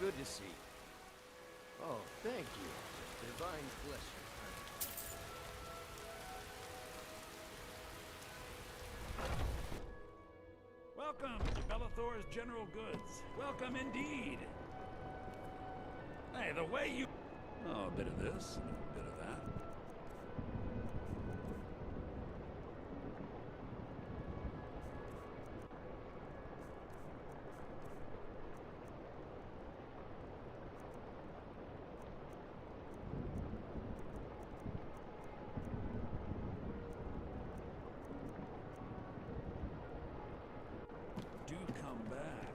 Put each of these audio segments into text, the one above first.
Good to see you. Oh, thank you. Divine bless you. Welcome to Bellathor's General Goods. Welcome indeed. Hey, the way you... Oh, a bit of this, and a bit of that. Do come back.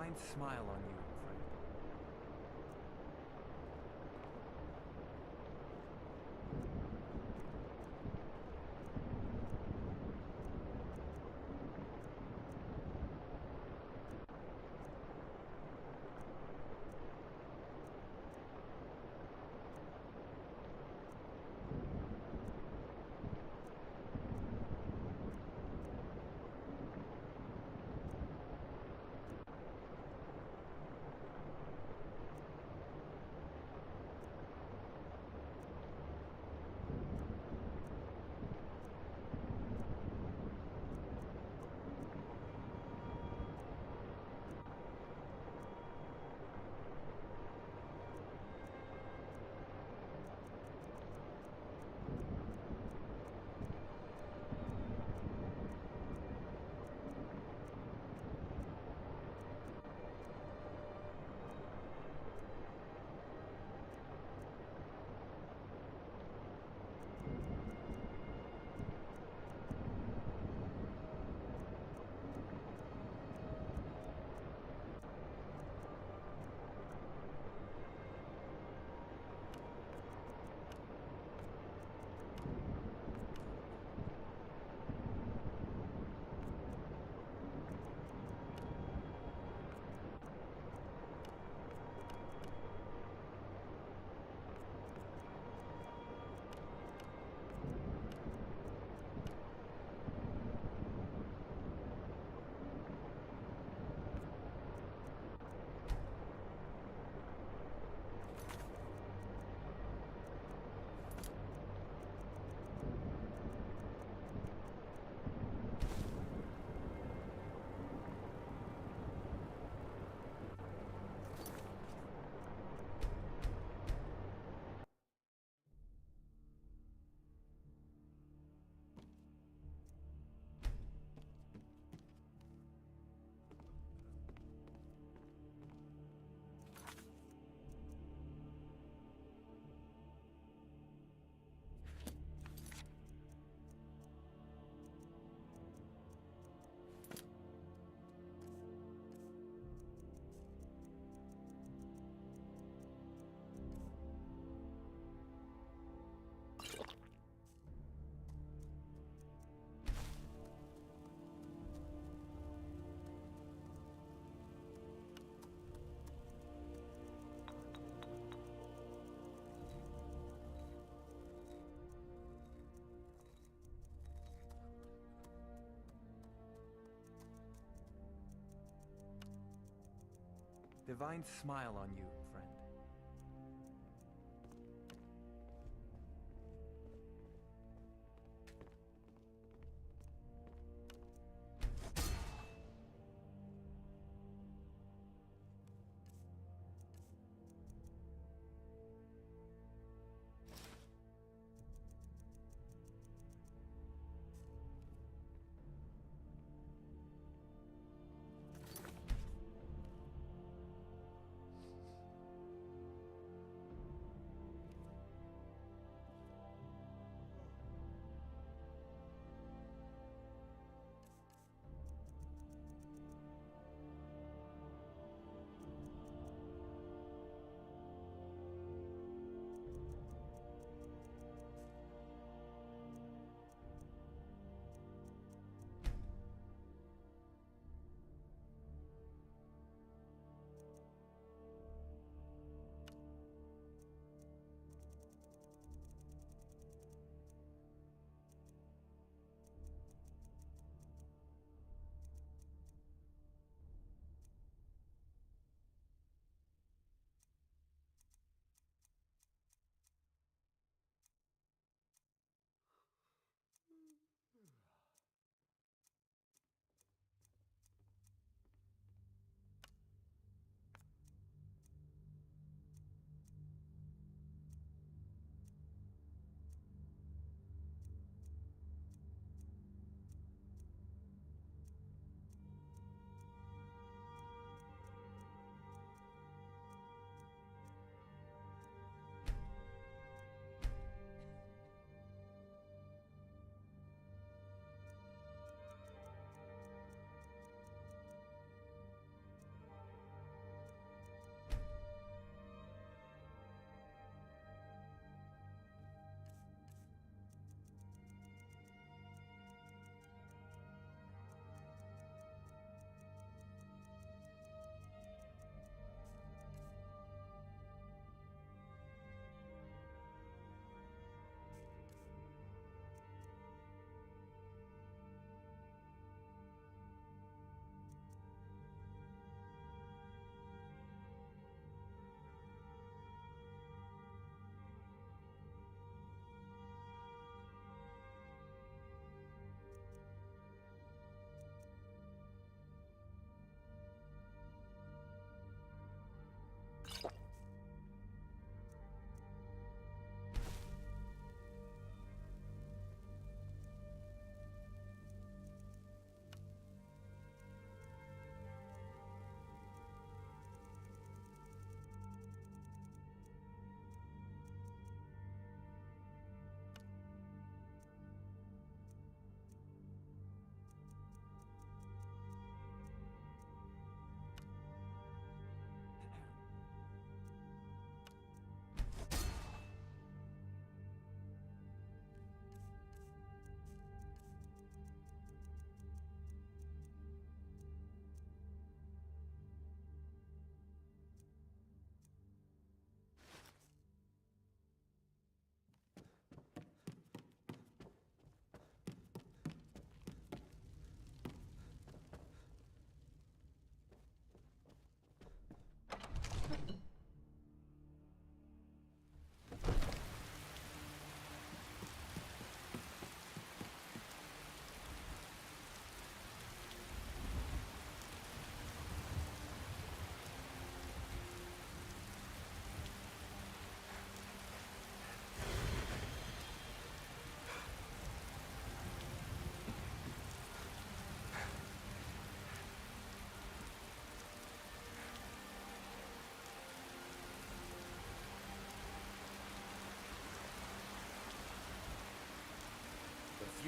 Divine smile on you, friend. Divine smile on you, friend.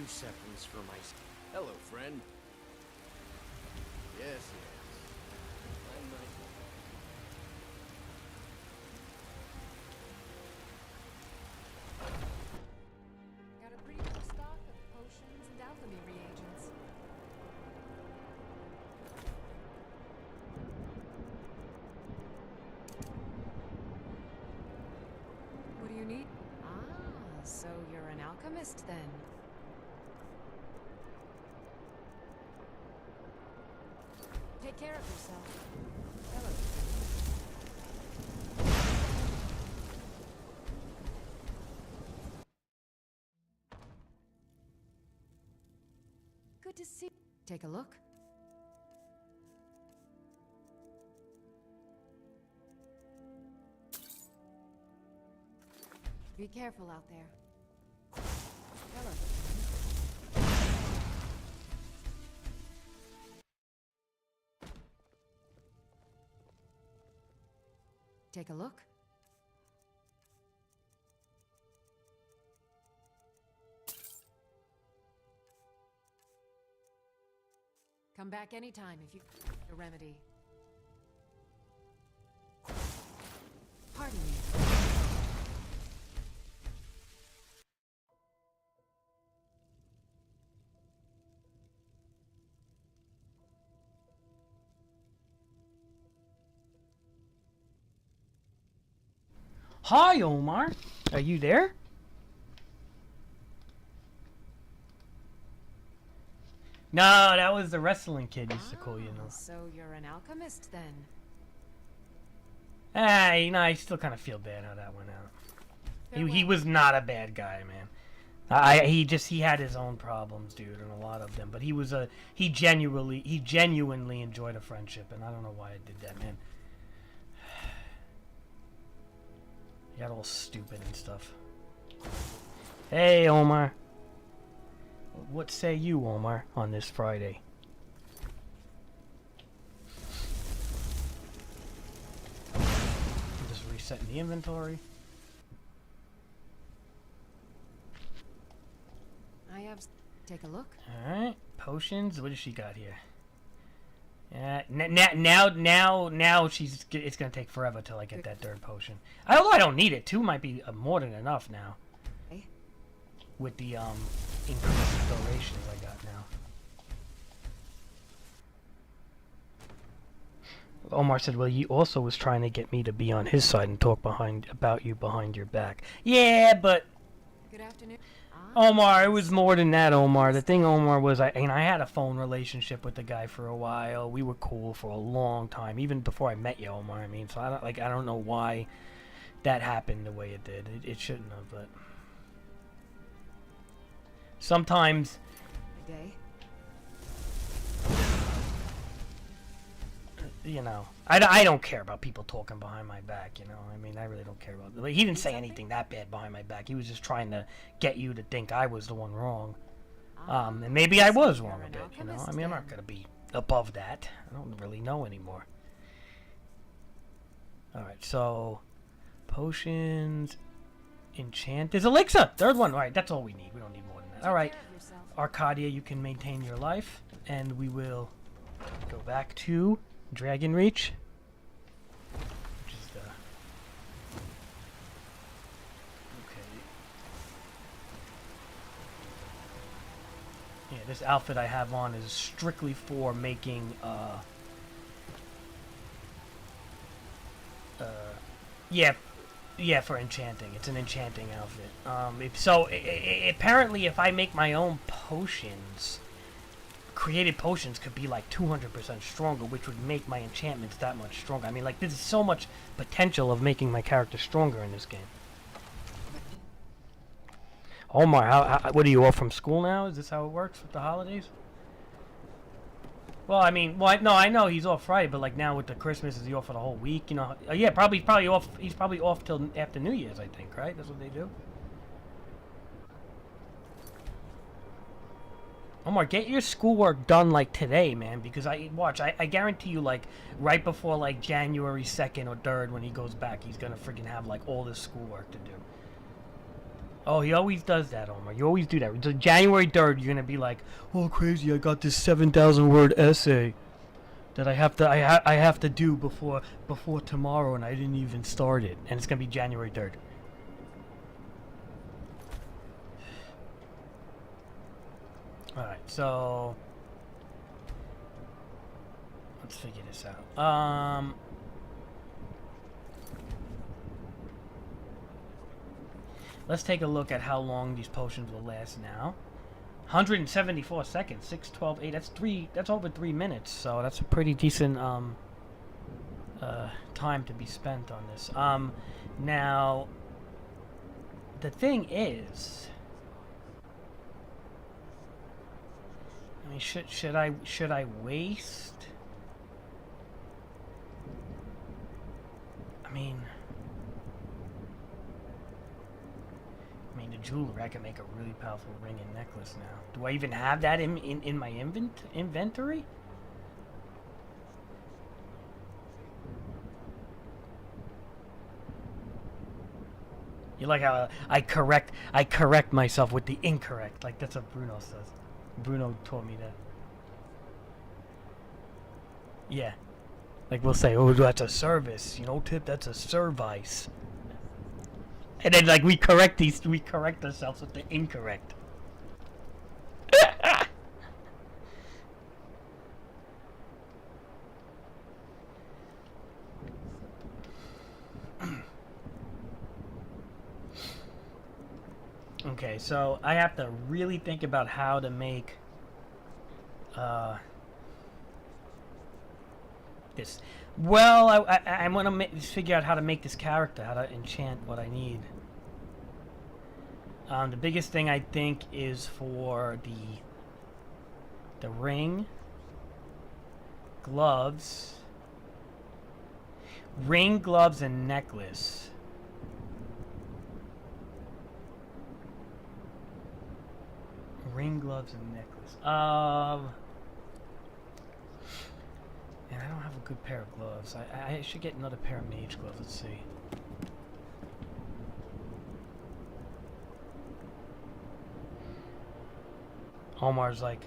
few seconds for my... Hello, friend. Yes, yes. I'm nice. Got a pretty good stock of potions and alchemy reagents. What do you need? Ah, so you're an alchemist then. Take care of yourself. Hello. Good to see. Take a look. Be careful out there. Hello. Take a look. Come back anytime if you... A remedy. Pardon me. Hi, Omar. Are you there? No, that was the wrestling kid used to call you. No. So you're an alchemist then? Ah, you know, I still kind of feel bad how that went out. He was not a bad guy, man. He had his own problems, dude, and a lot of them. But he genuinely enjoyed a friendship, and I don't know why I did that, man. He got all stupid and stuff. Hey, Omar. What say you, Omar, on this Friday? I'm just resetting the inventory. I have... Take a look. Alright, potions. What does she got here? Now it's gonna take forever till I get that third potion. Although I don't need it. 2 might be more than enough now. Hey. With the increased durations I got now. Omar said, well, he also was trying to get me to be on his side and talk about you behind your back. Yeah, but Good afternoon. Omar, it was more than that, Omar. The thing, Omar, was I had a phone relationship with the guy for a while. We were cool for a long time, even before I met you, Omar. I mean, so I don't know why that happened the way it did. It shouldn't have, but sometimes. Day. You know, I don't care about people talking behind my back, you know. I mean, I really don't care about it. He didn't say anything that bad behind my back. He was just trying to get you to think I was the one wrong. And maybe I was wrong a bit, you know. I mean, I'm not going to be above that. I don't really know anymore. Alright, so potions, enchant. There's elixir! Third one. Alright, that's all we need. We don't need more than that. Alright, Arcadia, you can maintain your life. And we will go back to Dragon Reach, which is the... Okay. Yeah, this outfit I have on is strictly for making, yeah, for enchanting. It's an enchanting outfit. Apparently if I make my own potions... Created potions could be like 200% stronger, which would make my enchantments that much stronger. I mean, like, there's so much potential of making my character stronger in this game. Omar, what are you off from school now? Is this how it works with the holidays? Well, I mean, no, I know he's off Friday, but like now with the Christmas, is he off for the whole week? You know, yeah, probably off. He's probably off till after New Year's, I think, right? That's what they do. Omar, get your schoolwork done, like, today, man, because I guarantee you, like, right before, like, January 2nd or 3rd when he goes back, he's gonna freaking have, like, all this schoolwork to do. Oh, he always does that, Omar. You always do that. So January 3rd, you're gonna be like, "Oh, crazy! I got this 7,000 word essay that I have to do before tomorrow, and I didn't even start it." And it's gonna be January 3rd. All right, so let's figure this out. Let's take a look at how long these potions will last now. 174 seconds, 6, 12, 8. That's over 3 minutes, so that's a pretty decent time to be spent on this. Now the thing is, I mean, should I waste? I mean, the jeweler, I can make a really powerful ring and necklace now. Do I even have that in my inventory? You like how I correct myself with the incorrect, like that's what Bruno says. Bruno taught me that. Yeah. Like we'll say, oh, that's a service, you know, Tip, that's a service. And then like we correct ourselves with the incorrect. Okay, so I have to really think about how to make this. Well, I want to figure out how to make this character, how to enchant what I need. The biggest thing I think is for the ring, gloves, and necklace. Ring, gloves, and necklace. And I don't have a good pair of gloves. I should get another pair of mage gloves. Let's see. Omar's like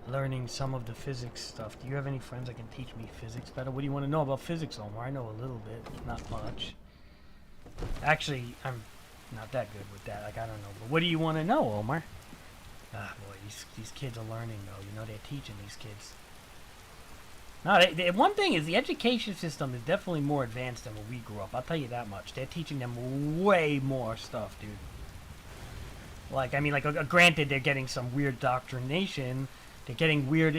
learning some of the physics stuff. Do you have any friends that can teach me physics better? What do you want to know about physics, Omar? I know a little bit, not much. Actually, I'm not that good with that. Like, I don't know. But what do you want to know, Omar? Ah, boy, these kids are learning, though. You know, they're teaching these kids. No, one thing is the education system is definitely more advanced than when we grew up. I'll tell you that much. They're teaching them way more stuff, dude. Like, I mean, like, granted, they're getting some weird doctrination. They're getting weird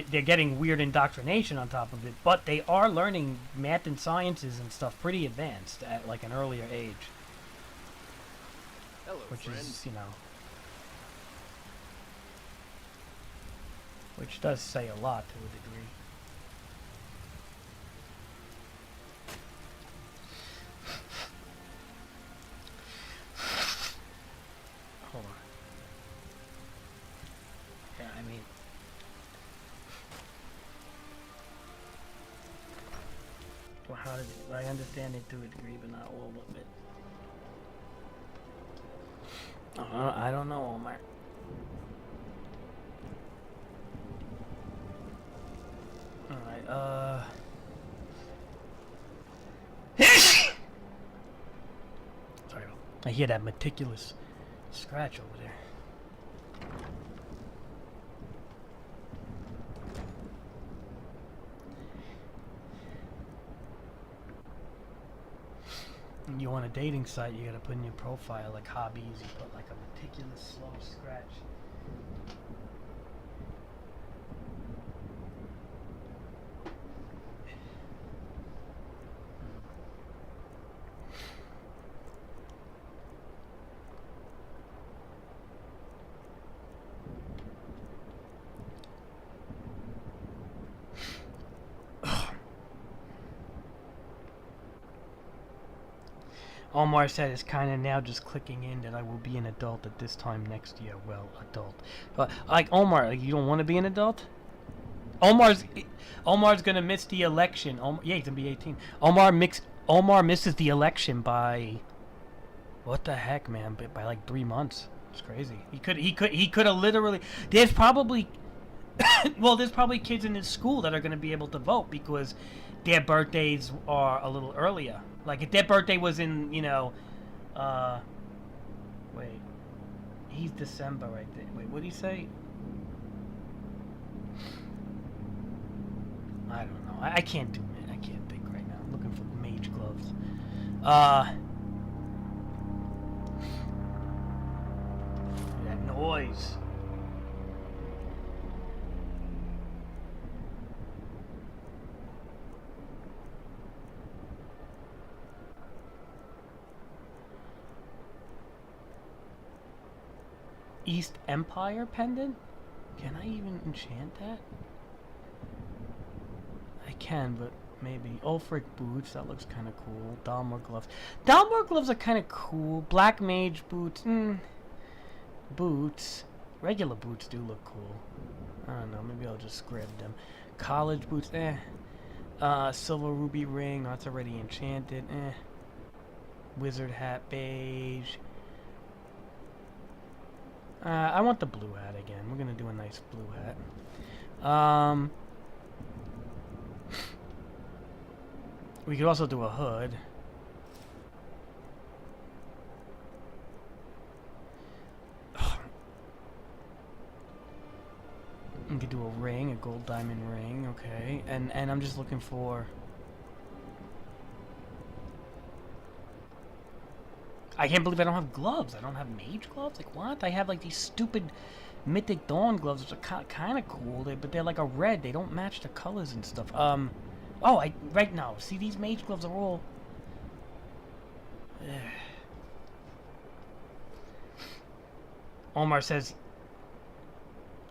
indoctrination on top of it. But they are learning math and sciences and stuff pretty advanced at, like, an earlier age. Hello, which friend. is, you know... Which does say a lot to a degree. Hold on. Yeah, I mean... Well, how did it, I understand it to a degree, but not all of it. I don't know, Omar. Alright, sorry, I hear that meticulous scratch over there. You on a dating site, you gotta put in your profile like hobbies, you put like a meticulous slow scratch. Omar said it's kind of now just clicking in that I will be an adult at this time next year. Well, adult. Like, Omar, like, you don't want to be an adult? Omar's gonna miss the election. Yeah, he's gonna be 18. Omar misses the election by What the heck, man? By like 3 months. It's crazy. He could have literally. There's probably, well, there's probably kids in his school that are going to be able to vote because their birthdays are a little earlier. Like if their birthday was in, wait, he's December right there. Wait, what did he say? I don't know. I can't do it. I can't think right now. I'm looking for mage gloves. That noise. East Empire pendant? Can I even enchant that? I can, but maybe. Ulfric boots, that looks kind of cool. Dalmor gloves. Dalmor gloves are kind of cool. Black mage boots, boots. Regular boots do look cool. I don't know, maybe I'll just grab them. College boots, silver ruby ring, that's already enchanted, Wizard hat, beige. I want the blue hat again. We're gonna do a nice blue hat. We could also do a hood. We could do a ring, a gold diamond ring, okay. And I'm just looking for... I can't believe I don't have gloves. I don't have mage gloves? Like, what? I have, like, these stupid Mythic Dawn gloves, which are kind of cool, but they're, like, a red. They don't match the colors and stuff. Right now, see, these mage gloves are all... Omar says...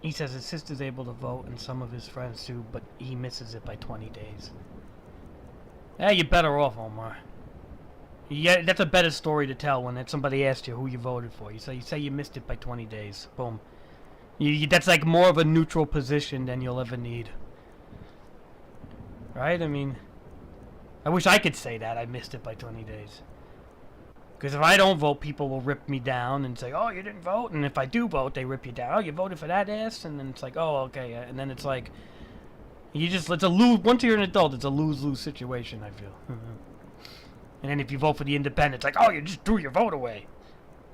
He says his sister's able to vote, and some of his friends too, but he misses it by 20 days. Yeah, you're better off, Omar. Yeah, that's a better story to tell when somebody asks you who you voted for. You say you missed it by 20 days. Boom. That's like more of a neutral position than you'll ever need. Right? I mean, I wish I could say that I missed it by 20 days. Because if I don't vote, people will rip me down and say, oh, you didn't vote. And if I do vote, they rip you down. Oh, you voted for that ass? And then it's like, oh, okay. And then it's like, it's a lose. Once you're an adult, it's a lose-lose situation, I feel. And then if you vote for the independent, it's like, oh, you just threw your vote away.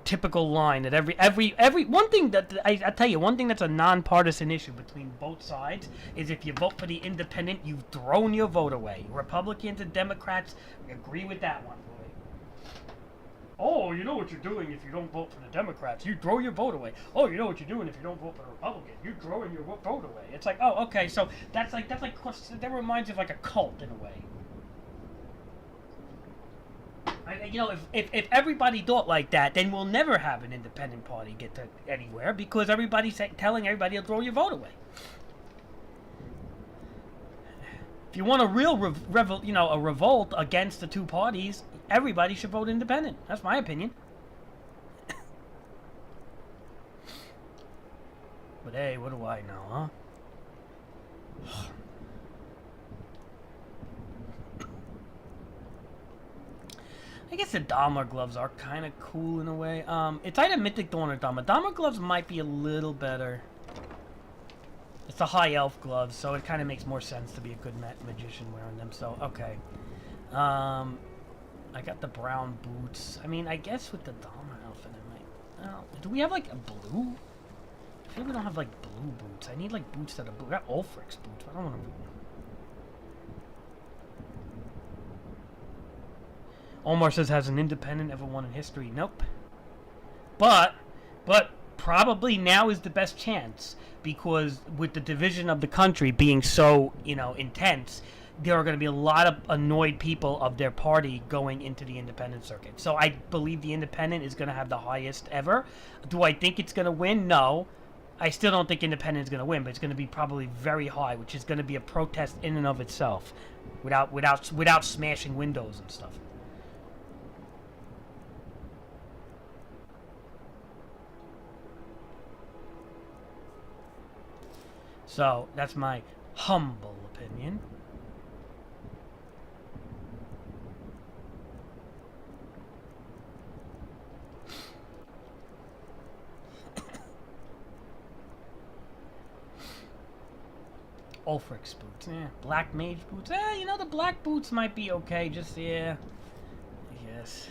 Typical line that every one thing that I tell you, one thing that's a nonpartisan issue between both sides is if you vote for the independent, you've thrown your vote away. Republicans and Democrats agree with that one, boy. Oh, you know what you're doing if you don't vote for the Democrats. You throw your vote away. Oh, you know what you're doing if you don't vote for the Republican. You're throwing your vote away. It's like, oh, okay, so that reminds me of like a cult in a way. If everybody thought like that, then we'll never have an independent party get to anywhere because everybody's telling everybody to throw your vote away. If you want a real a revolt against the two parties, everybody should vote independent. That's my opinion. But hey, what do I know, huh? I guess the Dahmer gloves are kind of cool in a way. It's either Mythic Dawn or Dahmer. Dahmer gloves might be a little better. It's the high elf gloves, so it kind of makes more sense to be a good magician wearing them. So, okay. I got the brown boots. I mean, I guess with the Dahmer outfit, I might... do we have, like, a blue? I feel like we don't have, like, blue boots. I need, like, boots that are blue. I got Ulfric's boots, but I don't want to... Omar says, has an independent ever won in history? Nope. But probably now is the best chance because with the division of the country being so, intense, there are going to be a lot of annoyed people of their party going into the independent circuit. So I believe the independent is going to have the highest ever. Do I think it's going to win? No. I still don't think independent is going to win, but it's going to be probably very high, which is going to be a protest in and of itself without smashing windows and stuff. So, that's my humble opinion. Ulfric's boots. Black mage boots. You know, the black boots might be okay. Just, yeah. Yes.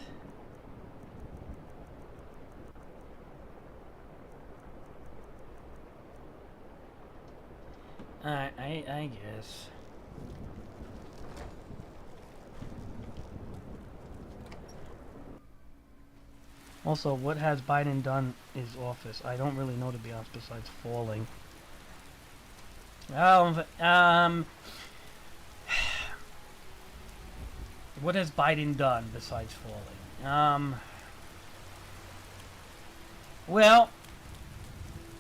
I guess. Also, what has Biden done in his office? I don't really know, to be honest, besides falling. What has Biden done besides falling? Well,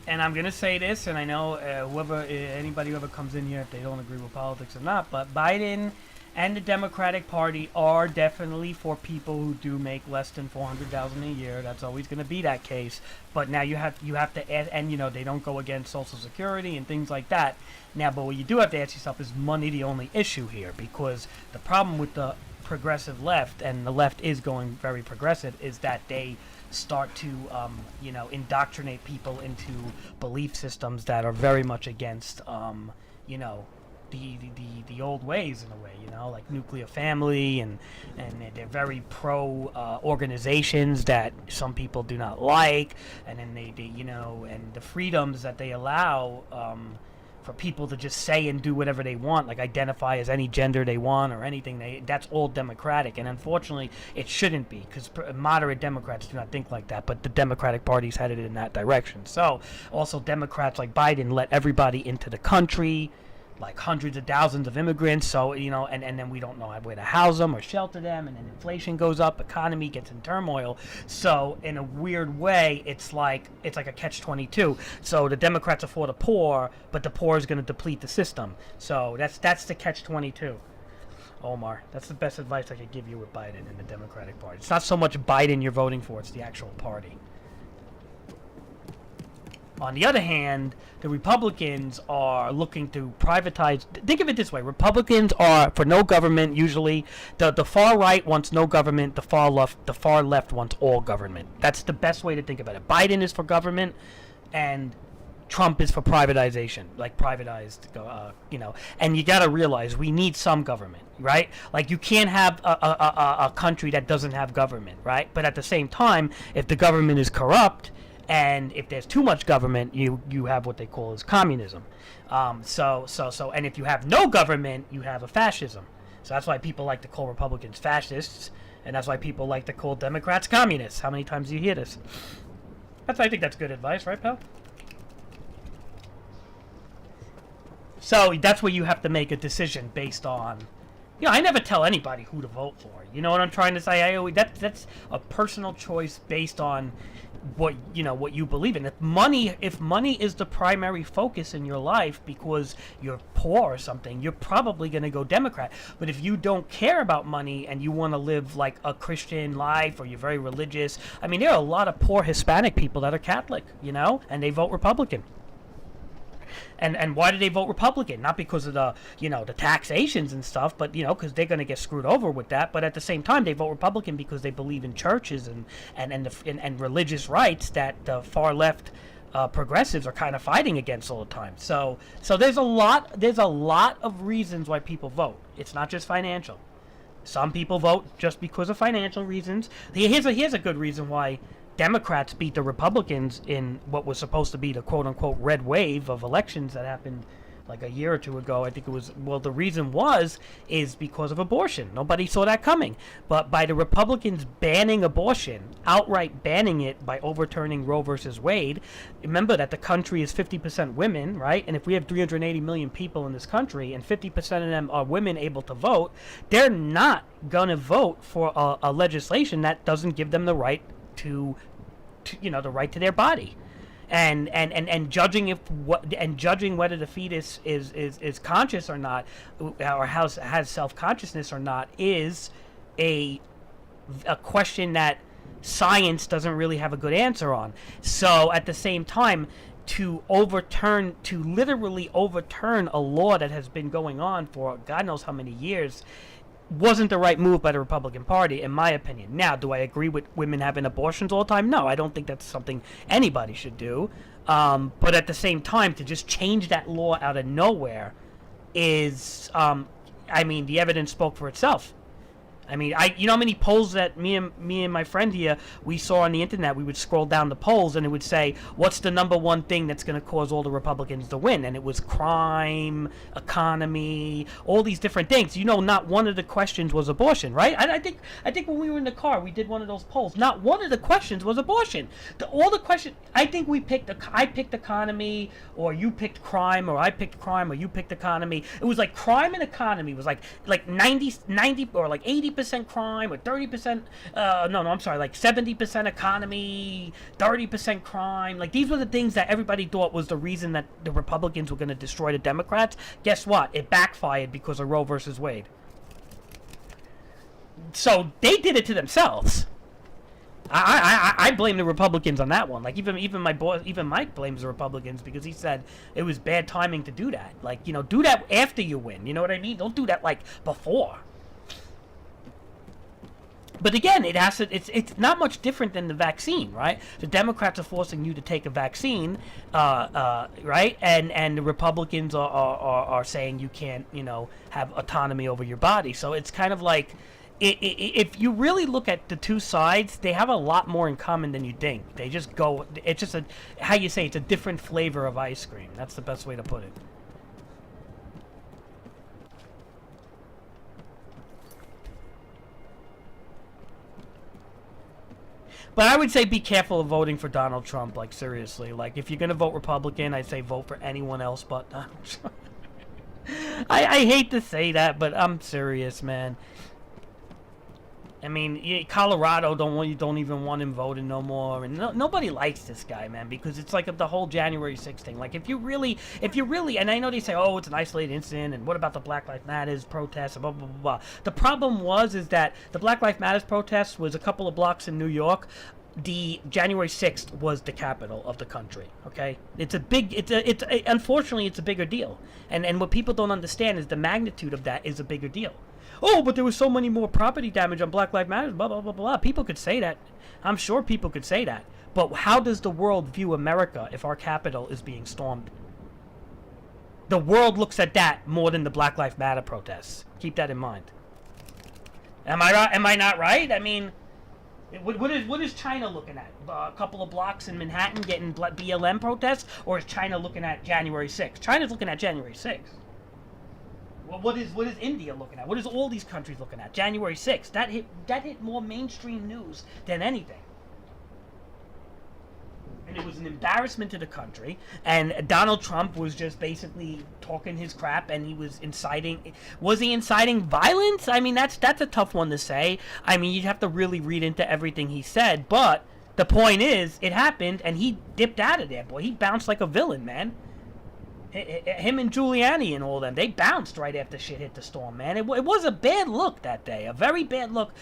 and I'm gonna say this, and I know anybody who ever comes in here, if they don't agree with politics or not, but Biden and the Democratic Party are definitely for people who do make less than $400,000 a year. That's always going to be that case. But now you have to add, and you know, they don't go against Social Security and things like that. Now, but what you do have to ask yourself, is money the only issue here? Because the problem with the progressive left, and the left is going very progressive, is that they start to indoctrinate people into belief systems that are very much against the old ways, in a way, you know, like nuclear family, and they're very pro organizations that some people do not like, and then they and the freedoms that they allow for people to just say and do whatever they want, like identify as any gender they want or anything. That's all democratic, and unfortunately it shouldn't be, because moderate Democrats do not think like that, but the Democratic Party's headed in that direction. So also Democrats like Biden let everybody into the country, like hundreds of thousands of immigrants, so, you know, and then we don't know where to house them or shelter them, and then inflation goes up, economy gets in turmoil. So in a weird way, it's like a catch-22. So the Democrats are for the poor, but the poor is going to deplete the system. So that's the catch-22. Omar, that's the best advice I could give you with Biden and the Democratic Party. It's not so much Biden you're voting for, it's the actual party. On the other hand, the Republicans are looking to privatize. Think of it this way: Republicans are for no government. Usually, the far right wants no government. The far left wants all government. That's the best way to think about it. Biden is for government, and Trump is for privatization, like privatized. And you got to realize we need some government, right? Like you can't have a country that doesn't have government, right? But at the same time, if the government is corrupt, and if there's too much government, you have what they call as communism. And if you have no government, you have a fascism. So that's why people like to call Republicans fascists, and that's why people like to call Democrats communists. How many times do you hear this? I think that's good advice, right, pal? So that's where you have to make a decision based on. You know, I never tell anybody who to vote for. You know what I'm trying to say? That's a personal choice based on what you believe in. If money is the primary focus in your life because you're poor or something, you're probably going to go Democrat. But if you don't care about money and you want to live like a Christian life, or you're very religious, I mean, there are a lot of poor Hispanic people that are Catholic, you know, and they vote Republican. And why do they vote Republican? Not because of the taxations and stuff, but because they're going to get screwed over with that. But at the same time, they vote Republican because they believe in churches and religious rights that the far left progressives are kind of fighting against all the time. So there's a lot of reasons why people vote. It's not just financial. Some people vote just because of financial reasons. Here's a good reason why Democrats beat the Republicans in what was supposed to be the quote-unquote red wave of elections that happened like a year or two ago. I think it was, well, the reason is because of abortion. Nobody saw that coming. But by the Republicans banning abortion, outright banning it by overturning Roe versus Wade, remember that the country is 50% women, right? And if we have 380 million people in this country and 50% of them are women able to vote, they're not going to vote for a legislation that doesn't give them the right to the right to their body, and judging whether the fetus is conscious or not, or has self-consciousness or not, is a question that science doesn't really have a good answer on. So at the same time, to literally overturn a law that has been going on for God knows how many years wasn't the right move by the Republican Party, in my opinion. Now, do I agree with women having abortions all the time? No, I don't think that's something anybody should do. But at the same time, to just change that law out of nowhere, is, I mean, the evidence spoke for itself. I mean, you know how many polls that me and my friend here, we saw on the internet? We would scroll down the polls and it would say, what's the number one thing that's going to cause all the Republicans to win? And it was crime, economy, all these different things. You know, not one of the questions was abortion, right? I think when we were in the car, we did one of those polls. Not one of the questions was abortion. All the questions, I think I picked economy, or you picked crime, or I picked crime, or you picked economy. It was like crime and economy was like 90 or like 80% crime, or 30%, I'm sorry, like 70% economy, 30% crime. Like, these were the things that everybody thought was the reason that the Republicans were going to destroy the Democrats. Guess what? It backfired because of Roe versus Wade. So they did it to themselves. I blame the Republicans on that one. Like, even my boss, even Mike blames the Republicans because he said it was bad timing to do that. Like, you know, do that after you win. You know what I mean? Don't do that like before. But again, it's not much different than the vaccine, right? The Democrats are forcing you to take a vaccine, right? And the Republicans are saying you can't, you know, have autonomy over your body. So it's kind of like, if you really look at the two sides, they have a lot more in common than you think. They just go, it's just how you say, it's a different flavor of ice cream. That's the best way to put it. But I would say be careful of voting for Donald Trump, like, seriously. Like, if you're going to vote Republican, I'd say vote for anyone else but Donald Trump. I hate to say that, but I'm serious, man. I mean, Colorado don't even want him voting no more, and nobody likes this guy, man, because it's like the whole January 6th thing. Like, if you really, and I know they say, oh, it's an isolated incident, and what about the Black Lives Matters protests, and blah, blah, blah, blah. The problem is that the Black Lives Matters protest was a couple of blocks in New York. The January 6th was the capital of the country, okay? Unfortunately, it's a bigger deal. And what people don't understand is the magnitude of that is a bigger deal. Oh, but there was so many more property damage on Black Lives Matter, blah, blah, blah, blah. People could say that. I'm sure people could say that. But how does the world view America if our capital is being stormed? The world looks at that more than the Black Lives Matter protests. Keep that in mind. Am I right? Am I not right? I mean, what is China looking at? A couple of blocks in Manhattan getting BLM protests? Or is China looking at January 6th? China's looking at January 6th. Well, what is India looking at? What is all these countries looking at? January 6th. That hit more mainstream news than anything. And it was an embarrassment to the country. And Donald Trump was just basically talking his crap, and he was inciting. Was he inciting violence? I mean, that's a tough one to say. I mean, you'd have to really read into everything he said. But the point is, it happened, and he dipped out of there, boy. He bounced like a villain, man. Him and Giuliani and all them, they bounced right after shit hit the storm, man. It was a bad look that day, a very bad look.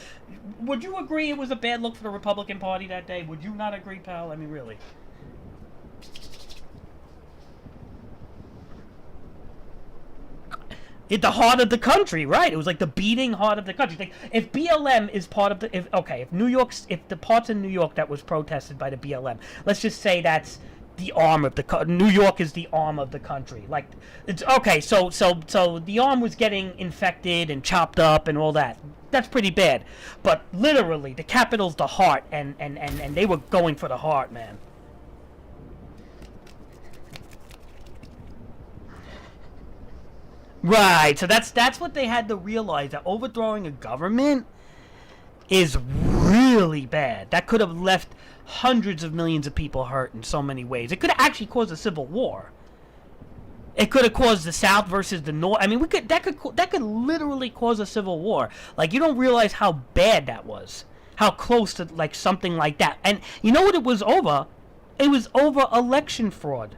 Would you agree it was a bad look for the Republican Party that day? Would you not agree, pal? I mean, really. At the heart of the country, right? It was like the beating heart of the country. Like, if BLM is part of the, if the parts in New York that was protested by the BLM, let's just say that's the arm of the New York is the arm of the country. Like, it's okay. So the arm was getting infected and chopped up and all that. That's pretty bad. But literally, the capital's the heart, and they were going for the heart, man. Right. So that's what they had to realize, that overthrowing a government is really bad. That could have left hundreds of millions of people hurt in so many ways. It could have actually caused a civil war. It could have caused the South versus the North. I mean, that could literally cause a civil war. Like, you don't realize how bad that was. How close to, like, something like that. And you know what it was over? It was over election fraud.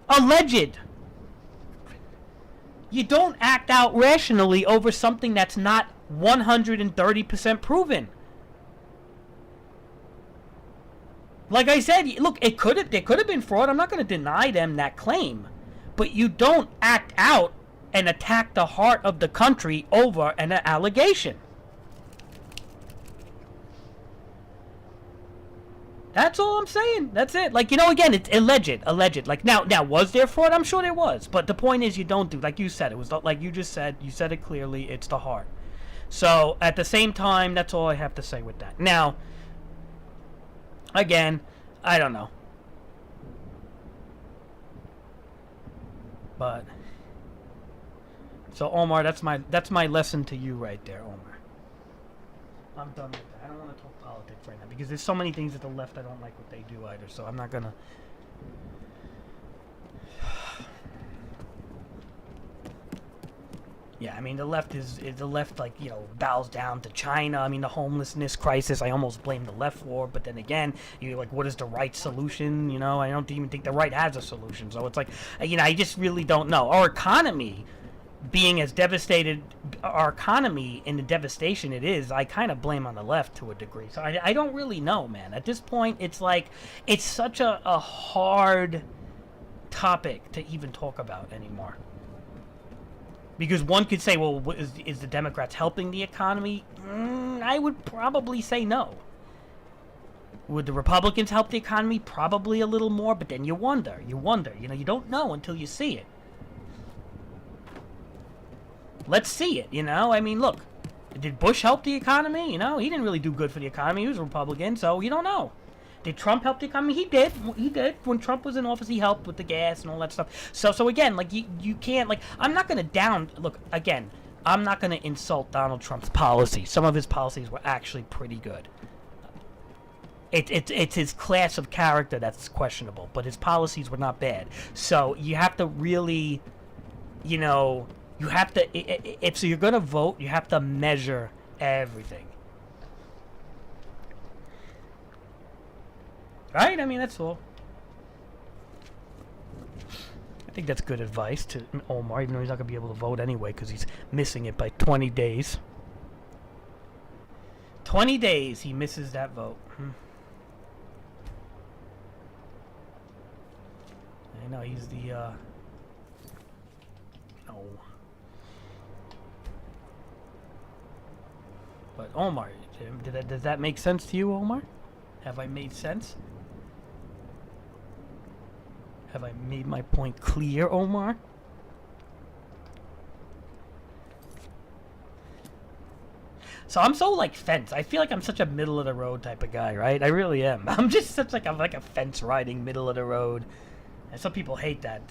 Alleged. You don't act out rationally over something that's not 130% proven. Like I said, look, there could have been fraud. I'm not going to deny them that claim. But you don't act out and attack the heart of the country over an allegation. That's all I'm saying. That's it. Like, again, it's alleged. Like, now, was there fraud? I'm sure there was. But the point is, you don't do, like you said, it was like you just said. You said it clearly. It's the heart. So at the same time, that's all I have to say with that. Now, again, I don't know, but so Omar, that's my lesson to you right there, Omar. I'm done with that. I don't want to talk politics right now because there's so many things at the left I don't like what they do either. So I'm not gonna. Yeah, I mean the left is the left, like, bows down to China. I mean the homelessness crisis, I almost blame the left for, but then again, you're like, what is the right solution? I don't even think the right has a solution. So it's like, I just really don't know. Our economy being as devastated, our economy in the devastation it is, I kind of blame on the left to a degree. So I don't really know, man. At this point, it's like, it's such a hard topic to even talk about anymore. Because one could say, well, is the Democrats helping the economy? I would probably say no. Would the Republicans help the economy? Probably a little more, but then you wonder. You don't know until you see it. Let's see it, I mean, look, did Bush help the economy? He didn't really do good for the economy. He was a Republican, so you don't know. Did Trump help the economy? He did. When Trump was in office, he helped with the gas and all that stuff. So again, like, you can't, like, I'm not going to I'm not going to insult Donald Trump's policy. Some of his policies were actually pretty good. It's his class of character that's questionable, but his policies were not bad. So you have to really, you have to, if you're going to vote, you have to measure everything. Right? I mean, that's all. I think that's good advice to Omar, even though he's not going to be able to vote anyway because he's missing it by 20 days. 20 days he misses that vote. I know, he's the, no. But Omar, does that make sense to you, Omar? Have I made sense? Have I made my point clear, Omar? So I'm so, like, fence. I feel like I'm such a middle of the road type of guy, right? I really am. I'm just such like, I'm like a fence riding middle of the road. And some people hate that.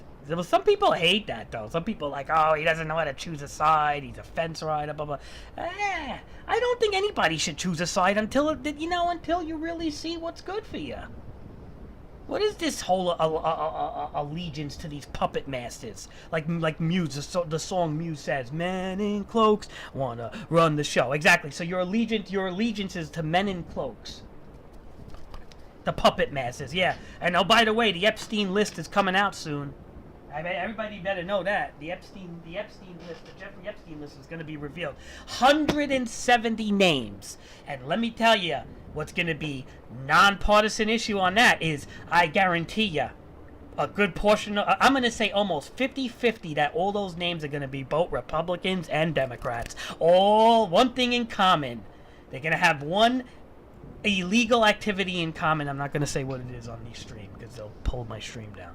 Some people hate that, though. Some people like, oh, he doesn't know how to choose a side. He's a fence rider, blah, blah. I don't think anybody should choose a side until you really see what's good for you. What is this whole allegiance to these puppet masters? Like Muse, the song Muse says, "Men in cloaks wanna run the show." Exactly. So your allegiance is to men in cloaks. The puppet masters, yeah. And oh, by the way, the Epstein list is coming out soon. I mean, everybody better know that. The Epstein list, the Jeffrey Epstein list is going to be revealed. 170 names. And let me tell you, what's going to be nonpartisan issue on that is, I guarantee you, a good portion of, I'm going to say almost 50-50 that all those names are going to be both Republicans and Democrats. All one thing in common. They're going to have one illegal activity in common. I'm not going to say what it is on the stream because they'll pull my stream down.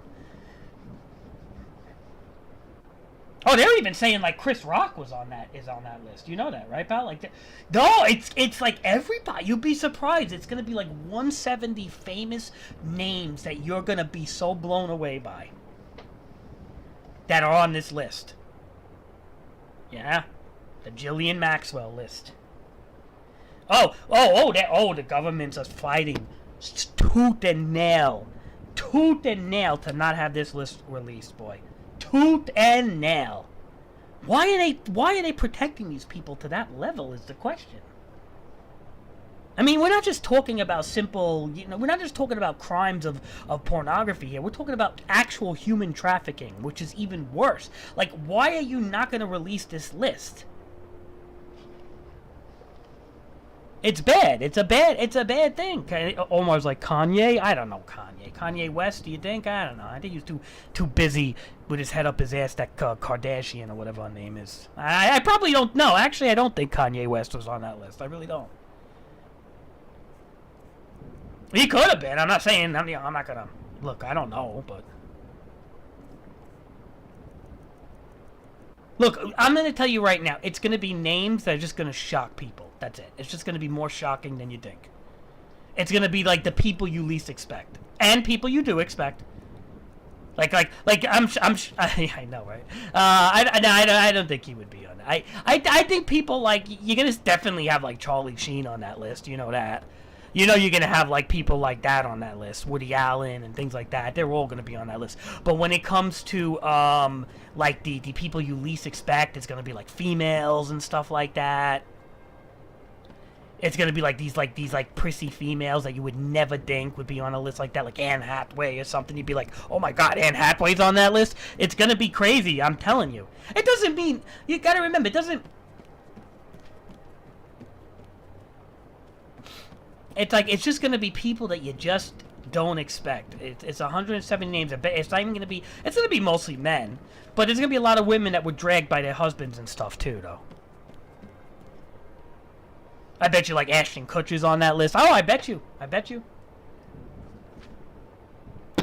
Oh, they're even saying like Chris Rock is on that list. You know that, right, pal? Like, no, it's like everybody. You'd be surprised. It's gonna be like 170 famous names that you're gonna be so blown away by that are on this list. Yeah, the Ghislaine Maxwell list. The governments are fighting tooth and nail to not have this list released, boy. Tooth and nail. Why are they protecting these people to that level is the question. I mean, we're not just talking about simple, we're not just talking about crimes of pornography here. We're talking about actual human trafficking, which is even worse. Like, why are you not going to release this list? It's bad. It's a bad thing. Omar's like, Kanye? I don't know Kanye. Kanye West, do you think? I don't know. I think he's too busy with his head up his ass, that Kardashian or whatever her name is. I probably don't know. Actually, I don't think Kanye West was on that list. I really don't. He could have been. I'm not saying. I'm not gonna look. I don't know, but look. I'm gonna tell you right now. It's gonna be names that are just gonna shock people. That's it. It's just gonna be more shocking than you think. It's gonna be like the people you least expect, and people you do expect. Like I know, right? I don't think he would be on that. I think people like you're gonna definitely have like Charlie Sheen on that list. You know that. You know you're gonna have like people like that on that list, Woody Allen and things like that. They're all gonna be on that list. But when it comes to like the people you least expect, it's gonna be like females and stuff like that. It's gonna be like these prissy females that you would never think would be on a list like that, like Anne Hathaway or something. You'd be like, oh my God, Anne Hathaway's on that list. It's gonna be crazy. I'm telling you. It doesn't mean you gotta remember. It doesn't. It's like it's just gonna be people that you just don't expect. It's 170 names. It's not even gonna be. It's gonna be mostly men, but there's gonna be a lot of women that were dragged by their husbands and stuff too, though. I bet you like Ashton Kutcher's on that list. Oh, I bet you.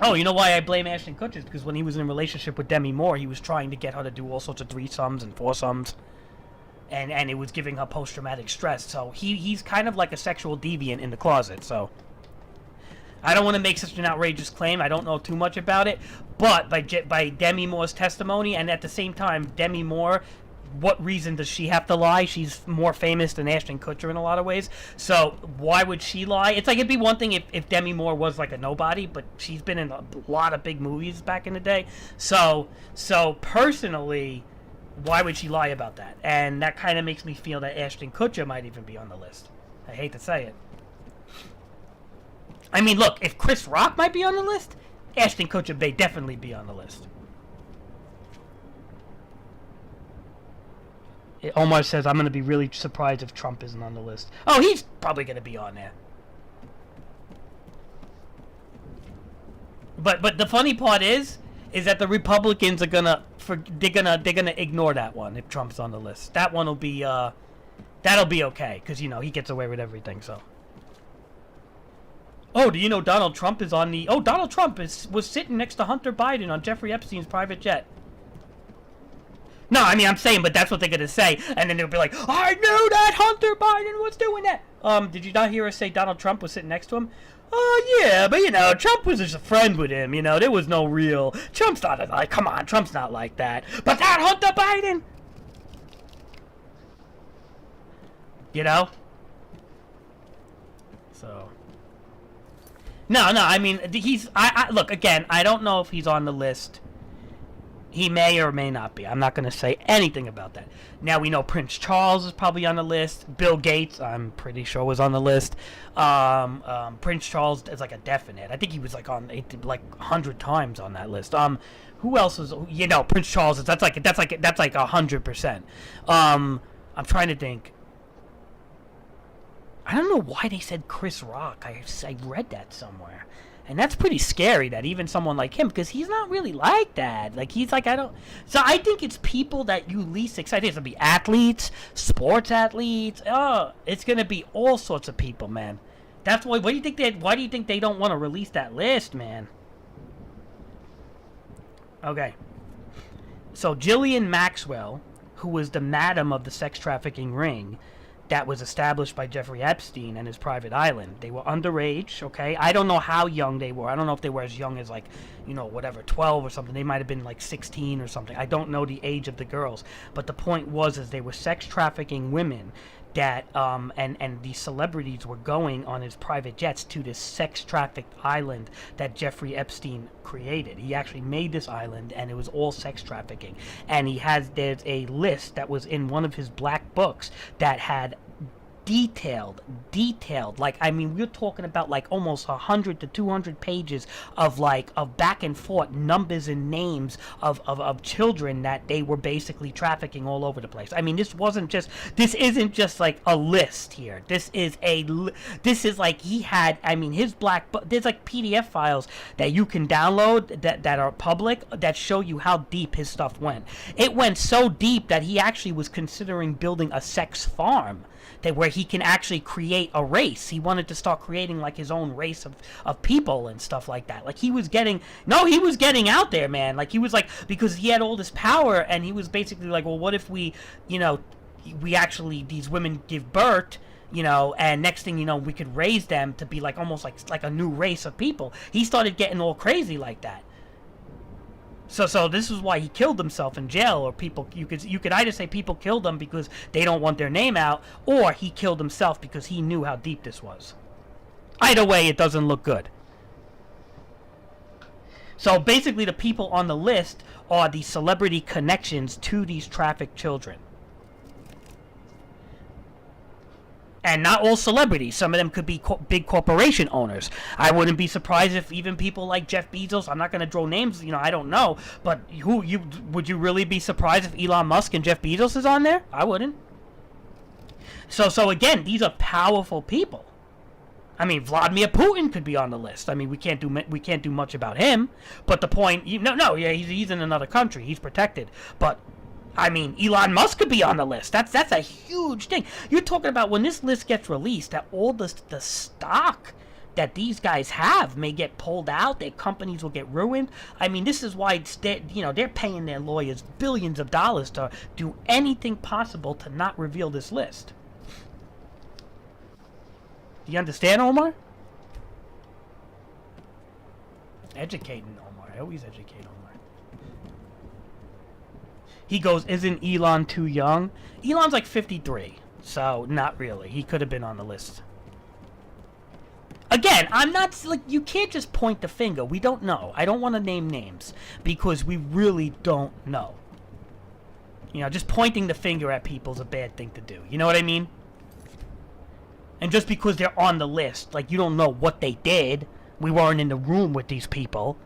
Oh, you know why I blame Ashton Kutcher? Because when he was in a relationship with Demi Moore, he was trying to get her to do all sorts of threesomes and foursomes. And it was giving her post-traumatic stress. So he's kind of like a sexual deviant in the closet. So I don't want to make such an outrageous claim. I don't know too much about it. But by Demi Moore's testimony, and at the same time, Demi Moore... What reason does she have to lie? She's more famous than Ashton Kutcher in a lot of ways. So why would she lie? It's like it'd be one thing if Demi Moore was like a nobody, but she's been in a lot of big movies back in the day. So personally, why would she lie about that? And that kind of makes me feel that Ashton Kutcher might even be on the list. I hate to say it. I mean, look, if Chris Rock might be on the list, Ashton Kutcher may definitely be on the list. Omar says, I'm going to be really surprised if Trump isn't on the list. Oh, he's probably going to be on there. But the funny part is that the Republicans are they're gonna ignore that one if Trump's on the list. That one will be that'll be okay because he gets away with everything. So. Oh, do you know Donald Trump is on the? Oh, Donald Trump was sitting next to Hunter Biden on Jeffrey Epstein's private jet. No, I mean, I'm saying, but that's what they're going to say. And then they'll be like, I knew that Hunter Biden was doing that. Did you not hear us say Donald Trump was sitting next to him? Oh, yeah, but, Trump was just a friend with him. There was no real... Trump's not like... Come on, Trump's not like that. But that Hunter Biden... So... No, I mean, look, again, I don't know if he's on the list... He may or may not be. I'm not going to say anything about that. Now we know Prince Charles is probably on the list. Bill Gates, I'm pretty sure, was on the list. Prince Charles is like a definite. I think he was like on 100 times on that list. Who else was? Prince Charles. That's like 100%. I'm trying to think. I don't know why they said Chris Rock. I read that somewhere. And that's pretty scary that even someone like him, because he's not really like that. Like, he's like, So I think it's people that you least excited. It's going to be athletes, sports athletes. Oh, it's going to be all sorts of people, man. That's why, why do you think they don't want to release that list, man? Okay. So Ghislaine Maxwell, who was the madam of the sex trafficking ring, that was established by Jeffrey Epstein and his private island. They were underage, okay? I don't know how young they were. I don't know if they were as young as 12 or something. They might have been 16 or something. I don't know the age of the girls. But the point was they were sex trafficking women that, and these celebrities were going on his private jets to this sex trafficked island that Jeffrey Epstein created. He actually made this island, and it was all sex trafficking. And there's a list that was in one of his black books that had detailed, we're talking about almost 100 to 200 pages of back and forth numbers and names of children that they were basically trafficking all over the place. I mean, this isn't just a list here. This is he had, his black book, there's PDF files that you can download that are public that show you how deep his stuff went. It went so deep that he actually was considering building a sex farm that where he can actually create a race. He wanted to start creating like his own race of people and stuff like that. Like he was getting out there, man. Like he was like, because he had all this power, and he was basically like, well, what if we, we actually, these women give birth, and next thing you know, we could raise them to be like almost like a new race of people. He started getting all crazy like that. So this is why he killed himself in jail, or people, you could either say people killed him because they don't want their name out, or he killed himself because he knew how deep this was. Either way, it doesn't look good. So basically the people on the list are the celebrity connections to these trafficked children. And not all celebrities. Some of them could be big corporation owners. I wouldn't be surprised if even people like Jeff Bezos, I'm not going to draw names, I don't know. But would you really be surprised if Elon Musk and Jeff Bezos is on there? I wouldn't. So again, these are powerful people. I mean, Vladimir Putin could be on the list. I mean, we can't do much about him. But the point, he's in another country. He's protected. But I mean, Elon Musk could be on the list. That's a huge thing. You're talking about when this list gets released, that all the stock that these guys have may get pulled out. Their companies will get ruined. I mean, this is why they're paying their lawyers billions of dollars to do anything possible to not reveal this list. Do you understand, Omar? Educating Omar. I always educate Omar. He goes, isn't Elon too young? Elon's like 53, so not really. He could have been on the list. Again, I'm not, like, you can't just point the finger. We don't know. I don't want to name names, because we really don't know. Just pointing the finger at people is a bad thing to do. You know what I mean? And just because they're on the list, like, you don't know what they did. We weren't in the room with these people.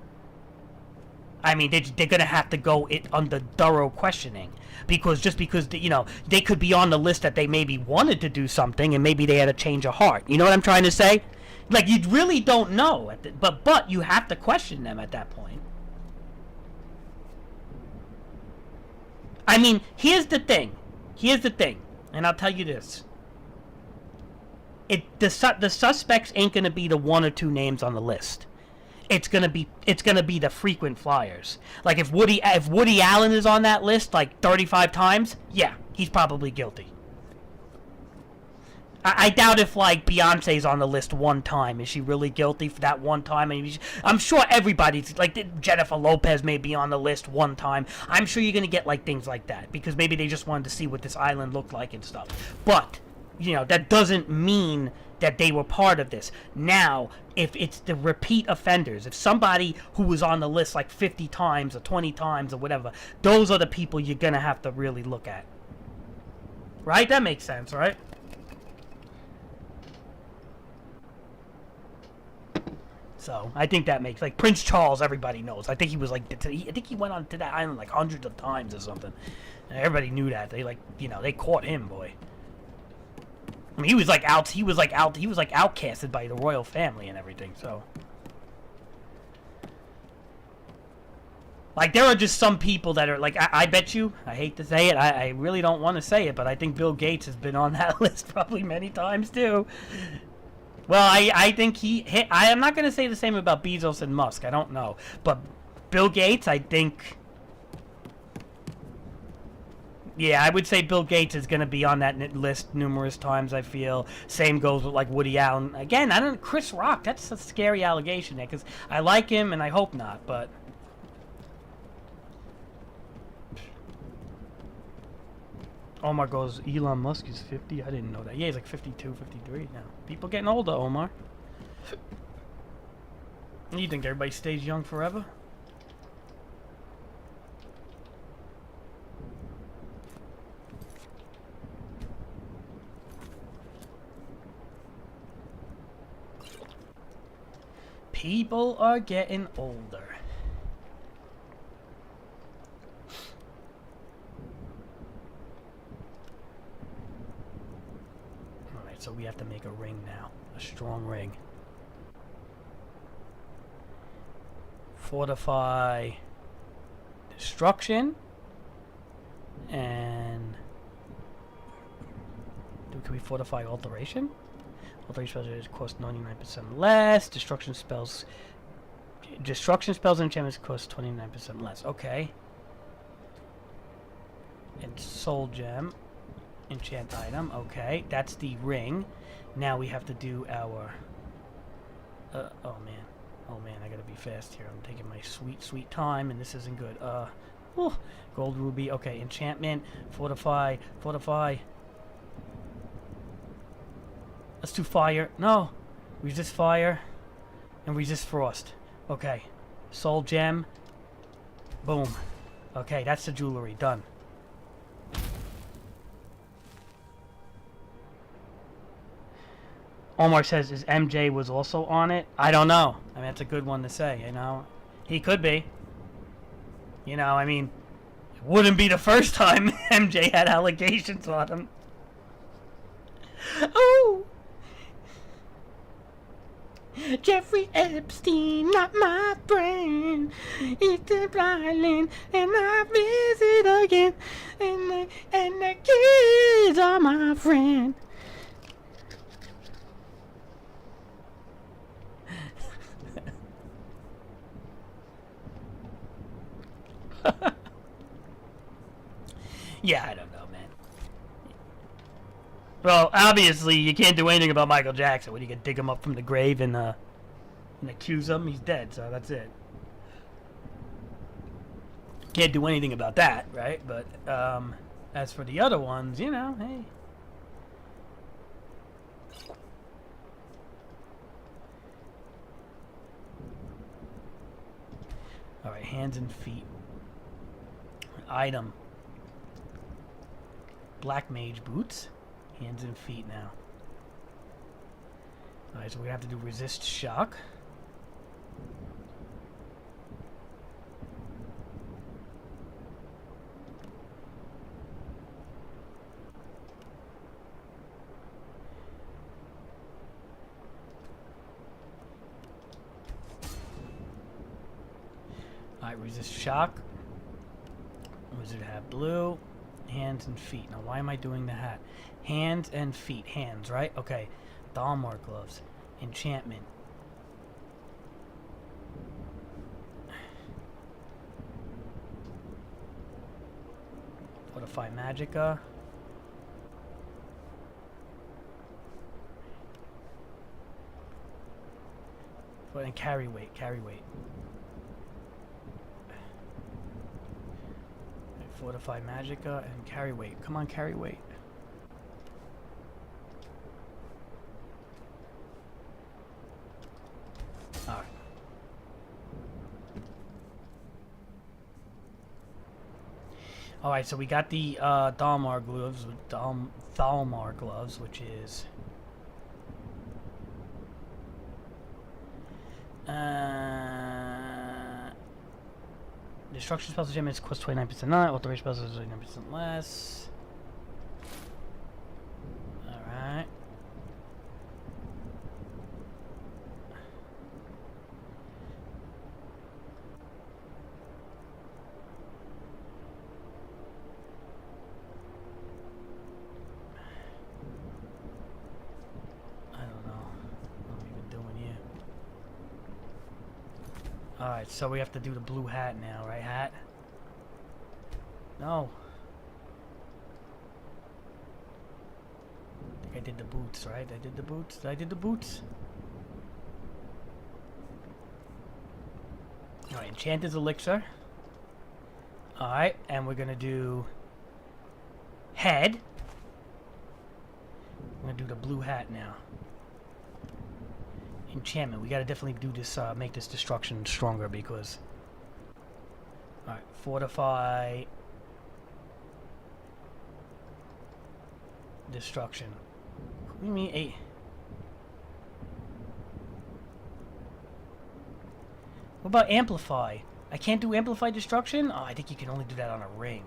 I mean, they're going to have to go under thorough questioning. Because they could be on the list that they maybe wanted to do something, and maybe they had a change of heart. You know what I'm trying to say? Like, you really don't know. But you have to question them at that point. I mean, here's the thing. And I'll tell you this. The suspects ain't going to be the one or two names on the list. It's gonna be the frequent flyers. Like if Woody Allen is on that list like 35 times, yeah, he's probably guilty. I doubt if like Beyonce's on the list one time. Is she really guilty for that one time? I mean, I'm sure everybody's like Jennifer Lopez may be on the list one time. I'm sure you're gonna get like things like that because maybe they just wanted to see what this island looked like and stuff. But that doesn't mean that they were part of this. Now, if it's the repeat offenders, if somebody who was on the list like 50 times or 20 times or whatever, those are the people you're going to have to really look at. Right? That makes sense, right? So, I think that makes, like, Prince Charles, everybody knows. I think he was like, I think he went on to that island like hundreds of times or something. And everybody knew that. They they caught him, boy. I mean, he was outcasted by the royal family and everything, so. Like, there are just some people that are, like, I bet you, I hate to say it, I really don't want to say it, but I think Bill Gates has been on that list probably many times, too. Well, I think I am not going to say the same about Bezos and Musk, I don't know. But Bill Gates, I think. Yeah, I would say Bill Gates is going to be on that list numerous times, I feel. Same goes with, like, Woody Allen. Again, Chris Rock, that's a scary allegation there, because I like him, and I hope not, but. Omar goes, Elon Musk is 50? I didn't know that. Yeah, he's like 52, 53 now. People getting older, Omar. You think everybody stays young forever? People are getting older. Alright, so we have to make a ring now. A strong ring. Fortify destruction. And do Can we fortify alteration? Alteration spells cost 99% less. Destruction spells and enchantments cost 29% less. Okay. And soul gem. Enchant item. Okay. That's the ring. Now we have to do our... oh man. Oh man, I gotta be fast here. I'm taking my sweet time, and this isn't good. Oh, gold ruby. Okay, enchantment. Fortify. Let's do fire. No. Resist fire. And resist frost. Okay. Soul gem. Boom. Okay, that's the jewelry. Done. Omar says, is MJ was also on it? I don't know. I mean, that's a good one to say, you know. He could be. You know, I mean, it wouldn't be the first time MJ had allegations on him. Oh! Jeffrey Epstein, not my friend. It's the island, and I visit again. And the kids are my friend. Yeah, I don't know, man. Well, obviously, you can't do anything about Michael Jackson. When you can dig him up from the grave and accuse him, he's dead, so that's it. Can't do anything about that, right? But, as for the other ones, you know, hey. Alright, hands and feet. Item. Black mage boots. Hands and feet now. Alright, so we have to do resist shock. Alright, resist shock. Wizard have blue. Hands and feet. Now, why am I doing the hat? Hands and feet. Hands, right? Okay. Dalmar gloves. Enchantment. Fortify Magicka. And carry weight. Fortify Magicka and carry weight. Come on, carry weight. Alright. Alright, so we got the Dalmar gloves with Thalmar gloves, which is destruction spells and enchantments cost 29% not. Alteration spells are 29% less. Alright. I don't know what I'm even doing here. Alright, so we have to do the blue hat now, right? Hat? No. I think I did the boots, right? I did the boots? I did the boots? Alright, Enchanter's Elixir. Alright, and we're gonna do head. I'm gonna do the blue hat now. Enchantment. We gotta definitely do this, make this destruction stronger because... Alright, fortify... Destruction. What do you mean 8? What about amplify? I can't do amplify destruction? Oh, I think you can only do that on a ring.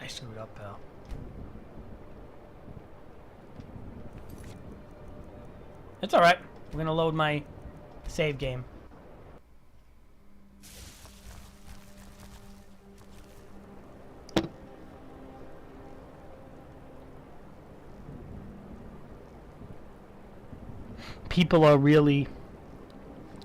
I screwed up, pal. It's alright. We're gonna load my save game. people are really...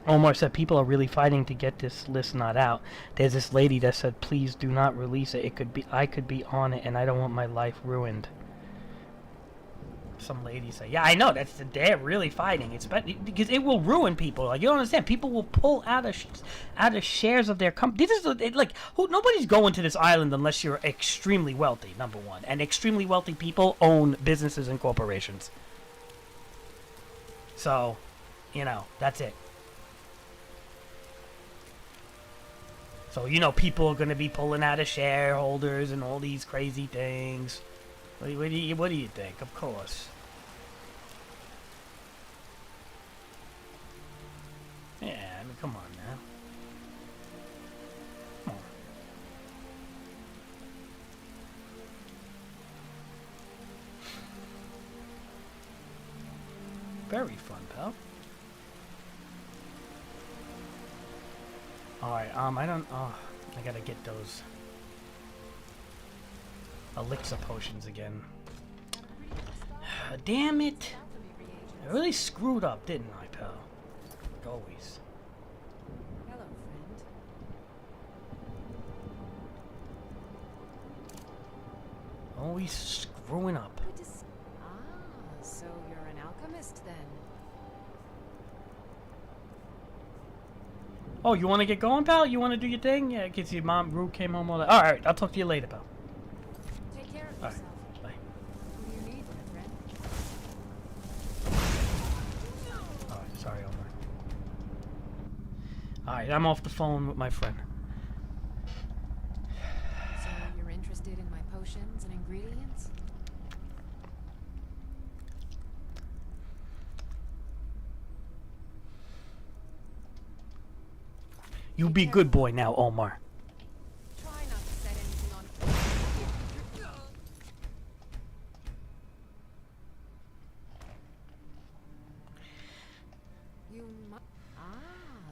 Omar said people are really fighting to get this list not out. There's this lady that said, please do not release it. I could be on it, and I don't want my life ruined. Some lady say, yeah, I know, they're really fighting. It's because it will ruin people. Like, you don't understand. People will pull out of shares of their company. This is like, nobody's going to this island unless you're extremely wealthy, number one. And extremely wealthy people own businesses and corporations. So, you know, that's it. So, you know, people are going to be pulling out of shareholders and all these crazy things. What do you think? Of course. Yeah, I mean, come on now. Come on. Very fun, pal. Alright, I gotta get those elixir potions again. Damn it! I really screwed up, didn't I, pal? Like always. Hello, friend. Always screwing up. Good to see. Ah, so you're an alchemist then. Oh, you want to get going, pal? You want to do your thing? Yeah, because your mom, Rue, came home all that. Alright, I'll talk to you later, pal. Take care of Alright, yourself. bye. What do you need, my friend? Alright, sorry, Omar. Alright, I'm off the phone with my friend. So you're interested in my potions and ingredients? You be good boy now, Omar. Try not to set anything on. You mu- Ah,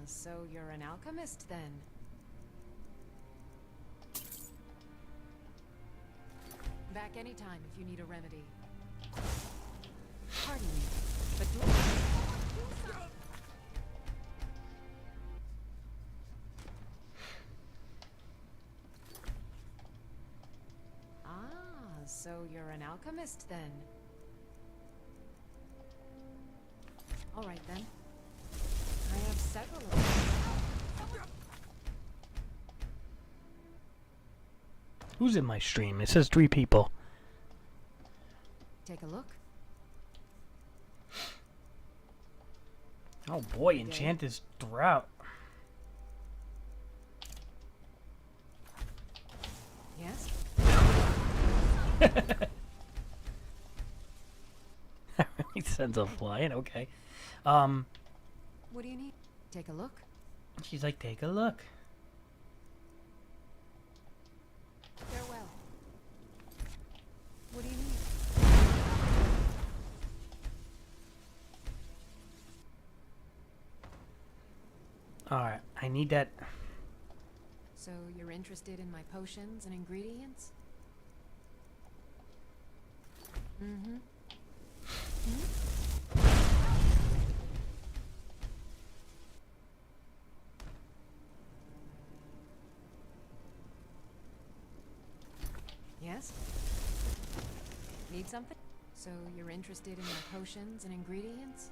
so you're an alchemist then. Back anytime if you need a remedy. Pardon me, but do so you're an alchemist then. All right then. I have several of them. Who's in my stream? It says 3 people. Take a look. Oh boy, enchant is drought. Yes? He sends a flying, okay. What do you need? Take a look. She's like, take a look. Farewell. What do you need? Alright, I need that. So you're interested in my potions and ingredients? Mm-hmm. Yes? Need something? So you're interested in my potions and ingredients?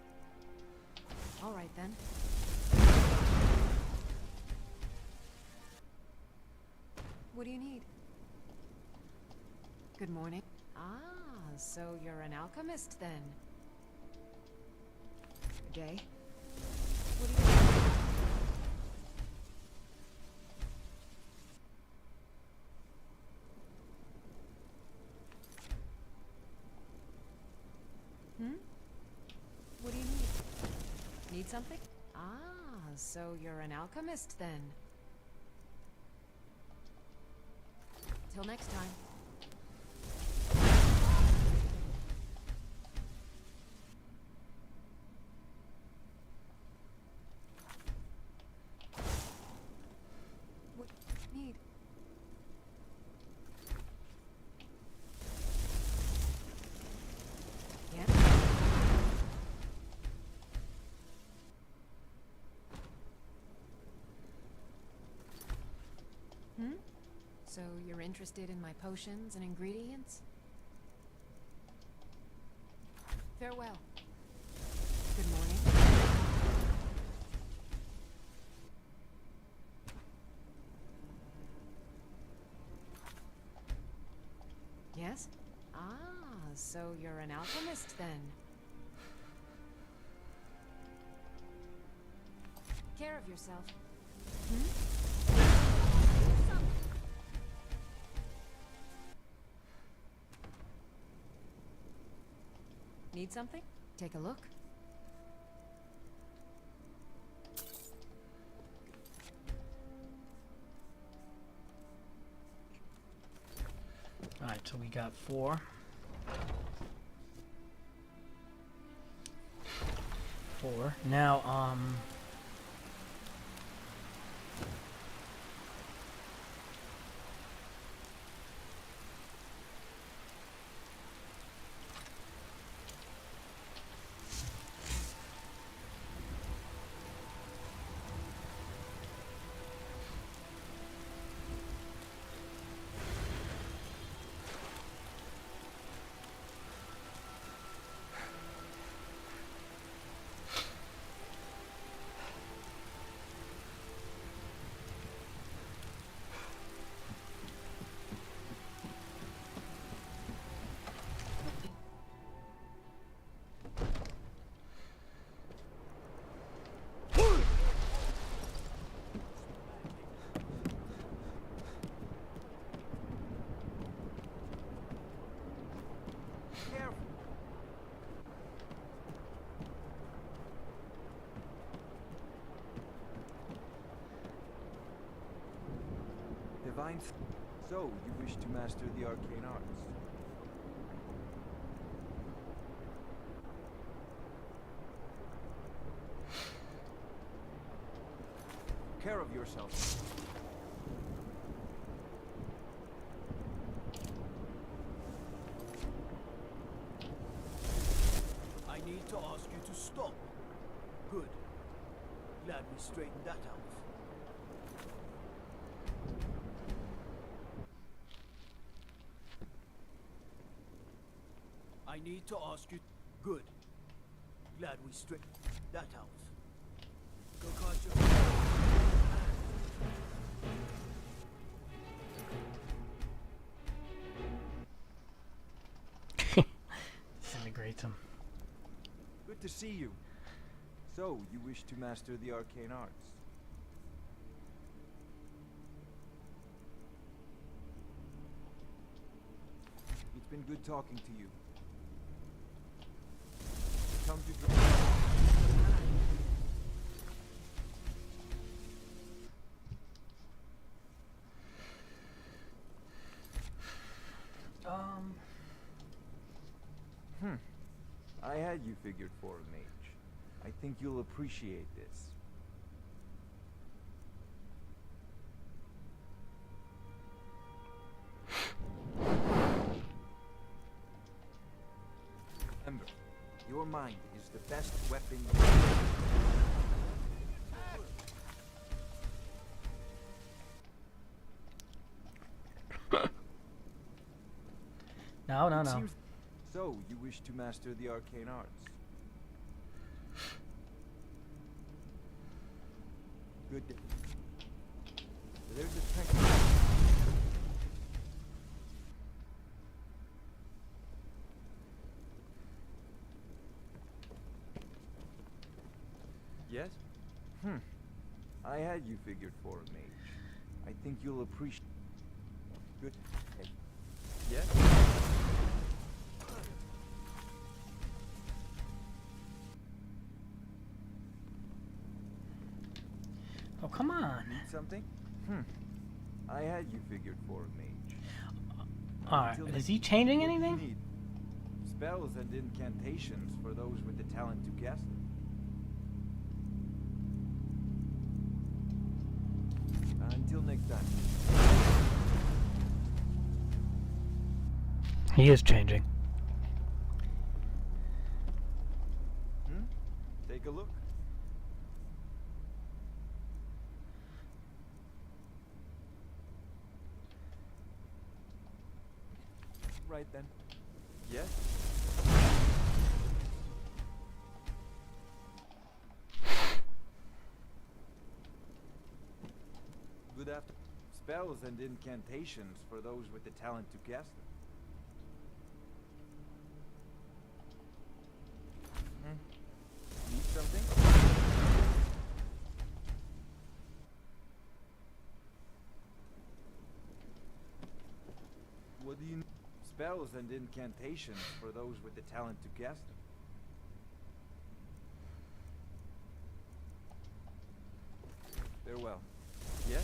All right then. What do you need? Good morning. Ah, so you're an alchemist then. Good day. What do you need? What do you need? Need something? Ah, so you're an alchemist then. Till next time. What do you need? Yeah? So you're interested in my potions and ingredients? Farewell. Good morning. Yes? Ah, so you're an alchemist then. Care of yourself. Need something? Take a look. Alright, so we got 4. 4. Now, Divine... So, you wish to master the arcane arts? Care of yourself. I need to ask you to stop. Good. Glad we straightened that out. I need to ask you... Good. Glad we straightened that out. Go cast your... disintegrates him. Good to see you. So, you wish to master the arcane arts? It's been good talking to you. Come to... I had you figured for a mage. I think you'll appreciate this. Remember, your mind is the best weapon you No. So, you wish to master the arcane arts? Good. There's a technique. Yes? I had you figured for a mage. I think you'll appreciate... Good. Hey. Yes? Oh, come on. Need something? I had you figured for a mage. Alright, is he changing What do you anything? need? Spells and incantations for those with the talent to guess them. Until next time. He is changing. Take a look. right then. Yes? Good after. Spells and incantations for those with the talent to cast them. Need something? What do you need? Spells and incantations for those with the talent to cast them. Farewell. Yes?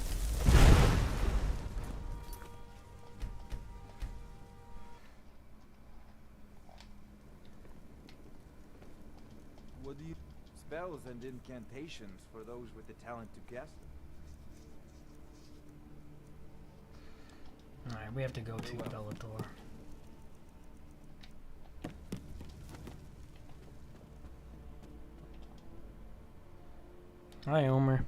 What do you... Spells and incantations for those with the talent to cast them. Alright, we have to go to Bellator. Hi, Omer.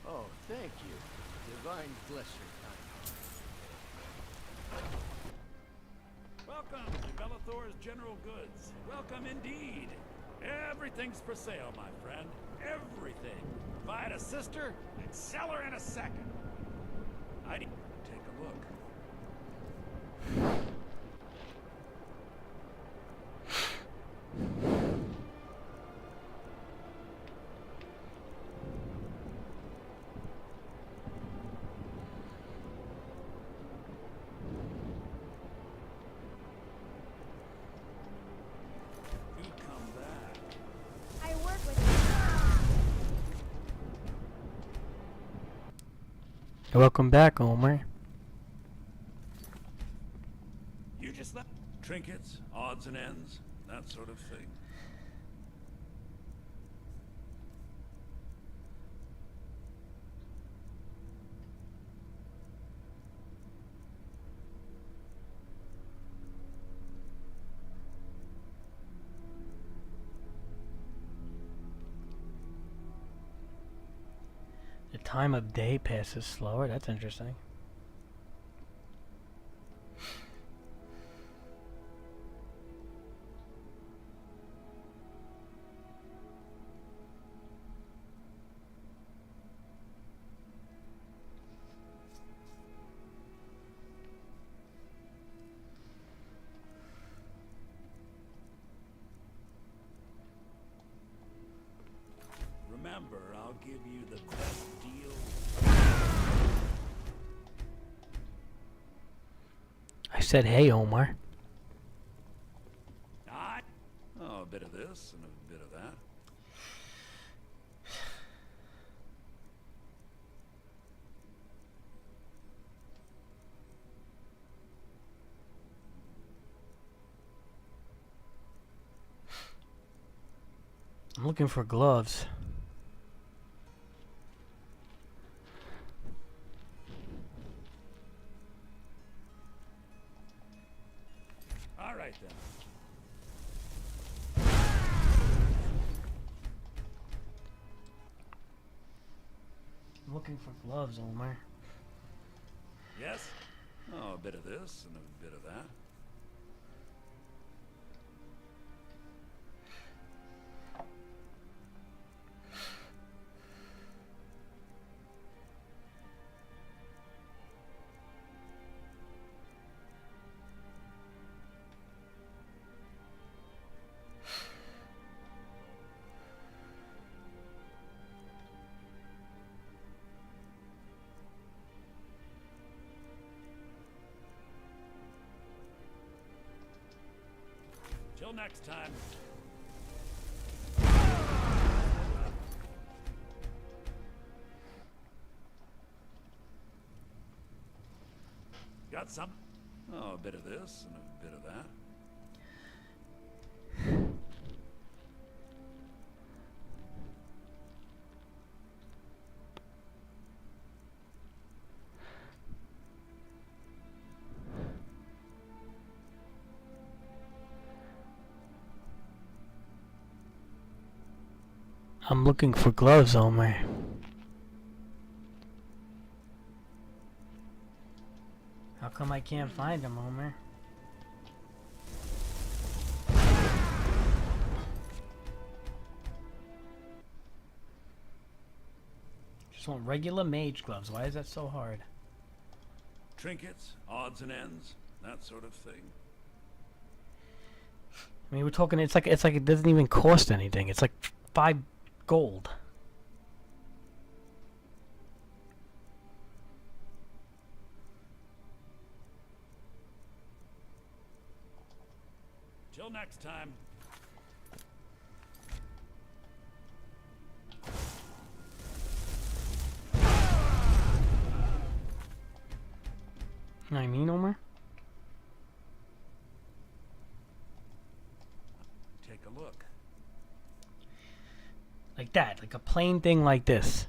Oh, thank you. Divine bless your kind. Welcome to Bellathor's General Goods. Welcome indeed. Everything's for sale, my friend. Everything. If I had a sister, I'd sell her in a second. I'd take a look. Welcome back, Omer. You just left trinkets, odds and ends, that sort of thing. The time of day passes slower. That's interesting. Remember, I'll give you the best deal. I said, hey, Omar. Oh, a bit of this and a bit of that. I'm looking for gloves. All right, then. I'm looking for gloves, Omar. Yes? Oh, a bit of this and a bit of that. Till next time. Got some? Oh, a bit of this and a bit of that. I'm looking for gloves, Omer. How come I can't find them, Omer? Just want regular mage gloves. Why is that so hard? Trinkets, odds and ends, that sort of thing. I mean, we're talking. It's like it doesn't even cost anything. It's like 5 gold. Till next time. You know what I mean, Omer? Take a look. Like that, like a plain thing like this.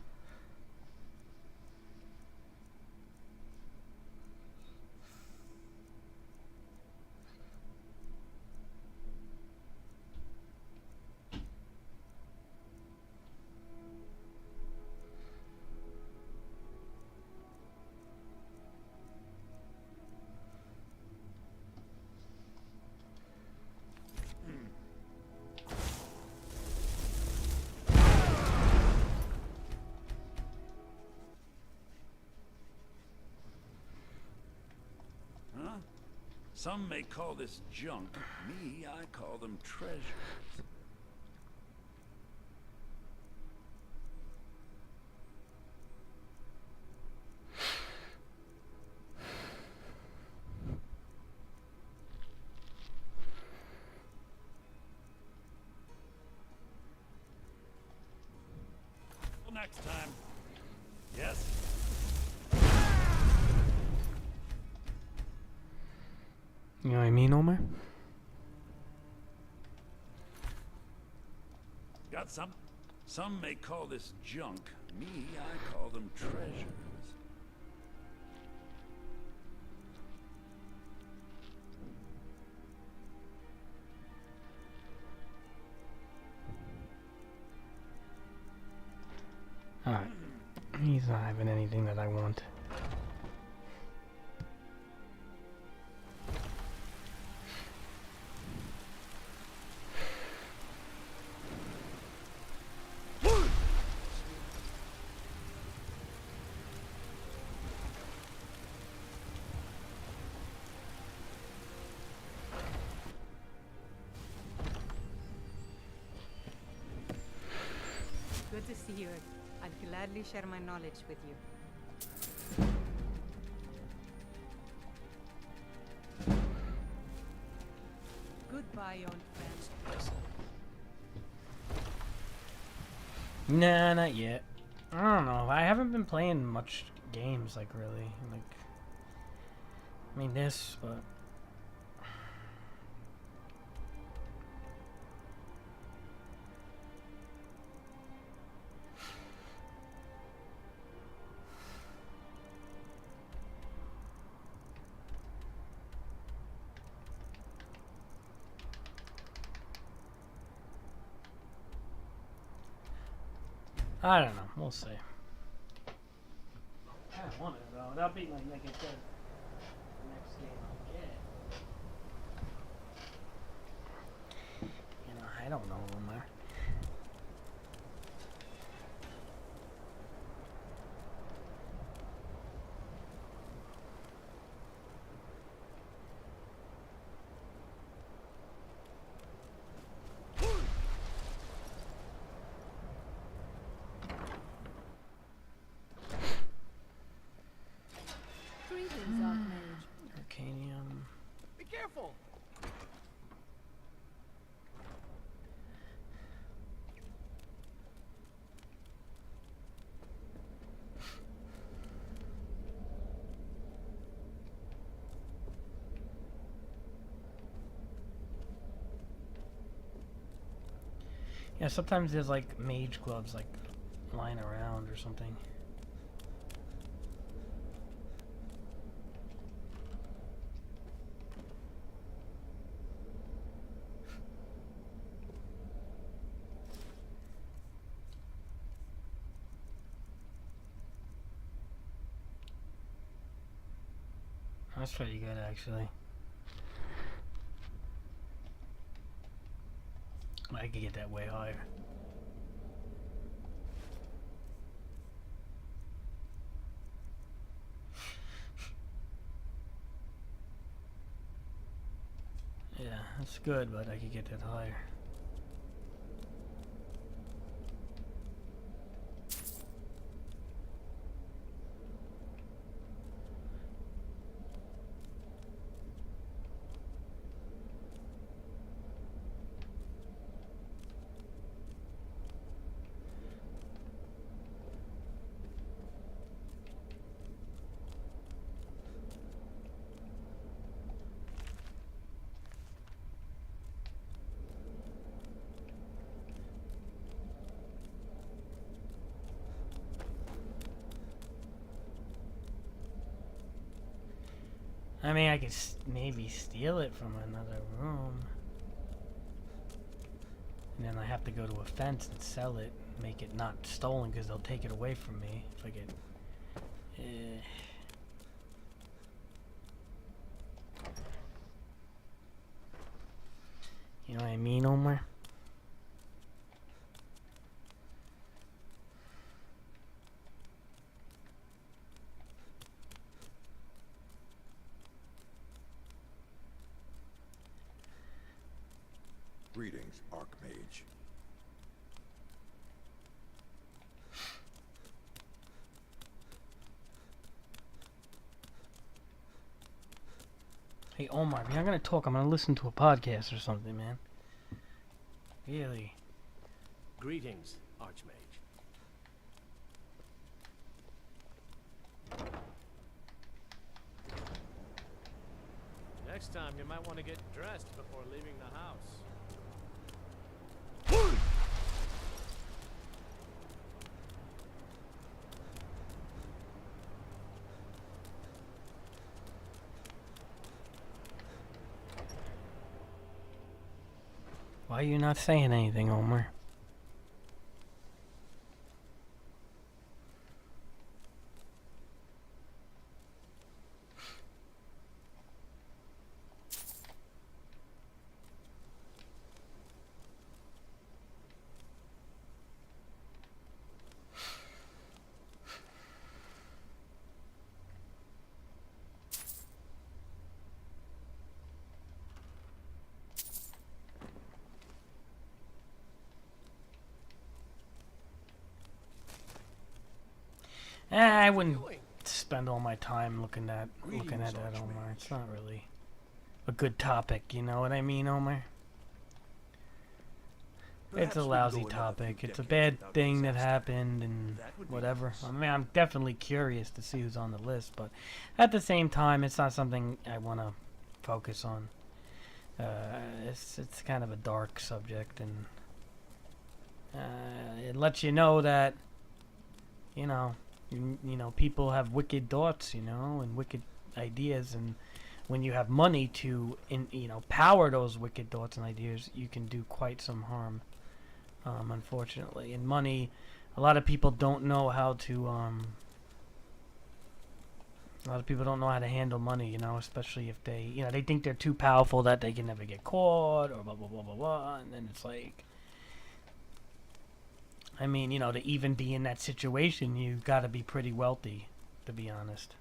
Huh? Some may call this junk. Me, I call them treasures. Till next time. Yes? You know what I mean, Omer? Got some? Some may call this junk. Me, I call them treasures. Alright. He's not having anything that I want. Good to see you. I'd gladly share my knowledge with you. Goodbye, old friend. Nah, not yet. I don't know. I haven't been playing much games, like, really. Like, I mean, this, but... I don't know. We'll see. I don't want it though. That'll be like I said, the next game I'll get. You know, I don't know, Omar. Greetings, Archmage. Arcanium. Be careful! Yeah, sometimes there's like mage gloves like lying around or something. That's pretty good, actually. I could get that way higher. Yeah, that's good, but I could get that higher. I mean, I could maybe steal it from another room. And then I have to go to a fence and sell it, make it not stolen because they'll take it away from me if I get... You know what I mean, Omar? Greetings, Archmage. Hey, Omar, if you're not gonna talk, I'm gonna listen to a podcast or something, man. Really? Greetings, Archmage. Next time, you might want to get dressed before leaving the house. Why are you not saying anything, Omar? I wouldn't spend all my time looking at that, Omar. It's not really a good topic, you know what I mean, Omar? It's a lousy topic. It's a bad thing that happened and whatever. I mean, I'm definitely curious to see who's on the list, but at the same time, it's not something I want to focus on. It's kind of a dark subject, and it lets you know that, you know, people have wicked thoughts, you know, and wicked ideas, and when you have money to, power those wicked thoughts and ideas, you can do quite some harm, unfortunately. And money, a lot of people don't know how to, handle money, you know, especially if they, they think they're too powerful that they can never get caught, or blah, blah, blah, blah, blah, and then it's like, I mean, to even be in that situation, you've got to be pretty wealthy, to be honest.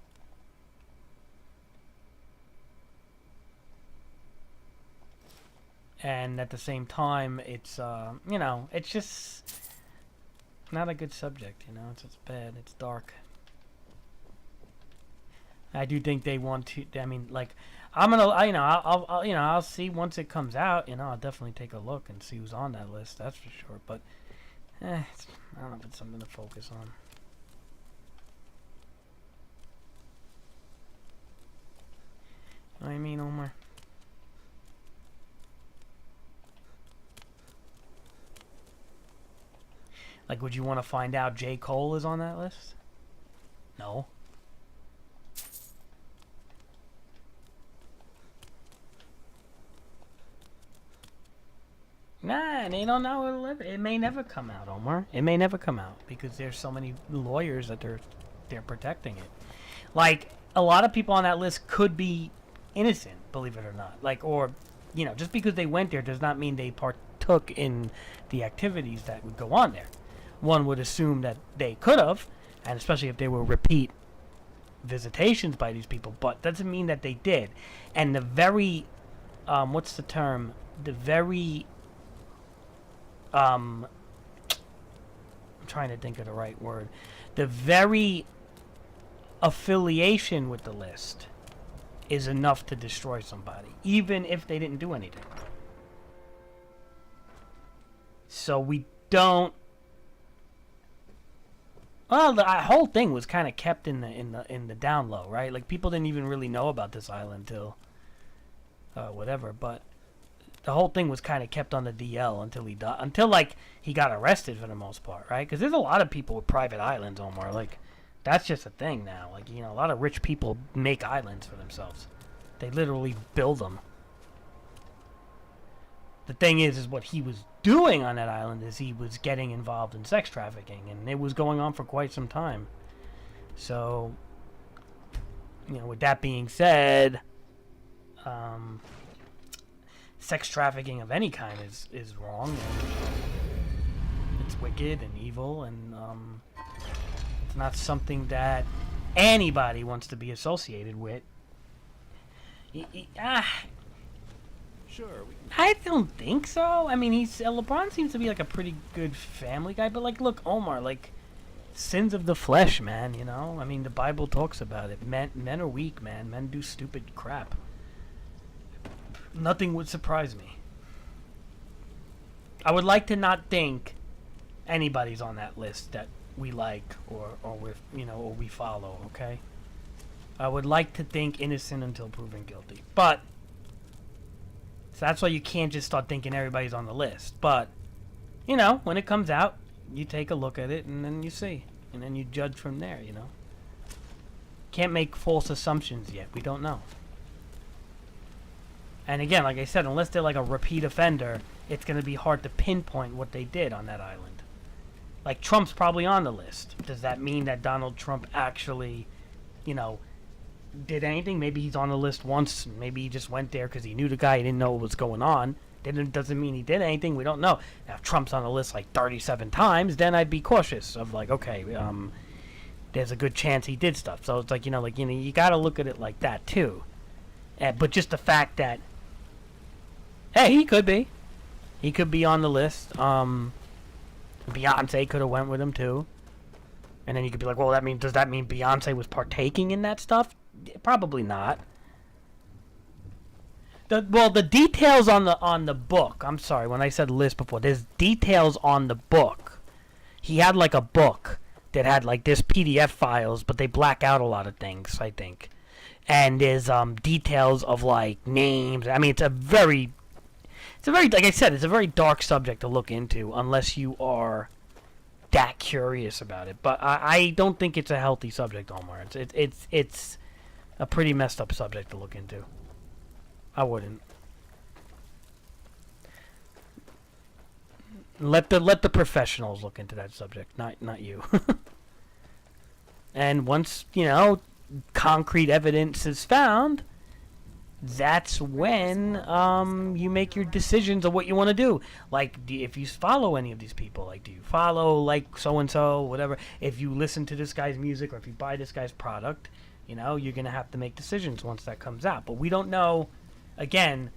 And at the same time, it's, it's just not a good subject, it's bad, it's dark. I do think they want to, I mean, like, I'll see once it comes out, I'll definitely take a look and see who's on that list, that's for sure, but I don't know if it's something to focus on. You know what I mean, Omar? Like, would you want to find out J. Cole is on that list? No. Nah, they don't know it may never come out, Omar. It may never come out because there's so many lawyers that they're protecting it. Like, a lot of people on that list could be innocent, believe it or not. Like, or, you know, just because they went there does not mean they partook in the activities that would go on there. One would assume that they could have, and especially if they were repeat visitations by these people, but doesn't mean that they did. And the very, what's the term? The very, I'm trying to think of the right word. The very affiliation with the list is enough to destroy somebody, even if they didn't do anything. So we don't. Well, the whole thing was kind of kept in the down low, right? Like, people didn't even really know about this island till whatever. But the whole thing was kind of kept on the DL until he died, until like he got arrested for the most part, right? Because there's a lot of people with private islands, Omar. Like, that's just a thing now. Like, you know, a lot of rich people make islands for themselves. They literally build them. The thing is what he was doing on that island is he was getting involved in sex trafficking, and it was going on for quite some time. So, you know, with that being said, sex trafficking of any kind is wrong. And it's wicked and evil, and it's not something that anybody wants to be associated with. Sure, we can. I don't think so. I mean, LeBron seems to be like a pretty good family guy, but like, look, Omar, like, sins of the flesh, man. You know, I mean, the Bible talks about it. Men are weak, man. Men do stupid crap. Nothing would surprise me. I would like to not think anybody's on that list that we like or we follow. Okay. I would like to think innocent until proven guilty, but. So that's why you can't just start thinking everybody's on the list. But, you know, when it comes out, you take a look at it and then you see. And then you judge from there, you know. Can't make false assumptions yet. We don't know. And again, like I said, unless they're like a repeat offender, it's going to be hard to pinpoint what they did on that island. Like, Trump's probably on the list. Does that mean that Donald Trump actually, you know, did anything? Maybe he's on the list once. Maybe he just went there because he knew the guy. He didn't know what was going on. Doesn't mean he did anything. We don't know. Now, if Trump's on the list like 37 times, then I'd be cautious of like, okay, there's a good chance he did stuff. So it's like, you got to look at it like that too. But just the fact that, hey, he could be on the list. Beyonce could have went with him too. And then you could be like, well, does that mean Beyonce was partaking in that stuff? Probably not. The details on the book. I'm sorry, when I said list before, there's details on the book. He had like a book that had like this PDF files, but they black out a lot of things, I think. And there's details of like names. I mean, it's a very, like I said, it's a very dark subject to look into unless you are that curious about it. But I don't think it's a healthy subject, Omar. It's a pretty messed up subject to look into. I wouldn't. Let the professionals look into that subject, not you. And once, concrete evidence is found, that's when you make your decisions of what you want to do. Like, if you follow any of these people, like, do you follow, like, so-and-so, whatever. If you listen to this guy's music or if you buy this guy's product, you're going to have to make decisions once that comes out. But we don't know. Again,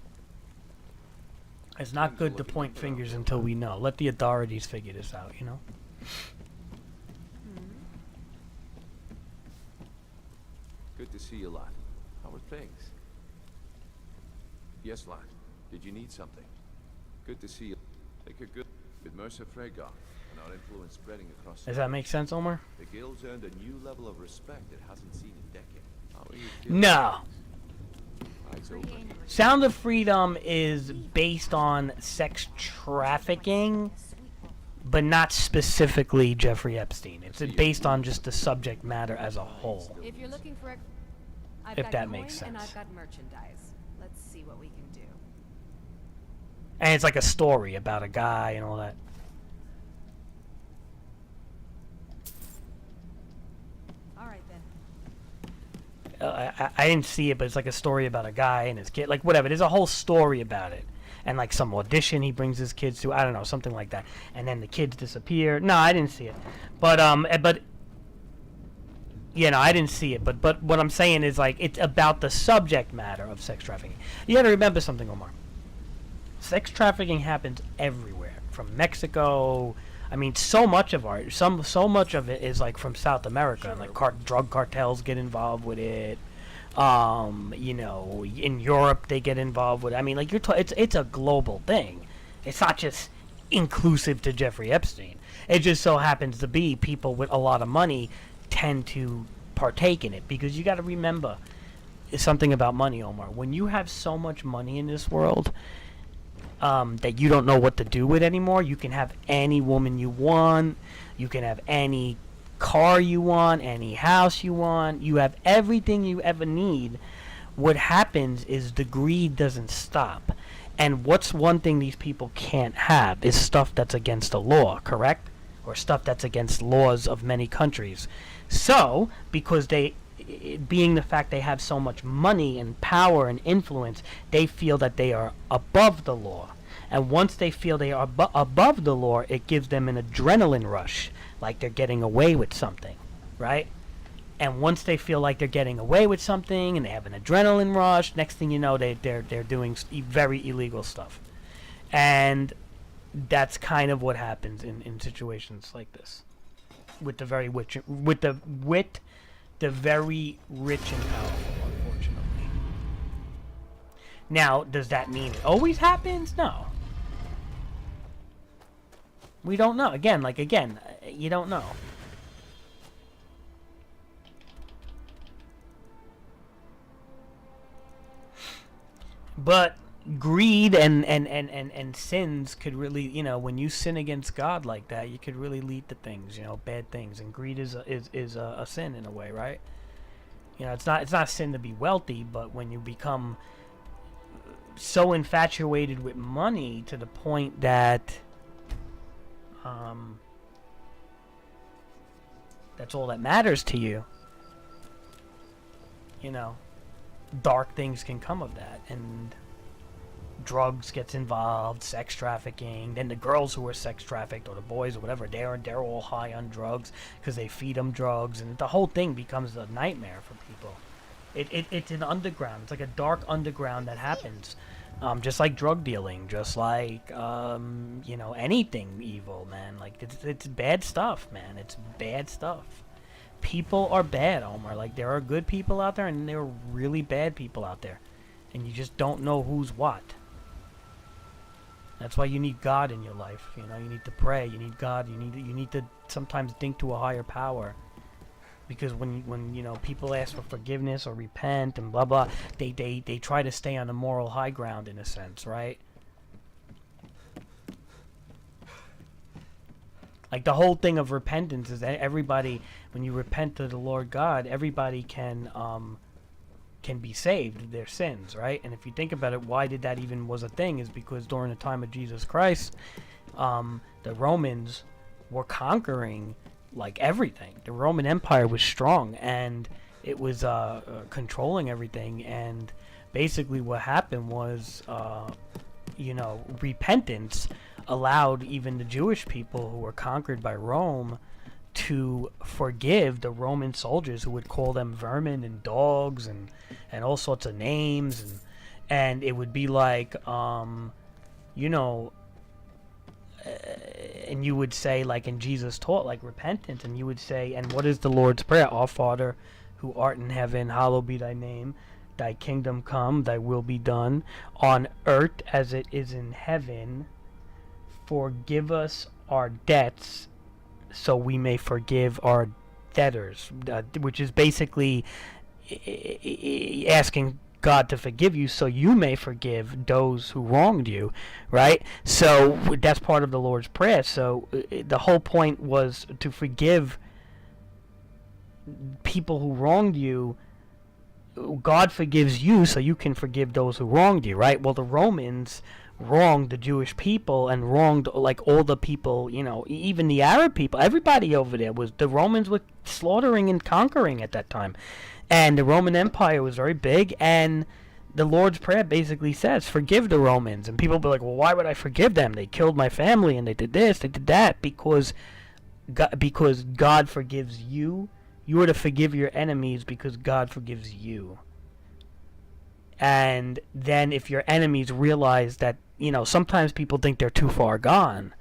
it's not good to point fingers until we know. Let the authorities figure this out, Good to see you, lad. How are things? Yes, lad. Did you need something? Good to see you. Take a good with Mercer Frega and our influence spreading across. Does that make sense, Omar? The guild's earned a new level of respect it hasn't seen in decades. How are you feeling? No. Eyes open. Sound of Freedom is based on sex trafficking, but not specifically Jeffrey Epstein. It's based on just the subject matter as a whole. If you're looking for I've If got that coin makes and sense. I've got merchandise. Let's see what we can do. And it's like a story about a guy and all that. All right then. I didn't see it, but it's like a story about a guy and his kid, like whatever. There's a whole story about it, and like some audition he brings his kids to. I don't know, something like that. And then the kids disappear. No, I didn't see it, but you know, I didn't see it. But what I'm saying is like it's about the subject matter of sex trafficking. You got to remember something, Omar. Sex trafficking happens everywhere, from Mexico. I mean, so much of it is like from South America. Sure. Like drug cartels get involved with it. You know, in Europe they get involved with it. I mean, like it's a global thing. It's not just inclusive to Jeffrey Epstein. It just so happens to be people with a lot of money tend to partake in it, because you got to remember something about money, Omar. When you have so much money in this world, that you don't know what to do with anymore. You can have any woman you want. You can have any car you want, any house you want. You have everything you ever need. What happens is the greed doesn't stop. And what's one thing these people can't have is stuff that's against the law, correct? Or stuff that's against laws of many countries. So, because being the fact they have so much money and power and influence, they feel that they are above the law. And once they feel they are above the law, it gives them an adrenaline rush, like they're getting away with something, right? And once they feel like they're getting away with something and they have an adrenaline rush, next thing you know, they're doing very illegal stuff. And that's kind of what happens in situations like this, with the very rich and powerful, unfortunately. Now, does that mean it always happens? No. We don't know. Again, you don't know. But greed and sins could really, you know, when you sin against God like that, you could really lead to things, you know, bad things. And greed is a sin in a way, right? You know, it's not a sin to be wealthy, but when you become so infatuated with money to the point that that's all that matters to you, you know, dark things can come of that. And drugs gets involved, sex trafficking. Then the girls who are sex trafficked, or the boys or whatever, they're all high on drugs because they feed them drugs, and the whole thing becomes a nightmare for people. It's an underground. It's like a dark underground that happens, just like drug dealing, just like you know, anything evil, man. Like it's bad stuff, man. It's bad stuff. People are bad, Omar. Like, there are good people out there, and there are really bad people out there, and you just don't know who's what. That's why you need God in your life. You know, you need to pray. You need God. You need to sometimes think to a higher power, because when you know, people ask for forgiveness or repent and blah blah, they try to stay on the moral high ground in a sense, right? Like, the whole thing of repentance is that everybody, when you repent to the Lord God, everybody can be saved of their sins, right? And if you think about it, why did that even was a thing is because during the time of Jesus Christ, the Romans were conquering like everything. The Roman Empire was strong, and it was controlling everything. And basically what happened was, you know, repentance allowed even the Jewish people who were conquered by Rome to forgive the Roman soldiers, who would call them vermin and dogs and all sorts of names, and it would be like, you know, and you would say, like, and Jesus taught like repentance, and you would say, and what is the Lord's Prayer? Our Father who art in heaven, hallowed be thy name, thy kingdom come, thy will be done on earth as it is in heaven. Forgive us our debts so we may forgive our debtors, which is basically asking God to forgive you so you may forgive those who wronged you, right? So that's part of the Lord's Prayer. So the whole point was to forgive people who wronged you. God forgives you so you can forgive those who wronged you, right? Well, the Romans wronged the Jewish people and wronged like all the people, you know, even the Arab people, everybody over there was, the Romans were slaughtering and conquering at that time. And the Roman Empire was very big, and the Lord's Prayer basically says, forgive the Romans. And people be like, well, why would I forgive them? They killed my family, and they did this, they did that. Because God forgives you. You are to forgive your enemies because God forgives you. And then if your enemies realize that, you know, sometimes people think they're too far gone.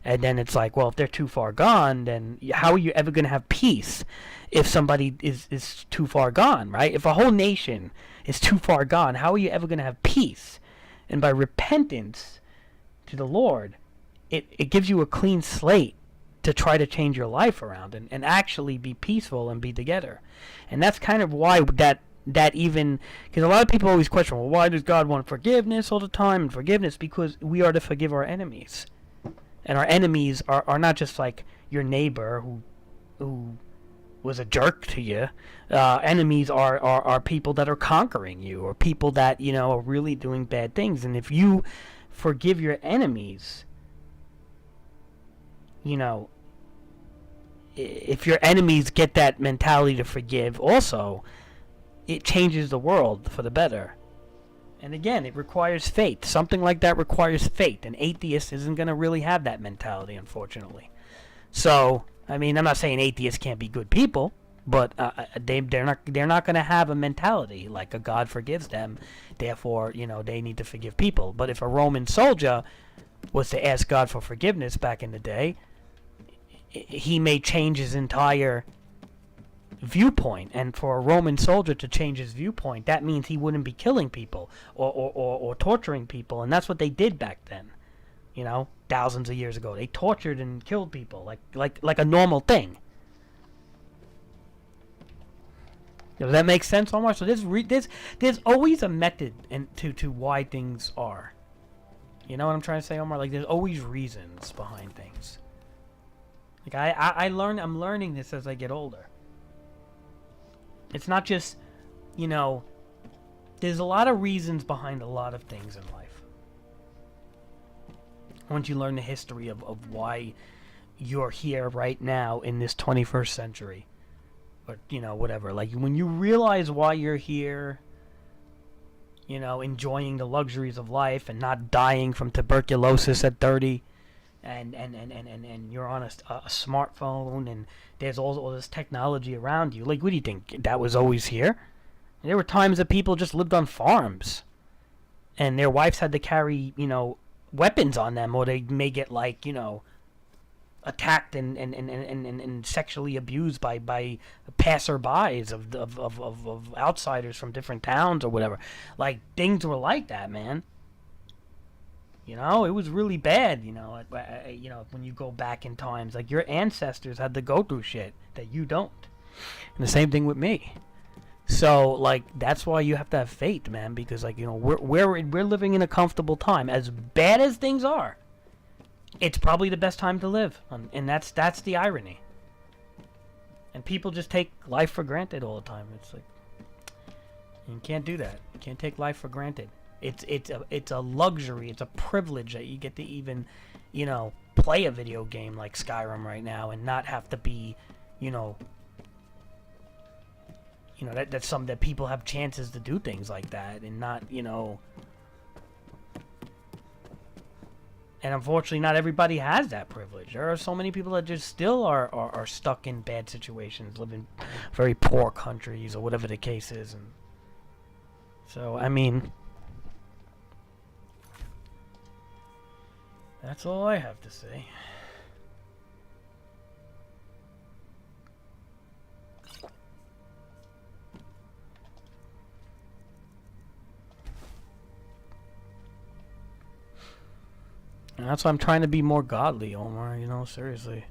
And then it's like, well, if they're too far gone, then how are you ever going to have peace if somebody is too far gone, right? If a whole nation is too far gone, how are you ever going to have peace? And by repentance to the Lord, it gives you a clean slate to try to change your life around and actually be peaceful and be together. And that's kind of why that even, because a lot of people always question, well, why does God want forgiveness all the time? And forgiveness, because we are to forgive our enemies. And our enemies are not just like your neighbor who was a jerk to you. Enemies are people that are conquering you, or people that, you know, are really doing bad things. And if you forgive your enemies, you know, if your enemies get that mentality to forgive also, it changes the world for the better. And again, it requires faith. Something like that requires faith. An atheist isn't going to really have that mentality, unfortunately. So, I mean, I'm not saying atheists can't be good people, but they're not going to have a mentality like a God forgives them. Therefore, you know, they need to forgive people. But if a Roman soldier was to ask God for forgiveness back in the day, he may change his entire viewpoint. And for a Roman soldier to change his viewpoint, that means he wouldn't be killing people or torturing people. And that's what they did back then, you know, thousands of years ago. They tortured and killed people like a normal thing. Does that make sense, Omar? So there's always a method to why things are. You know what I'm trying to say, Omar? Like, there's always reasons behind things. Like I'm learning this as I get older. It's not just, you know, there's a lot of reasons behind a lot of things in life. Once you learn the history of why you're here right now in this 21st century, or, you know, whatever. Like, when you realize why you're here, you know, enjoying the luxuries of life and not dying from tuberculosis at 30, and you're on a smartphone, and there's all this technology around you. Like, what do you think? That was always here? There were times that people just lived on farms, and their wives had to carry, you know, weapons on them, or they may get, like, you know, attacked and sexually abused by passerbys of outsiders from different towns or whatever. Like, things were like that, man. You know, it was really bad, you know, when you go back in times. Like, your ancestors had to go through shit that you don't. And the same thing with me. So, like, that's why you have to have faith, man, because, like, you know, we're living in a comfortable time. As bad as things are, it's probably the best time to live. And that's the irony. And people just take life for granted all the time. It's like, you can't do that. You can't take life for granted. It's a luxury. It's a privilege that you get to even, you know, play a video game like Skyrim right now and not have to be, you know, that's something that people have chances to do things like that and not, you know. And unfortunately, not everybody has that privilege. There are so many people that just still are stuck in bad situations, live in very poor countries or whatever the case is. And so, I mean, that's all I have to say. And that's why I'm trying to be more godly, Omar, you know, seriously.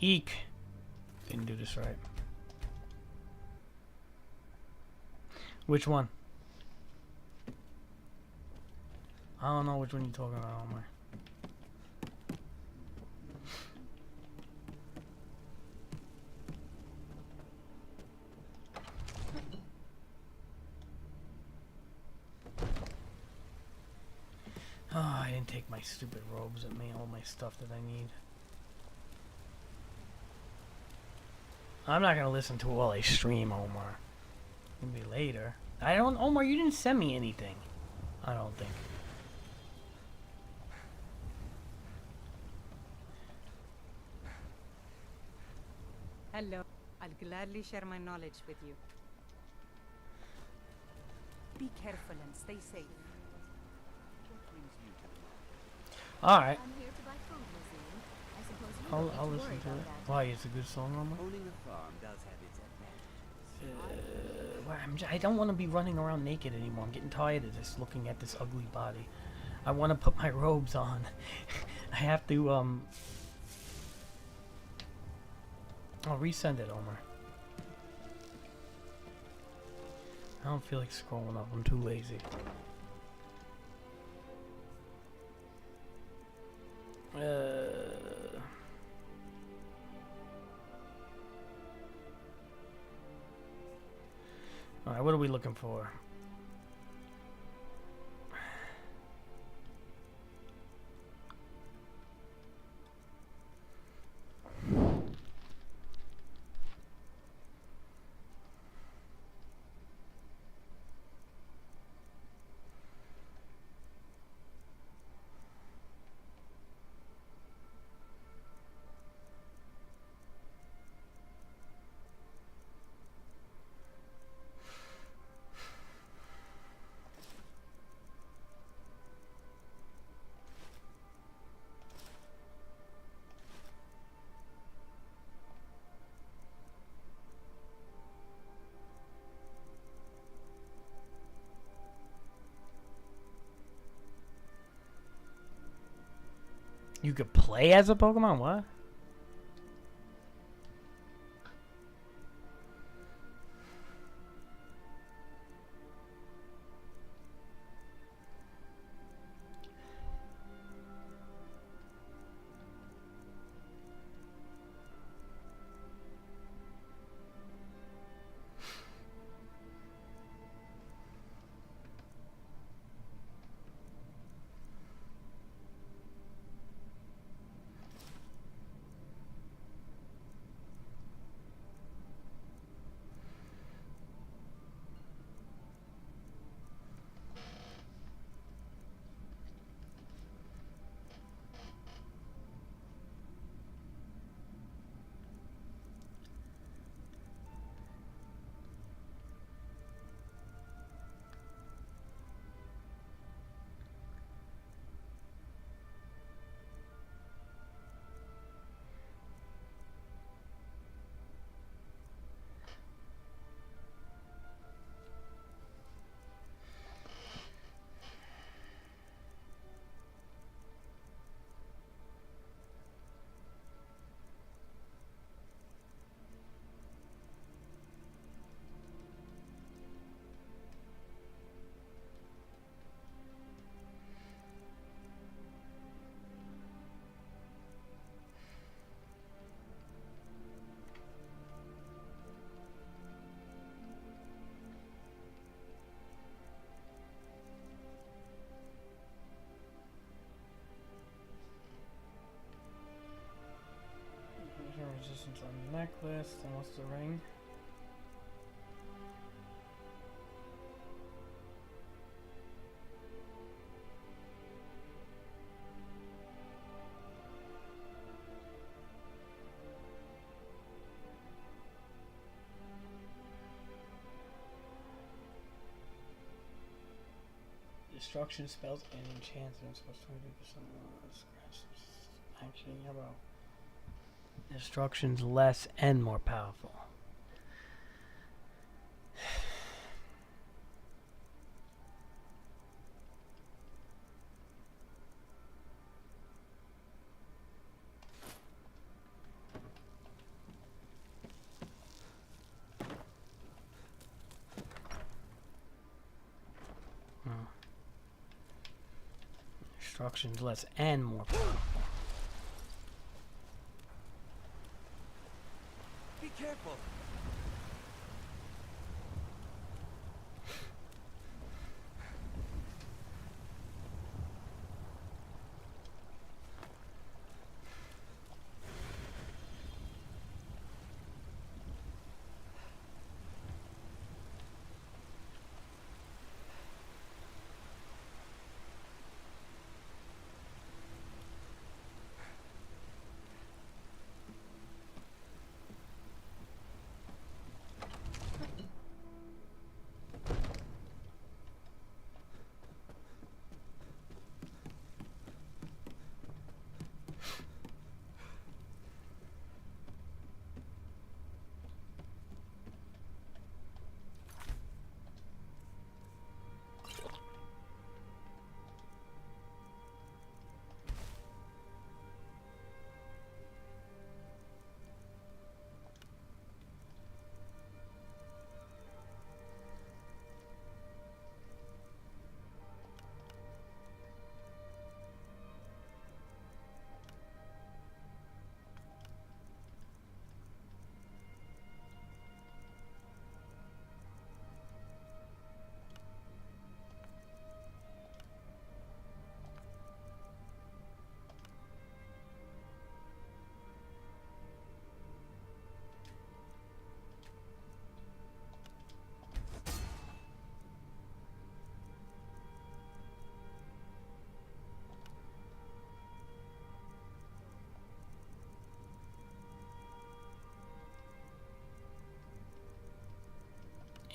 Eek. and do this right. Which one? I don't know which one you're talking about, Omar. Oh, I didn't take my stupid robes and all my stuff that I need. I'm not gonna listen to it while I stream, Omar. Maybe later. Omar, you didn't send me anything. I don't think. Hello. I'll gladly share my knowledge with you. Be careful and stay safe. Alright, I'm here to buy food, Museum. I suppose you don't I'll need to listen worry to about it. that. Why, it's a good song, Omar? Owning a farm does have its advantages. I don't want to be running around naked anymore. I'm getting tired of this, looking at this ugly body. I want to put my robes on. I have to, I'll resend it, Omar. I don't feel like scrolling up. I'm too lazy. Alright, what are we looking for? You could play as a Pokemon? What? Resistance on the necklace. Then what's the ring? Destruction spells and enchantments plus 20% actually, how about destruction's less and more powerful? Destruction's less and more powerful. Be careful.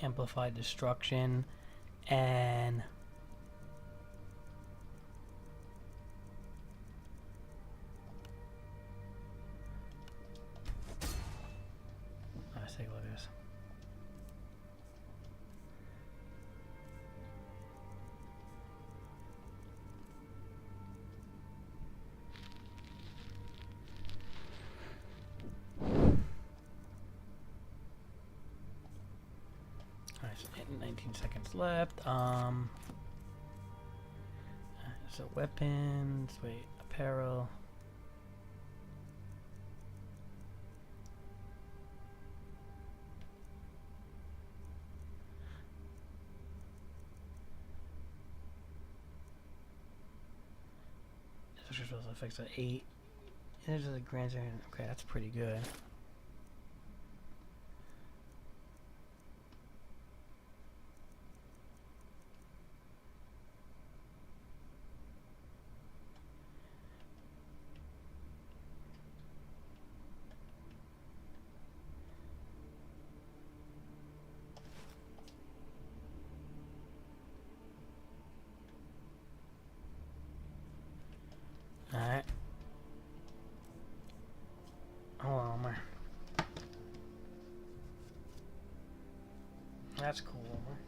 Amplified destruction and let's take a look at this. Alright, so 19 seconds left. So weapons, wait, apparel. Social special effects at 8. There's a grand. Okay, that's pretty good. Alright. Hold on, Homer. That's cool, Homer.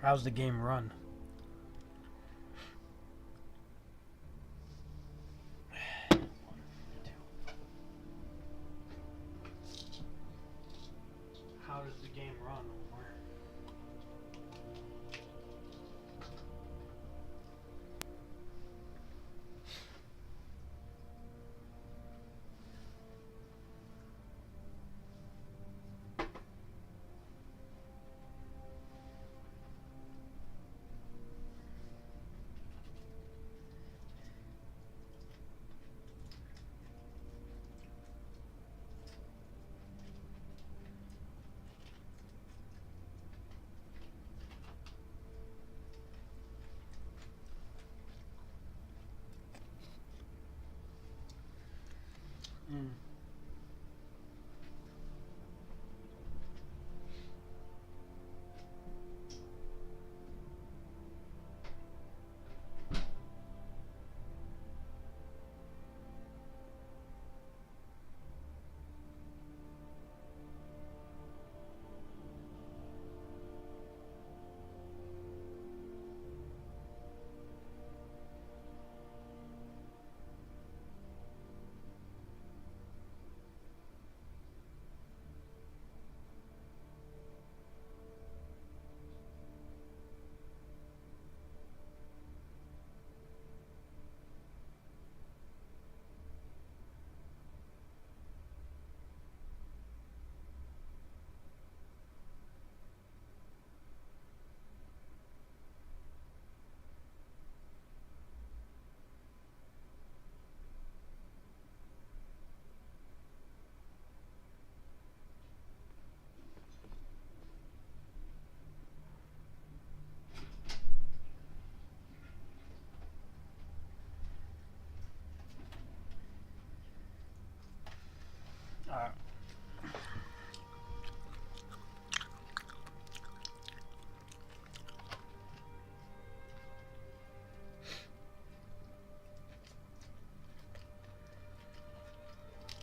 How's the game run? How does the game run, Omar? Mm.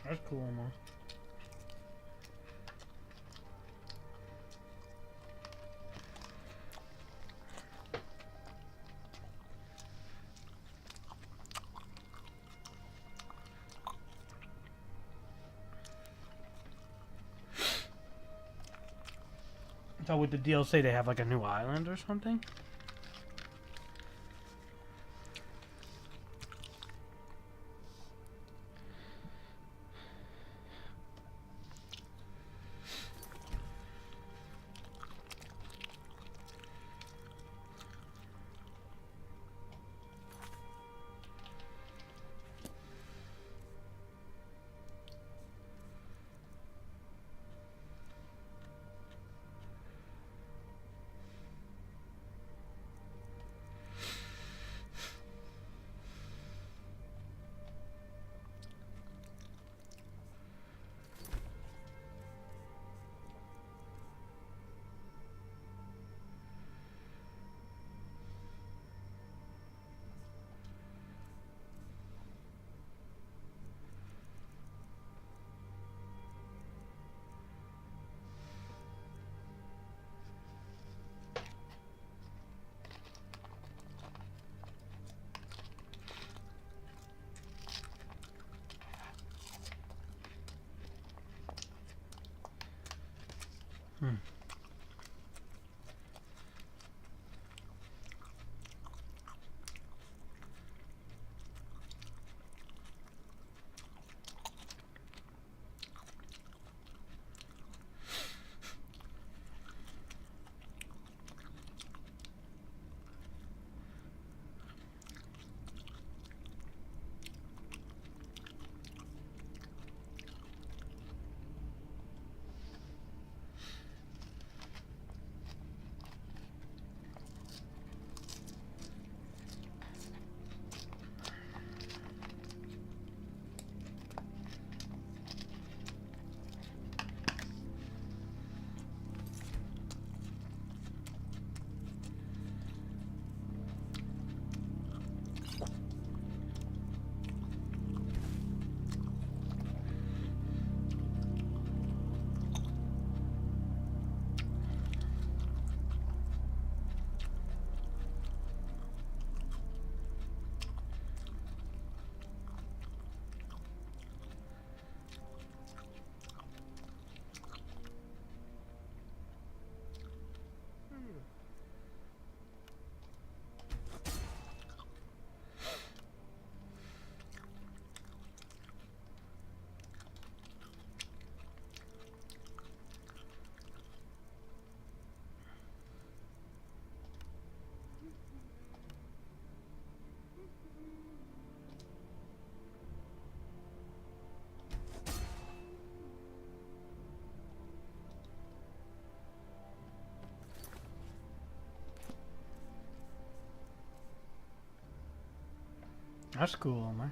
That's cool, man. So with the DLC, they have like a new island or something? That's cool, man.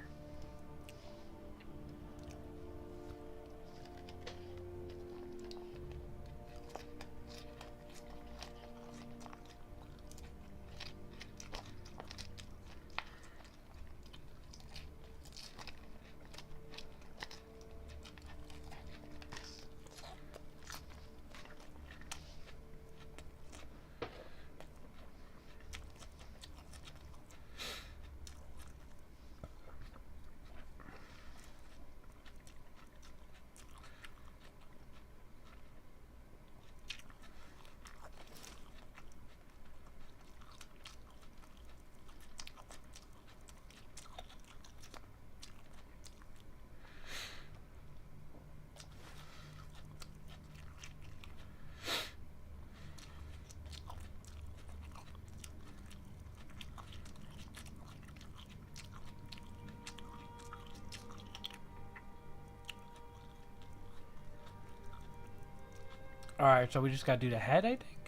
Alright, so we just gotta do the head, I think?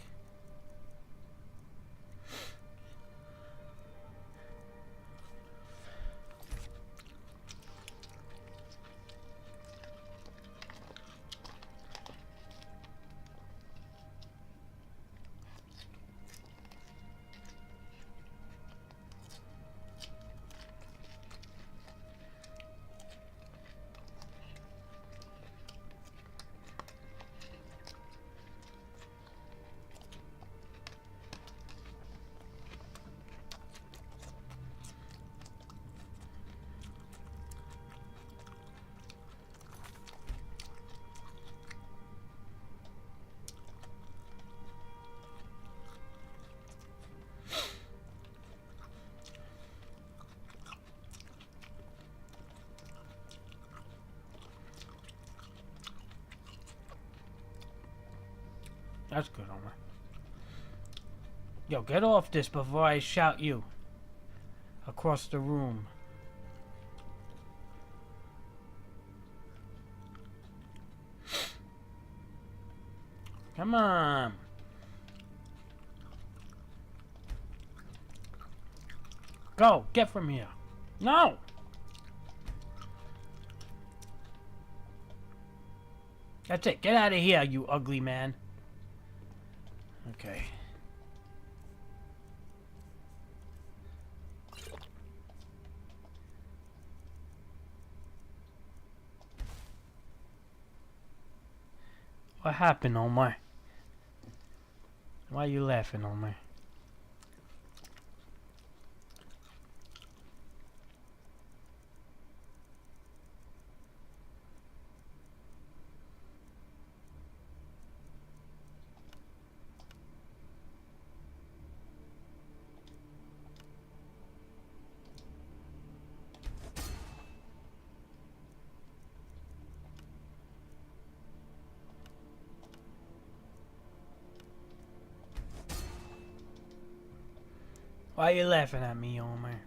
That's good, Omar. Yo, get off this before I shout you across the room. Come on. Go, get from here. No! That's it. Get out of here, you ugly man. Okay. What happened, Omar? Why are you laughing, Omar? Why are you laughing at me, Omar?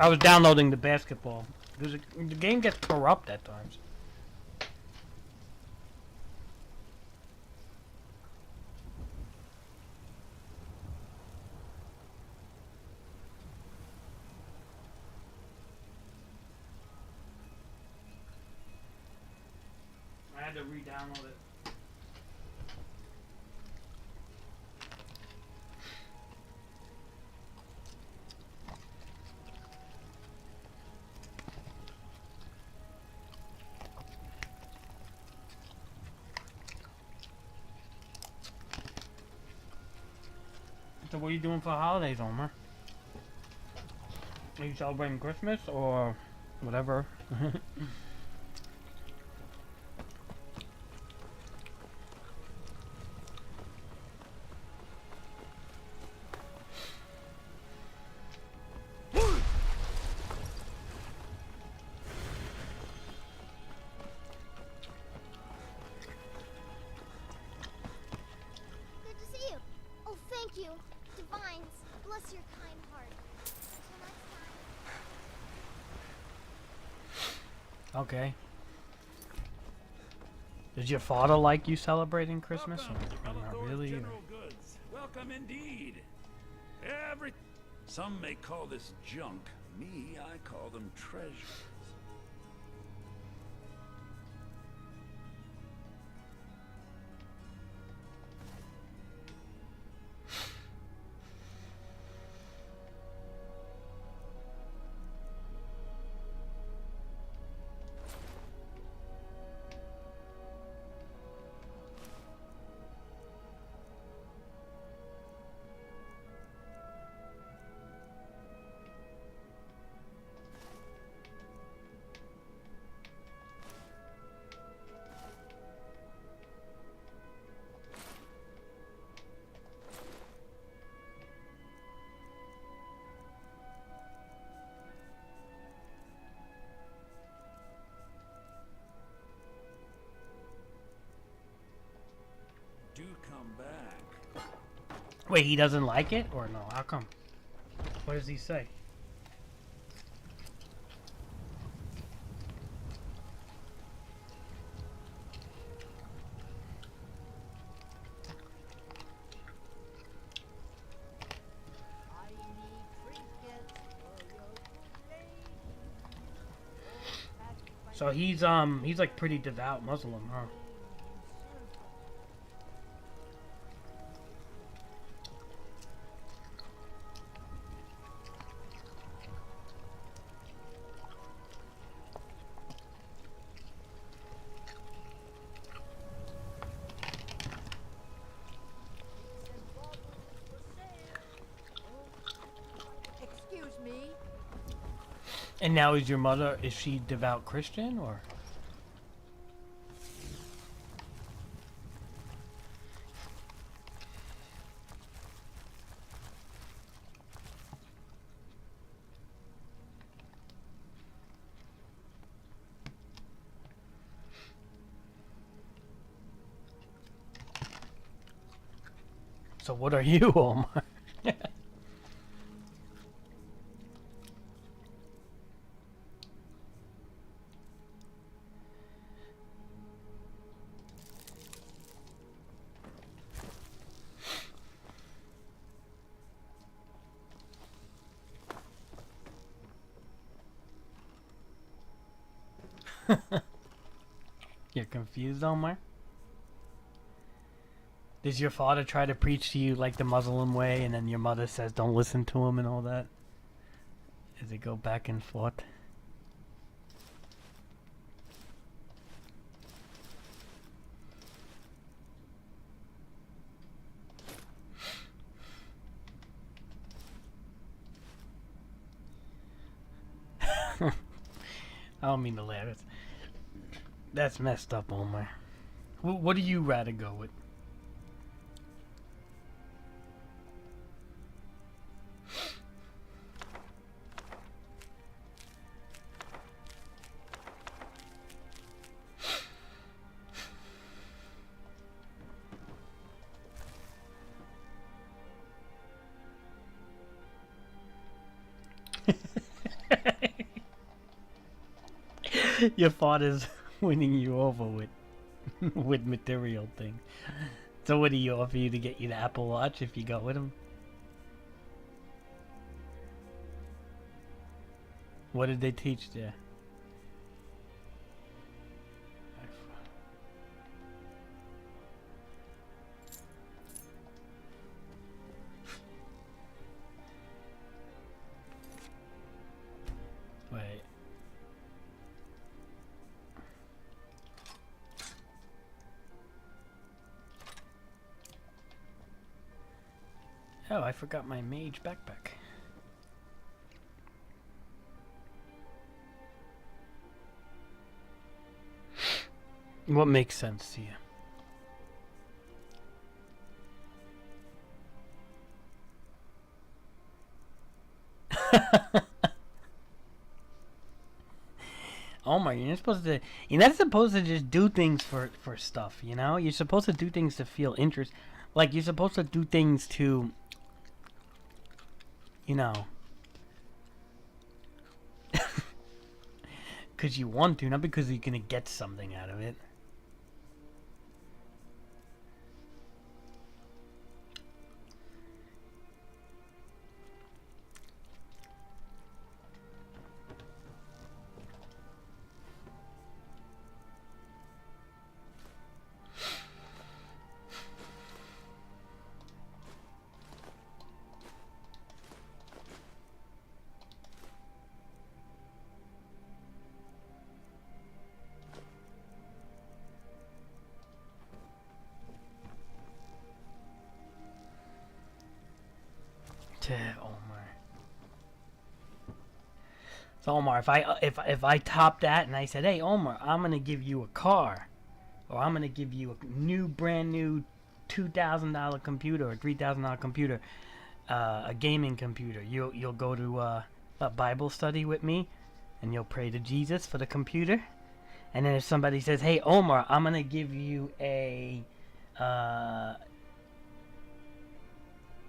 I was downloading the basketball. Because the game gets corrupt at times. I had to re-download it. So what are you doing for holidays, Omar? Are you celebrating Christmas or whatever? Good to see you. Oh, thank you. Divines, bless your kind heart. Until next time. Okay. Does your father like you celebrating Christmas? Welcome to Or not Bellathor's really? Or- General Goods. Welcome indeed. Every... Some may call this junk. Me, I call them treasures. Do come back. Wait, he doesn't like it? Or no? How come? What does he say? So he's like pretty devout Muslim, huh? Excuse me. And now is your mother, is she devout Christian or? So what are you, Omar? You're confused, Omar? Does your father try to preach to you like the Muslim way and then your mother says don't listen to him and all that? Does it go back and forth? I don't mean to laugh. That's messed up, Omar. What do you rather go with? Your father's winning you over with with material things. So what do you offer you to get you the Apple Watch if you go with him? What did they teach there? Wait. Oh, I forgot my mage backpack. What makes sense to you? Oh my, you're not supposed to just do things for stuff, you know? You're supposed to do things to feel interest. Like, you're supposed to do things to, you know, because you want to, not because you're going to get something out of it. To Omar. So Omar, if I top that and I said, "Hey Omar, I'm gonna give you a car, or I'm gonna give you a brand new $2,000 computer or $3,000 computer, a gaming computer," you'll go to a Bible study with me, and you'll pray to Jesus for the computer. And then if somebody says, "Hey Omar, I'm gonna give you a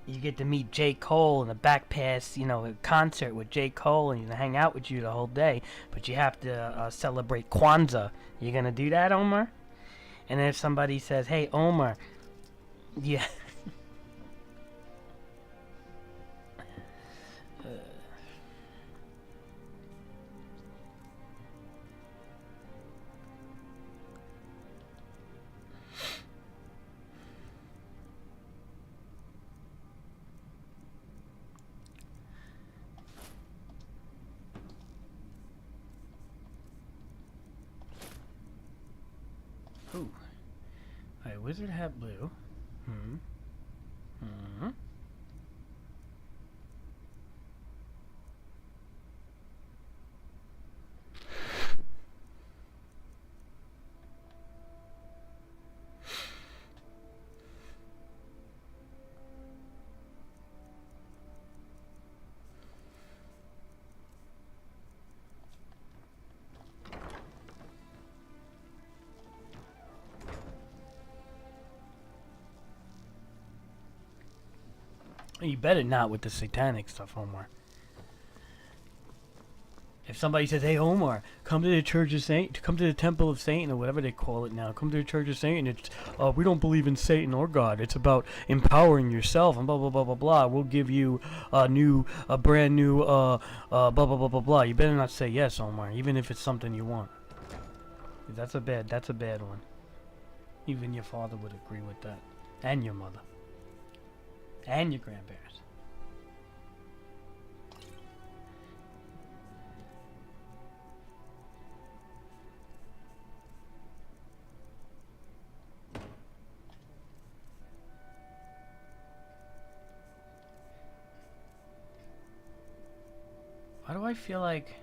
you get to meet J. Cole in a back pass, you know, a concert with J. Cole, and you hang out with you the whole day, but you have to celebrate Kwanzaa." You gonna do that, Omar? And then if somebody says, "Hey, Omar, yeah." Ooh. Alright, wizard hat blue. You better not with the satanic stuff, Omar. If somebody says, "Hey, Omar, come to the Church of Saint, come to the Temple of Satan," or whatever they call it now, "come to the Church of Satan, it's, we don't believe in Satan or God. It's about empowering yourself and blah, blah, blah, blah, blah. We'll give you a brand new, blah, blah, blah, blah, blah." You better not say yes, Omar, even if it's something you want. That's a bad one. Even your father would agree with that. And your mother. And your grandparents. Why do I feel like...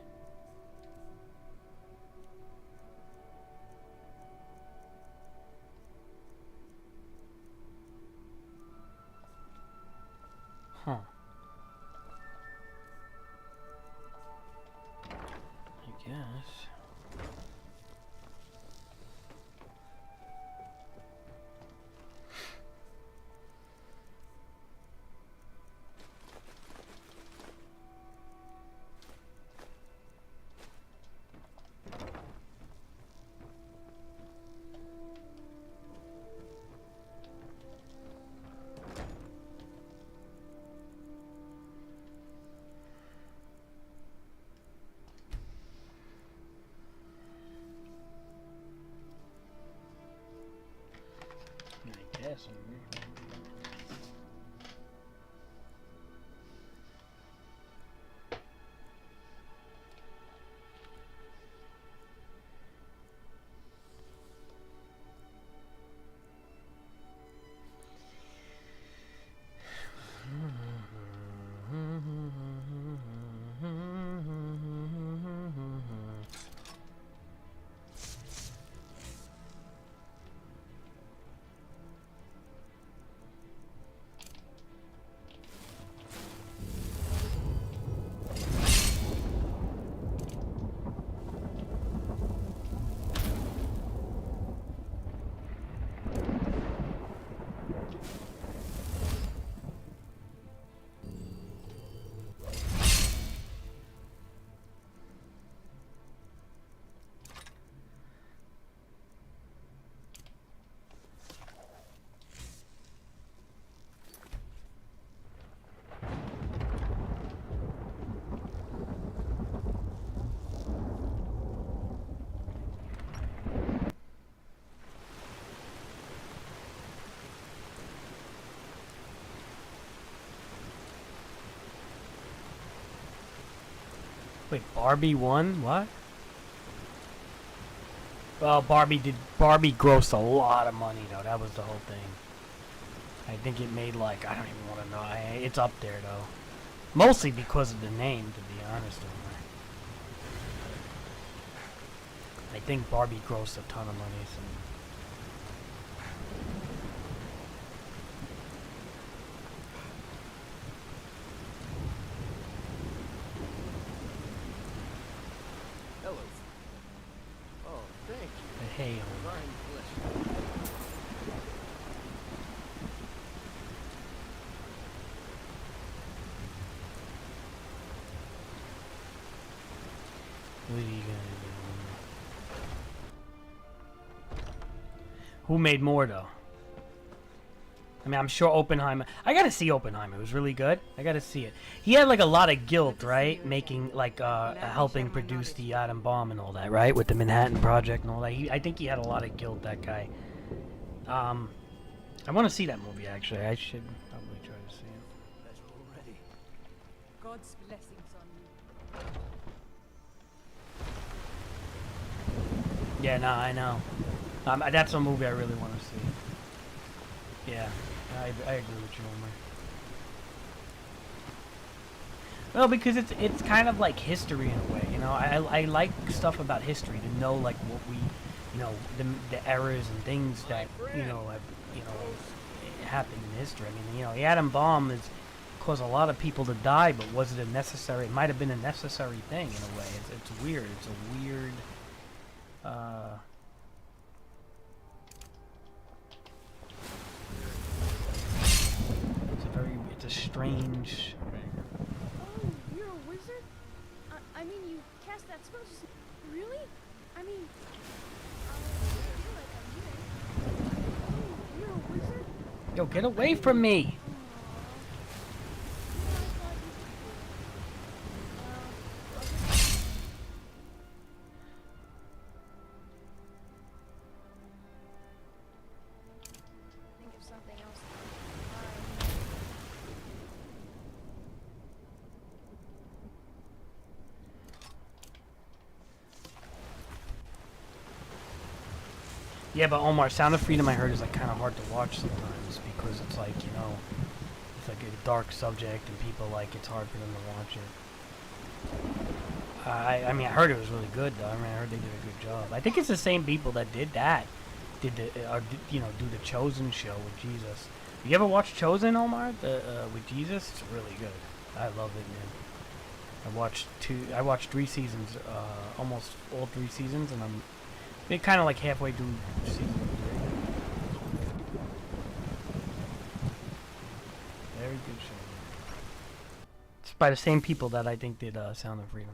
Huh. I guess. Yes, I agree. Wait, Barbie won? What? Well, Barbie grossed a lot of money though. That was the whole thing. I think it made like, I don't even want to know. It's up there though. Mostly because of the name, to be honest with you. I think Barbie grossed a ton of money. So. Hello. Oh, thank you. Hey, Divine bless you. what are you gonna do? Who made more though? I mean, I'm sure Oppenheimer. I gotta see Oppenheimer. It was really good. I gotta see it. He had like a lot of guilt, right? Making like helping produce the atom bomb and all that, right? With the Manhattan Project and all that. I think he had a lot of guilt. That guy. I want to see that movie actually. I should probably try to see it. Better already. God's blessings on you. Yeah, no, I know. That's a movie I really want to see. Yeah, I agree with you, Omar. Well, because it's kind of like history in a way, you know. I like stuff about history to know like what we, you know, the errors and things that have happened in history. I mean, you know, the atom bomb has caused a lot of people to die, but was it a necessary? It might have been a necessary thing in a way. It's weird. It's a weird. It's a strange. Oh, you're a wizard? I mean, you cast that spell just... Really? I mean... I feel like I'm here. Oh, you're a wizard? Yo, get away from me! Think of something else. Yeah, but Omar, Sound of Freedom I heard is like kind of hard to watch sometimes because it's like, you know, it's like a dark subject and people like it's hard for them to watch it. I mean, I heard it was really good though. I mean, I heard they did a good job. I think it's the same people that did that, do the Chosen show with Jesus. You ever watch Chosen, Omar? With Jesus, it's really good. I love it, man. I watched 3 seasons, almost all 3 seasons, and I'm kind of like halfway through season 3. Very good show. It's by the same people that I think did Sound of Freedom.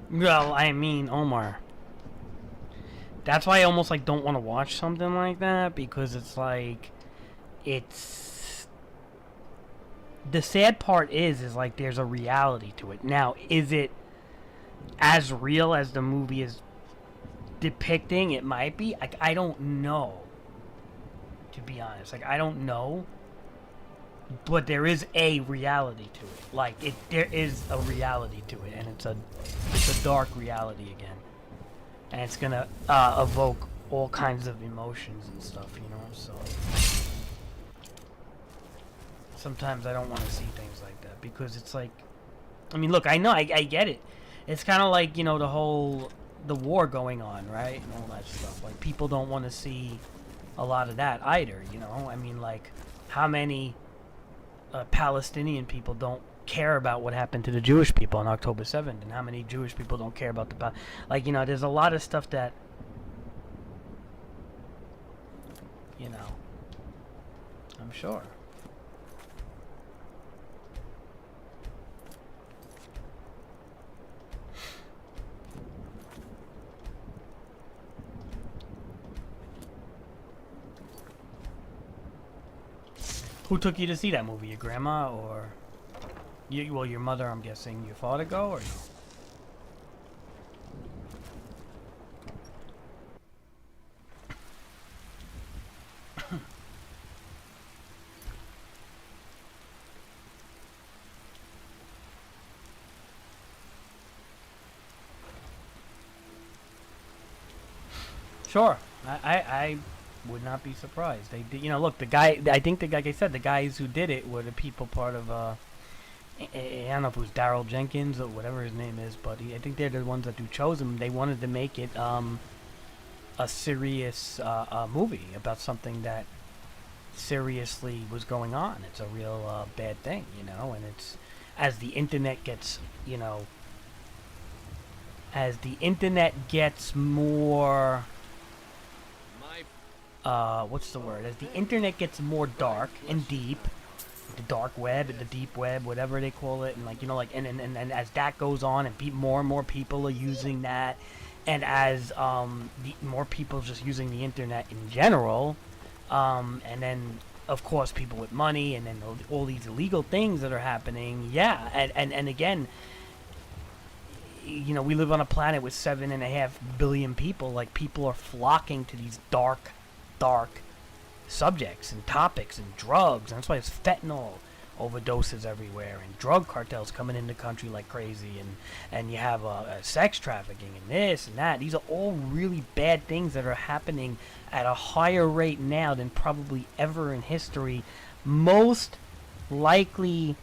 Well, I mean, Omar. That's why I almost like don't want to watch something like that because it's like, it's the sad part is like there's a reality to it. Now, is it as real as the movie is depicting? It might be. Like, I don't know. To be honest, like I don't know. But there is a reality to it. Like there is a reality to it, and it's a dark reality again, and it's gonna evoke all kinds of emotions and stuff, you know. So sometimes I don't want to see things like that because it's like, I mean, look, I know, I get it. It's kind of like, you know, the war going on, right, and all that stuff. Like people don't want to see a lot of that either, you know. I mean, like how many Palestinian people don't care about what happened to the Jewish people on October 7th, and how many Jewish people don't care about like, you know, there's a lot of stuff that, you know, I'm sure. Who took you to see that movie? Your grandma or well, your mother? I'm guessing. Your father go or no? Sure, I would not be surprised. They did, look, the guy. I think like I said, the guys who did it were the people part of. I don't know if it was Daryl Jenkins or whatever his name is, but I think they're the ones that who chose him. They wanted to make it a serious movie about something that seriously was going on. It's a real bad thing, and it's as the internet gets, as the internet gets more. What's the word? As the internet gets more dark and deep, the dark web, the deep web, whatever they call it, and and as that goes on, and more and more people are using that, and as more people just using the internet in general, and then of course people with money, and then all these illegal things that are happening, yeah, and again, we live on a planet with 7.5 billion people. Like, people are flocking to these dark subjects and topics and drugs, and that's why there's fentanyl overdoses everywhere and drug cartels coming in the country like crazy, and you have sex trafficking and this and that. These are all really bad things that are happening at a higher rate now than probably ever in history. Most likely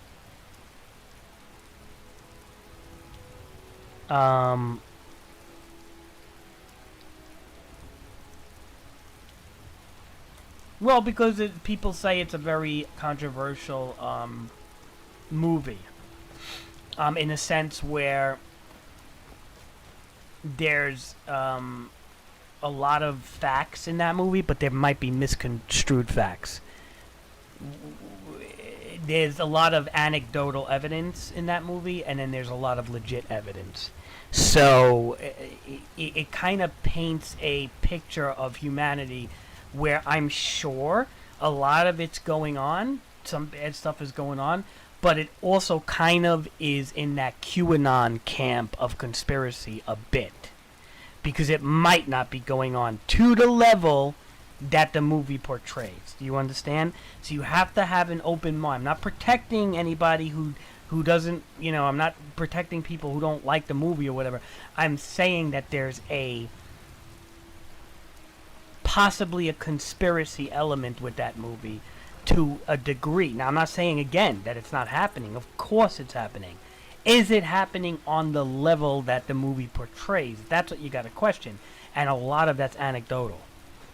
well, because people say it's a very controversial movie, in a sense where there's a lot of facts in that movie, but there might be misconstrued facts. There's a lot of anecdotal evidence in that movie, and then there's a lot of legit evidence. So it kind of paints a picture of humanity where I'm sure a lot of it's going on, some bad stuff is going on, but it also kind of is in that QAnon camp of conspiracy a bit, because it might not be going on to the level that the movie portrays. Do you understand? So you have to have an open mind. I'm not protecting anybody who doesn't, I'm not protecting people who don't like the movie or whatever. I'm saying that there's possibly a conspiracy element with that movie to a degree. Now, I'm not saying, again, that it's not happening. Of course it's happening. Is it happening on the level that the movie portrays? That's what you got to question. And a lot of that's anecdotal.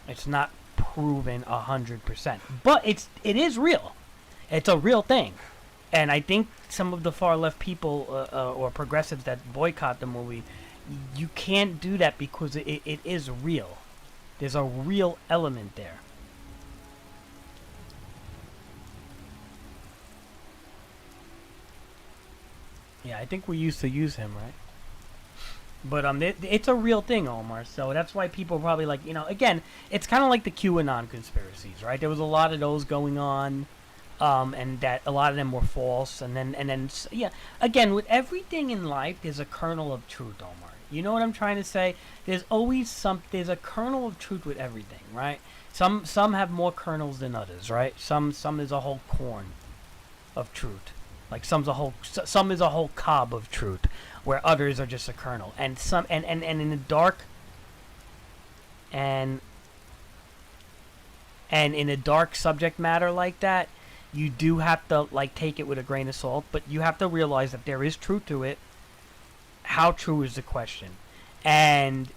It's not proven 100%. But it is real. It's a real thing. And I think some of the far left people or progressives that boycott the movie, you can't do that because it is real. There's a real element there. Yeah, I think we used to use him, right? But it's a real thing, Omar. So that's why people probably like, again, it's kind of like the QAnon conspiracies, right? There was a lot of those going on, and that a lot of them were false. And then, yeah. Again, with everything in life, there's a kernel of truth, Omar. You know what I'm trying to say? There's always there's a kernel of truth with everything, right? Some have more kernels than others, right? Some is a whole corn of truth. Like some is a whole cob of truth, where others are just a kernel. And some and in the dark and in a dark subject matter like that, you do have to take it with a grain of salt, but you have to realize that there is truth to it. How true is the question? And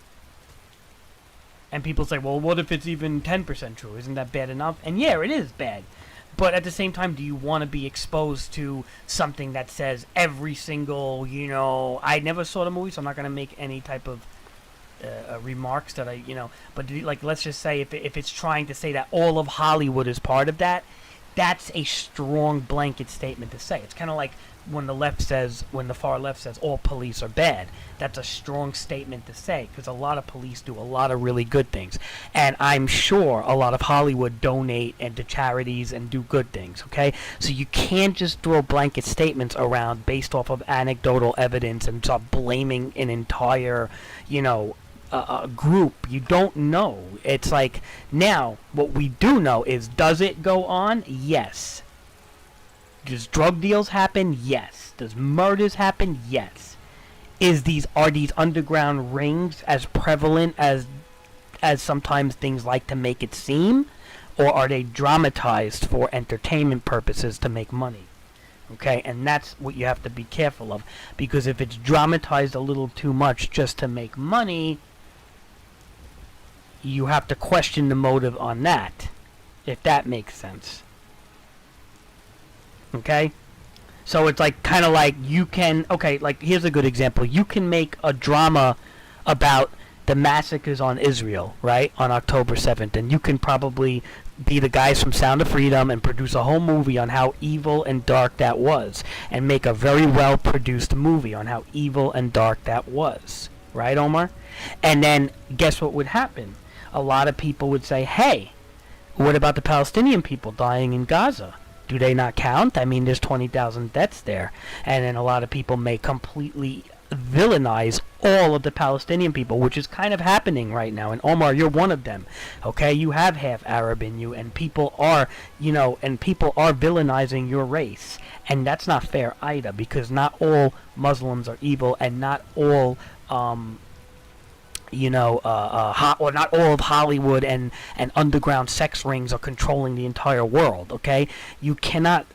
people say, well, what if it's even 10% true? Isn't that bad enough? And yeah, it is bad. But at the same time, do you want to be exposed to something that says every single, I never saw the movie, so I'm not going to make any type of remarks that but let's just say if it's trying to say that all of Hollywood is part of that, that's a strong blanket statement to say. It's kind of like when the far left says all police are bad. That's a strong statement to say, because a lot of police do a lot of really good things, and I'm sure a lot of Hollywood donate and to charities and do good things. Okay, so you can't just throw blanket statements around based off of anecdotal evidence and start blaming an entire, group. You don't know. It's like, now what we do know is, does it go on? Yes. Does drug deals happen? Yes. Does murders happen? Yes. Are these underground rings as prevalent as sometimes things like to make it seem, or are they dramatized for entertainment purposes to make money? Okay, and that's what you have to be careful of, because if it's dramatized a little too much just to make money, you have to question the motive on that, if that makes sense. Okay? So it's like, kind of like, you can, okay, like, here's a good example. You can make a drama about the massacres on Israel, right, on October 7th, and you can probably be the guys from Sound of Freedom and produce a whole movie on how evil and dark that was, and make a very well-produced movie on how evil and dark that was. Right, Omar? And then, guess what would happen? A lot of people would say, hey, what about the Palestinian people dying in Gaza? Do they not count? I mean, there's 20,000 deaths there. And then a lot of people may completely villainize all of the Palestinian people, which is kind of happening right now. And Omar, you're one of them. Okay? You have half Arab in you, and people are, villainizing your race. And that's not fair either, because not all Muslims are evil, and not all not all of Hollywood and underground sex rings are controlling the entire world, okay? You cannot,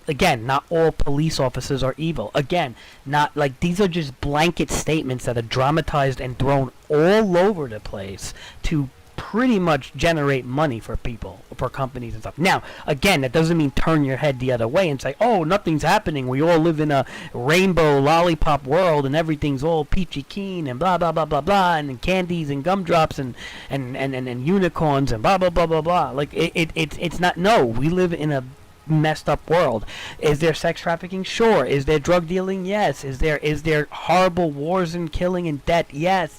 again, not all police officers are evil. Again, not, like, these are just blanket statements that are dramatized and thrown all over the place to pretty much generate money for people, for companies and stuff. Now, again, that doesn't mean turn your head the other way and say, oh, nothing's happening. We all live in a rainbow lollipop world and everything's all peachy keen and blah, blah, blah, blah, blah, and candies and gumdrops and unicorns and blah, blah, blah, blah, blah. Like, it's not, no, we live in a messed up world. Is there sex trafficking? Sure. Is there drug dealing? Yes. Is there horrible wars and killing and death? Yes.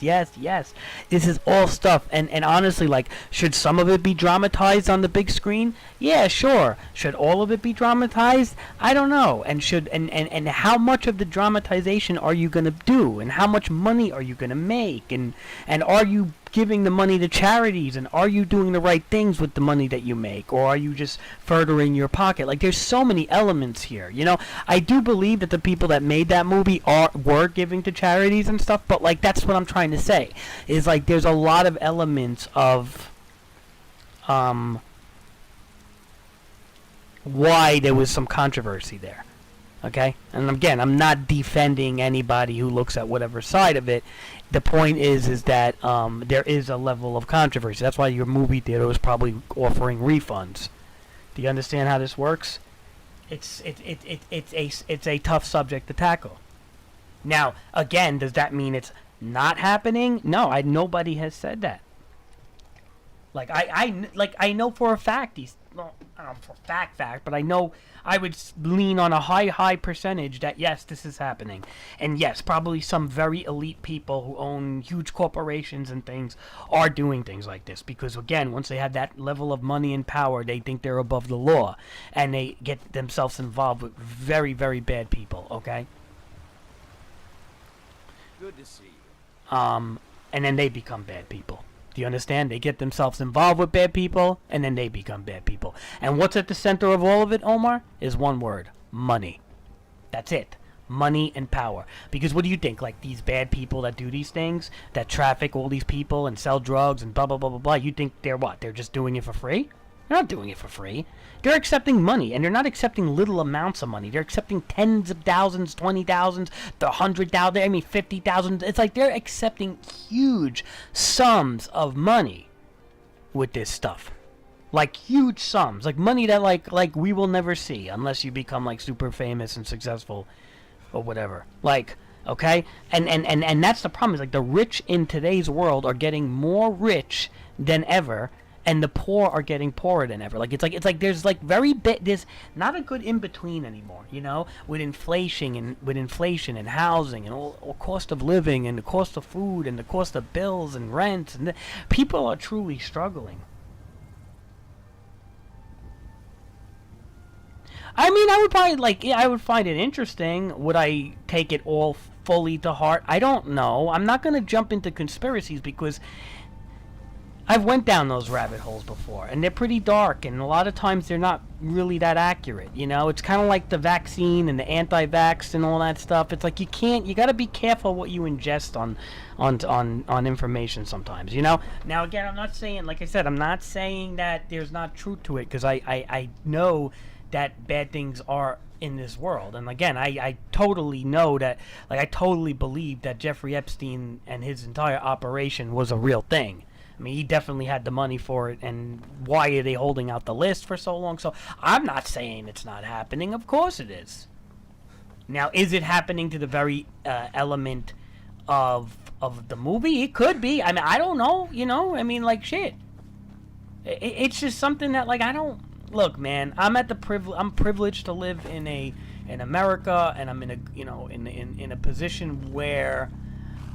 This is all stuff, and honestly, like, should some of it be dramatized on the big screen? Yeah, sure. Should all of it be dramatized? I don't know. And and how much of the dramatization are you gonna do, and how much money are you gonna make, and are you giving the money to charities, and are you doing the right things with the money that you make, or are you just furthering your pocket? Like, there's so many elements here, I do believe that the people that made that movie were giving to charities and stuff, but, like, that's what I'm trying to say, is, like, there's a lot of elements of why there was some controversy there. Okay? And again, I'm not defending anybody who looks at whatever side of it. The point is that there is a level of controversy. That's why your movie theater was probably offering refunds. Do you understand how this works? It's a tough subject to tackle. Now, again, does that mean it's not happening? No, nobody has said that. Like, I know for a fact I don't know for fact, but I know I would lean on a high percentage that yes, this is happening. And yes, probably some very elite people who own huge corporations and things are doing things like this, because again, once they have that level of money and power, they think they're above the law, and they get themselves involved with very, very bad people, okay? Good to see you. And then they become bad people. Do you understand? They get themselves involved with bad people, and then they become bad people. And what's at the center of all of it, Omar, is one word: money. That's it. Money and power. Because what do you think? Like, these bad people that do these things, that traffic all these people and sell drugs and blah, blah, blah, blah, blah, you think they're what? They're just doing it for free? They're not doing it for free. They're accepting money, and they're not accepting little amounts of money. They're accepting tens of thousands, 20,000, 100,000, 50,000. It's like they're accepting huge sums of money with this stuff. Like, huge sums. Like, money that, like we will never see unless you become, like, super famous and successful or whatever. Like, okay? And that's the problem. Is, like, the rich in today's world are getting more rich than ever, and the poor are getting poorer than ever. Like it's like there's like there's not a good in between anymore, you know, with inflation and housing and all cost of living and the cost of food and the cost of bills and rent, and people are truly struggling. I mean, I would probably I would find it interesting. Would I take it all fully to heart? I don't know. I'm not gonna jump into conspiracies because I've went down those rabbit holes before, and they're pretty dark, and a lot of times they're not really that accurate. You know, it's kind of like the vaccine and the anti-vax and all that stuff. It's like you gotta be careful what you ingest on information sometimes. You know. Now again, I'm not saying, like I said, I'm not saying that there's not truth to it, because I know that bad things are in this world. And again, I totally know that, like, I totally believe that Jeffrey Epstein and his entire operation was a real thing. I mean, he definitely had the money for it, and why are they holding out the list for so long? So I'm not saying it's not happening. Of course it is. Now, is it happening to the very element of the movie? It could be. I mean, I don't know, you know? I mean, like, shit. It's just something that, like, I don't... Look, man, I'm privileged to live in America, and I'm in a, you know, in a position where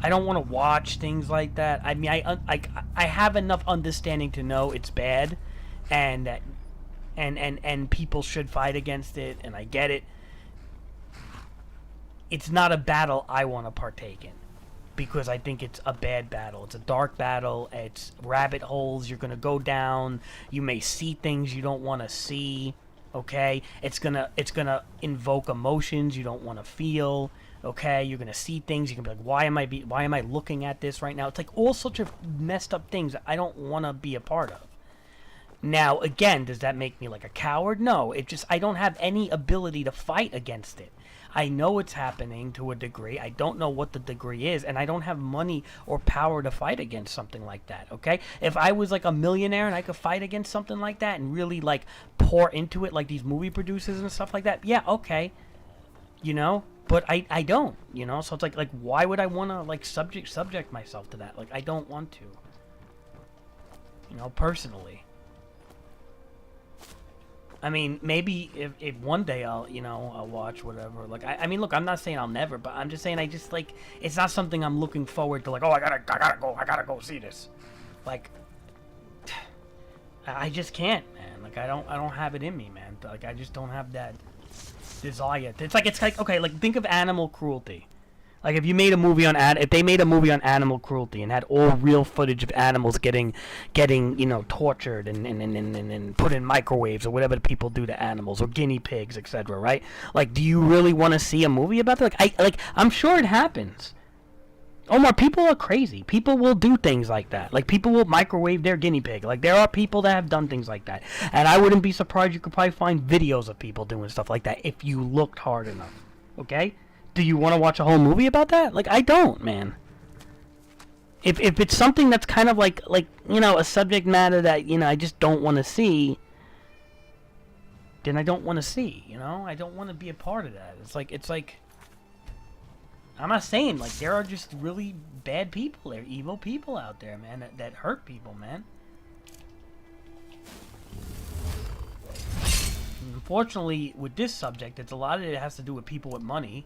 I don't want to watch things like that. I mean, I have enough understanding to know it's bad, and people should fight against it, and I get it. It's not a battle I want to partake in, because I think it's a bad battle. It's a dark battle. It's rabbit holes you're going to go down. You may see things you don't want to see, okay? It's going to invoke emotions you don't want to feel, okay? You're going to see things. You can be like, why am I looking at this right now? It's like all sorts of messed up things that I don't want to be a part of. Now, again, does that make me like a coward? No. It just, I don't have any ability to fight against it. I know it's happening to a degree. I don't know what the degree is, and I don't have money or power to fight against something like that, okay? If I was like a millionaire and I could fight against something like that and really like pour into it like these movie producers and stuff like that, yeah, okay. You know? But I don't, you know? So it's like why would I want to like subject myself to that? Like, I don't want to. You know, personally. I mean, maybe if one day I'll watch whatever. Like, I mean, look, I'm not saying I'll never, but I'm just saying I just, like, it's not something I'm looking forward to, like, oh, I gotta go see this. Like, I just can't, man. Like, I don't have it in me, man. Like, I just don't have that desire. It's like, okay, like, think of animal cruelty. Like, if they made a movie on animal cruelty and had all real footage of animals getting you know, tortured and put in microwaves or whatever people do to animals, or guinea pigs, etc., right? Like, do you really want to see a movie about that? I'm sure it happens. Omar, people are crazy. People will do things like that. Like, people will microwave their guinea pig. Like, there are people that have done things like that. And I wouldn't be surprised you could probably find videos of people doing stuff like that if you looked hard enough. Okay? Do you want to watch a whole movie about that? Like, I don't, man. If it's something that's kind of like you know, a subject matter that, you know, I just don't want to see, then I don't want to see, you know? I don't want to be a part of that. It's like I'm not saying, like, there are just really bad people. There are evil people out there, man, that hurt people, man. Unfortunately, with this subject, a lot of it has to do with people with money.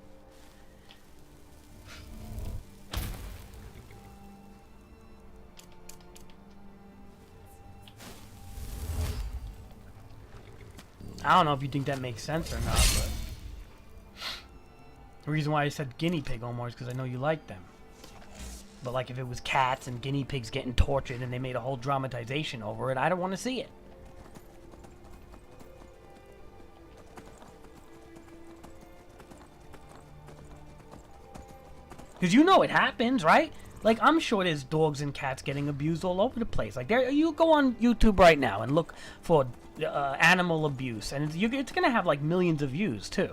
I don't know if you think that makes sense or not, but the reason why I said guinea pig, Omar, is because I know you like them. But, like, if it was cats and guinea pigs getting tortured and they made a whole dramatization over it, I don't want to see it. Because you know it happens, right? Like, I'm sure there's dogs and cats getting abused all over the place. Like, you go on YouTube right now and look for animal abuse, and it's gonna have like millions of views too.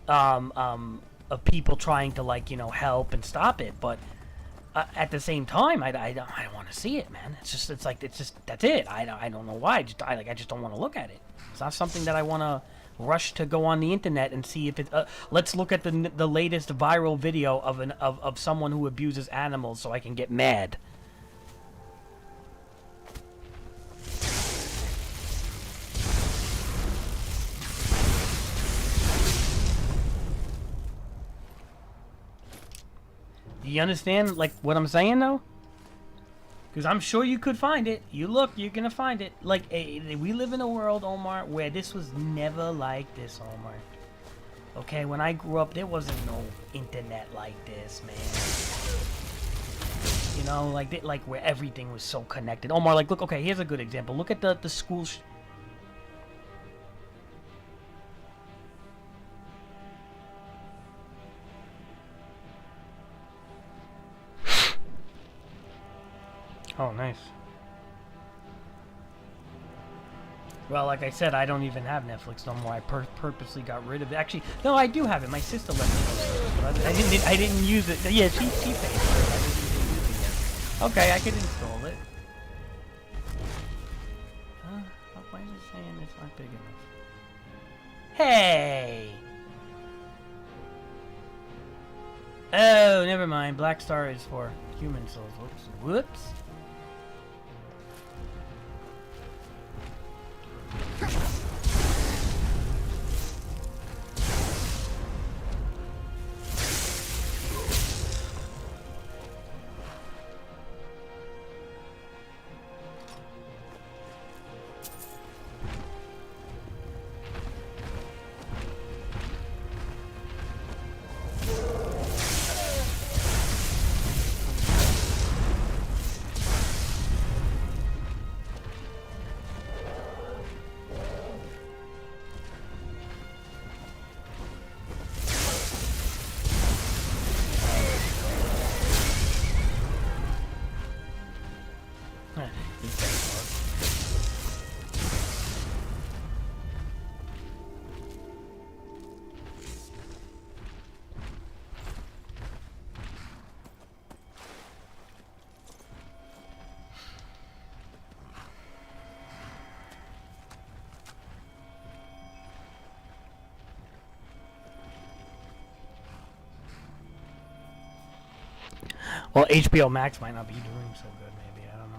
Of people trying to, like, you know, help and stop it, but at the same time, I don't want to see it, man. It's just that's it. I don't know why. I just don't want to look at it. It's not something that I want to rush to go on the internet and see if it. Let's look at the latest viral video of someone who abuses animals so I can get mad. Do you understand, like, what I'm saying, though? Because I'm sure you could find it. You look, you're gonna find it. Like, we live in a world, Omar, where this was never like this, Omar. Okay, when I grew up, there wasn't no internet like this, man. You know, like where everything was so connected. Omar, like, look, okay, here's a good example. Look at the school. Oh, nice. Well, like I said, I don't even have Netflix no more. I purposely got rid of it. Actually, no, I do have it. My sister let me. But I didn't use it. Yeah, she paid for it. I didn't even use it yet. Okay, I could install it. Why is it saying it's not big enough? Hey! Oh, never mind. Black Star is for human souls. Whoops. Well, HBO Max might not be doing so good, maybe. I don't know.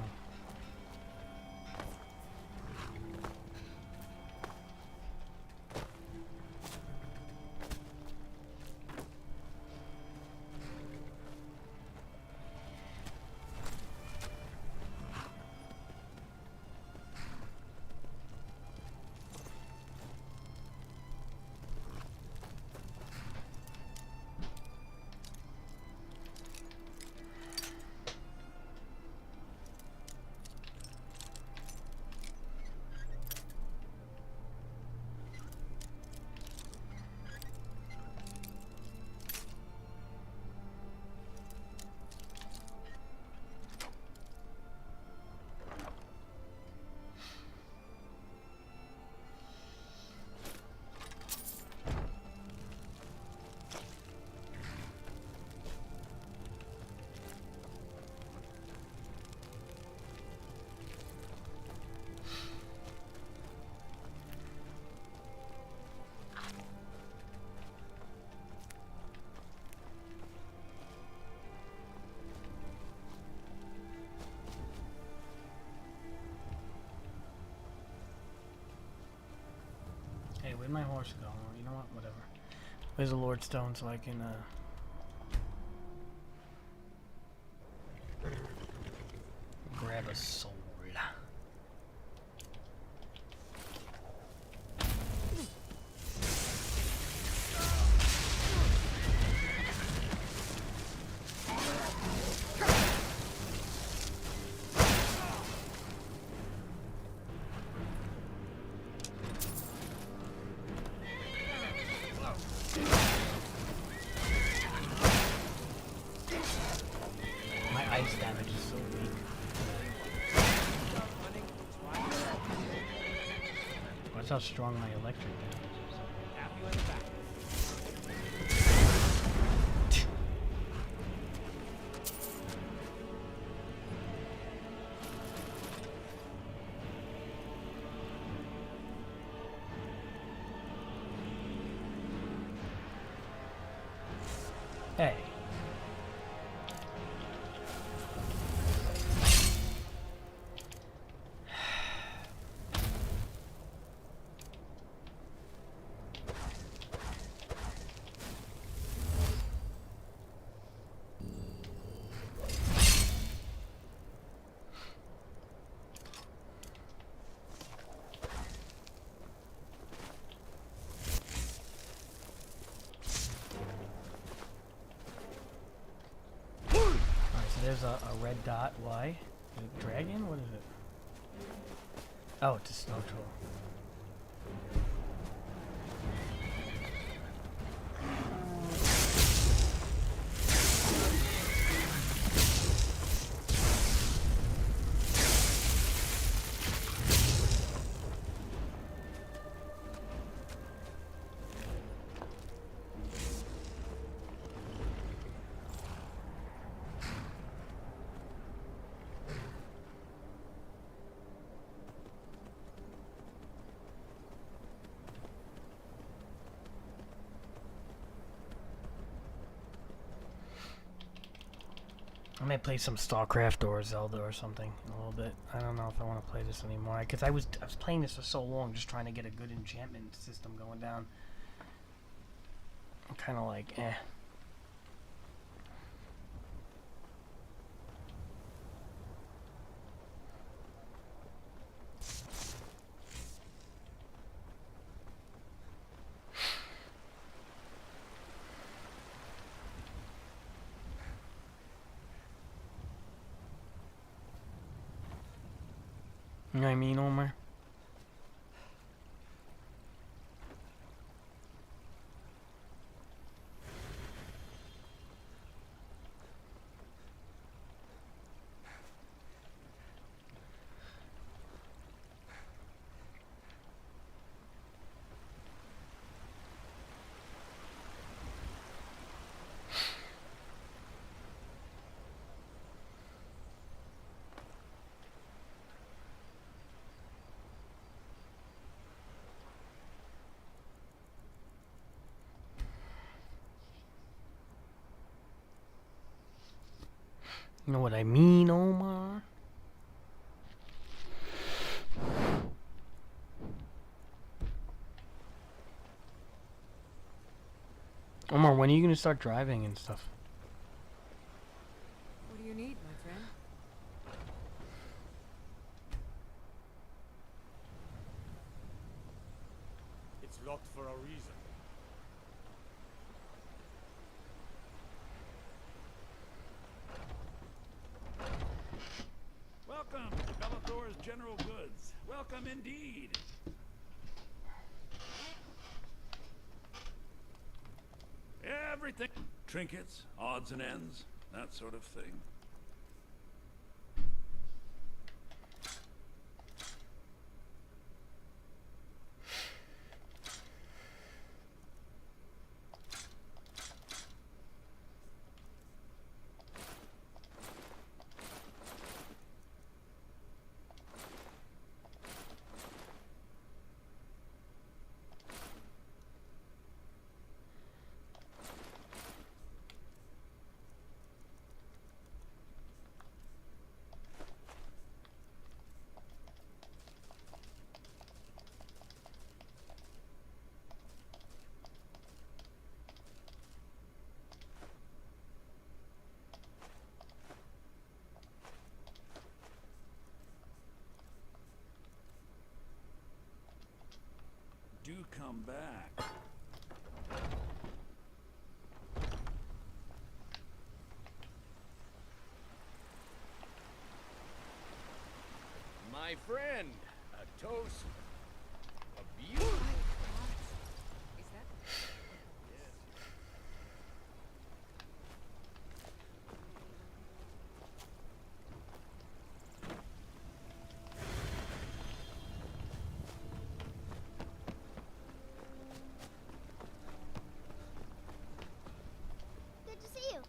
Hey, where'd my horse go? You know what? Whatever. Where's the Lord Stone so I can, grab a soul. Ice damage is so weak. Watch how strong my electric damage is. Hey. there's a red dot. Why? Is it a dragon? What is it? Oh, it's a snow troll. I may play some StarCraft or Zelda or something in a little bit. I don't know if I want to play this anymore because I was playing this for so long, just trying to get a good enchantment system going down. I'm kind of like, eh. You know what I mean, Omar? You know what I mean, Omar? Omar, when are you gonna start driving and stuff? What do you need, my friend? It's locked for a reason. Welcome to Bellathor's General Goods. Welcome indeed. Everything. Trinkets, odds and ends, that sort of thing. Do come back. My friend, a toast. A beautiful. Is that? Good to see you.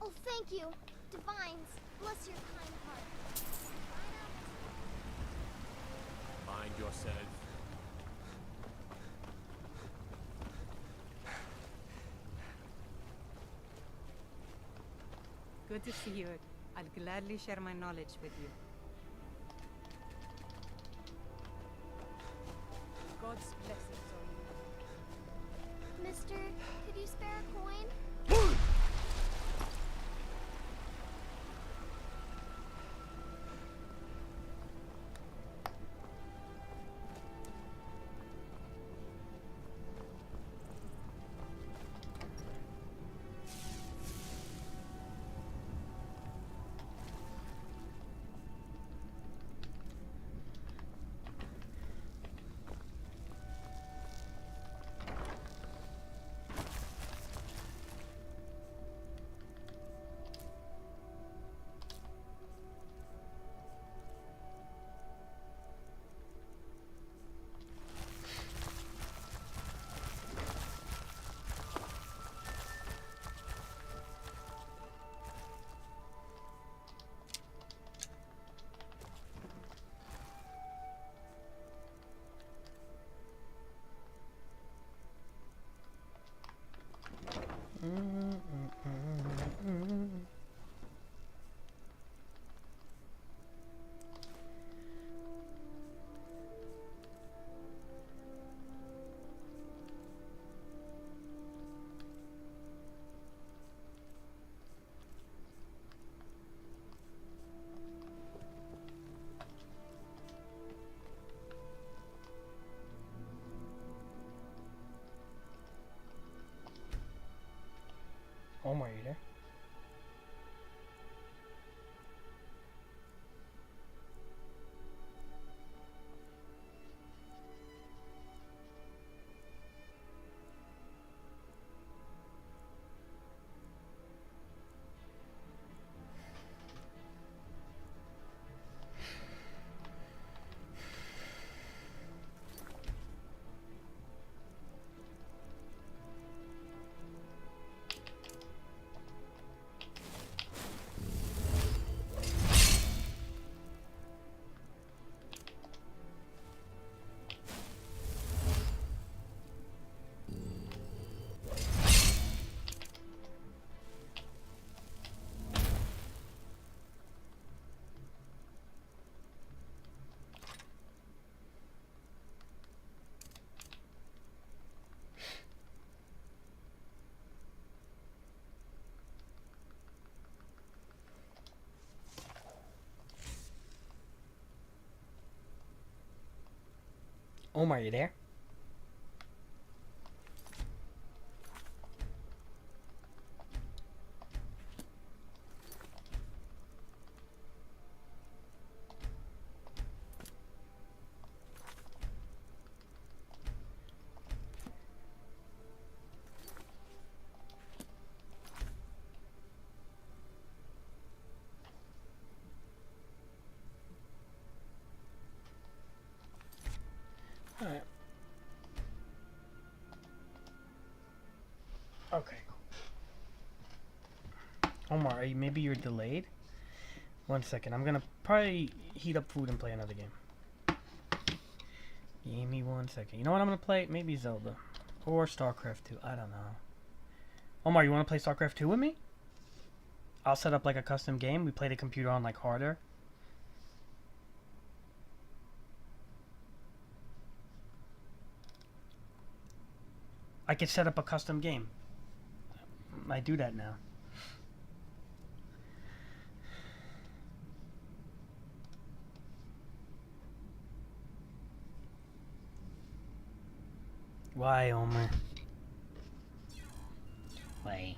Oh, thank you. Divines, bless your kind heart. Mind yourself. Good to see you. I'll gladly share my knowledge with you. God's blessings on you. Mister, could you spare a coin? Omar, you there? Omar, you there? Alright. Okay. Omar, maybe you're delayed? 1 second. I'm gonna probably heat up food and play another game. Give me 1 second. You know what I'm gonna play? Maybe Zelda. Or StarCraft 2. I don't know. Omar, you wanna play StarCraft 2 with me? I'll set up like a custom game. We play the computer on like harder. I could set up a custom game. I do that now. Why, Omar? Why?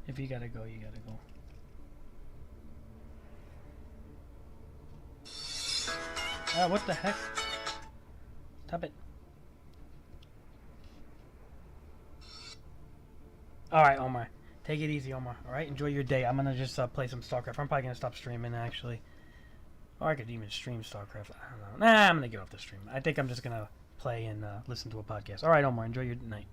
If you gotta go, you gotta go. Ah, what the heck? Stop it. Alright, Omar. Take it easy, Omar. Alright, enjoy your day. I'm gonna just play some StarCraft. I'm probably gonna stop streaming, actually. Or I could even stream StarCraft. I don't know. Nah, I'm gonna get off the stream. I think I'm just gonna play and listen to a podcast. Alright, Omar. Enjoy your night.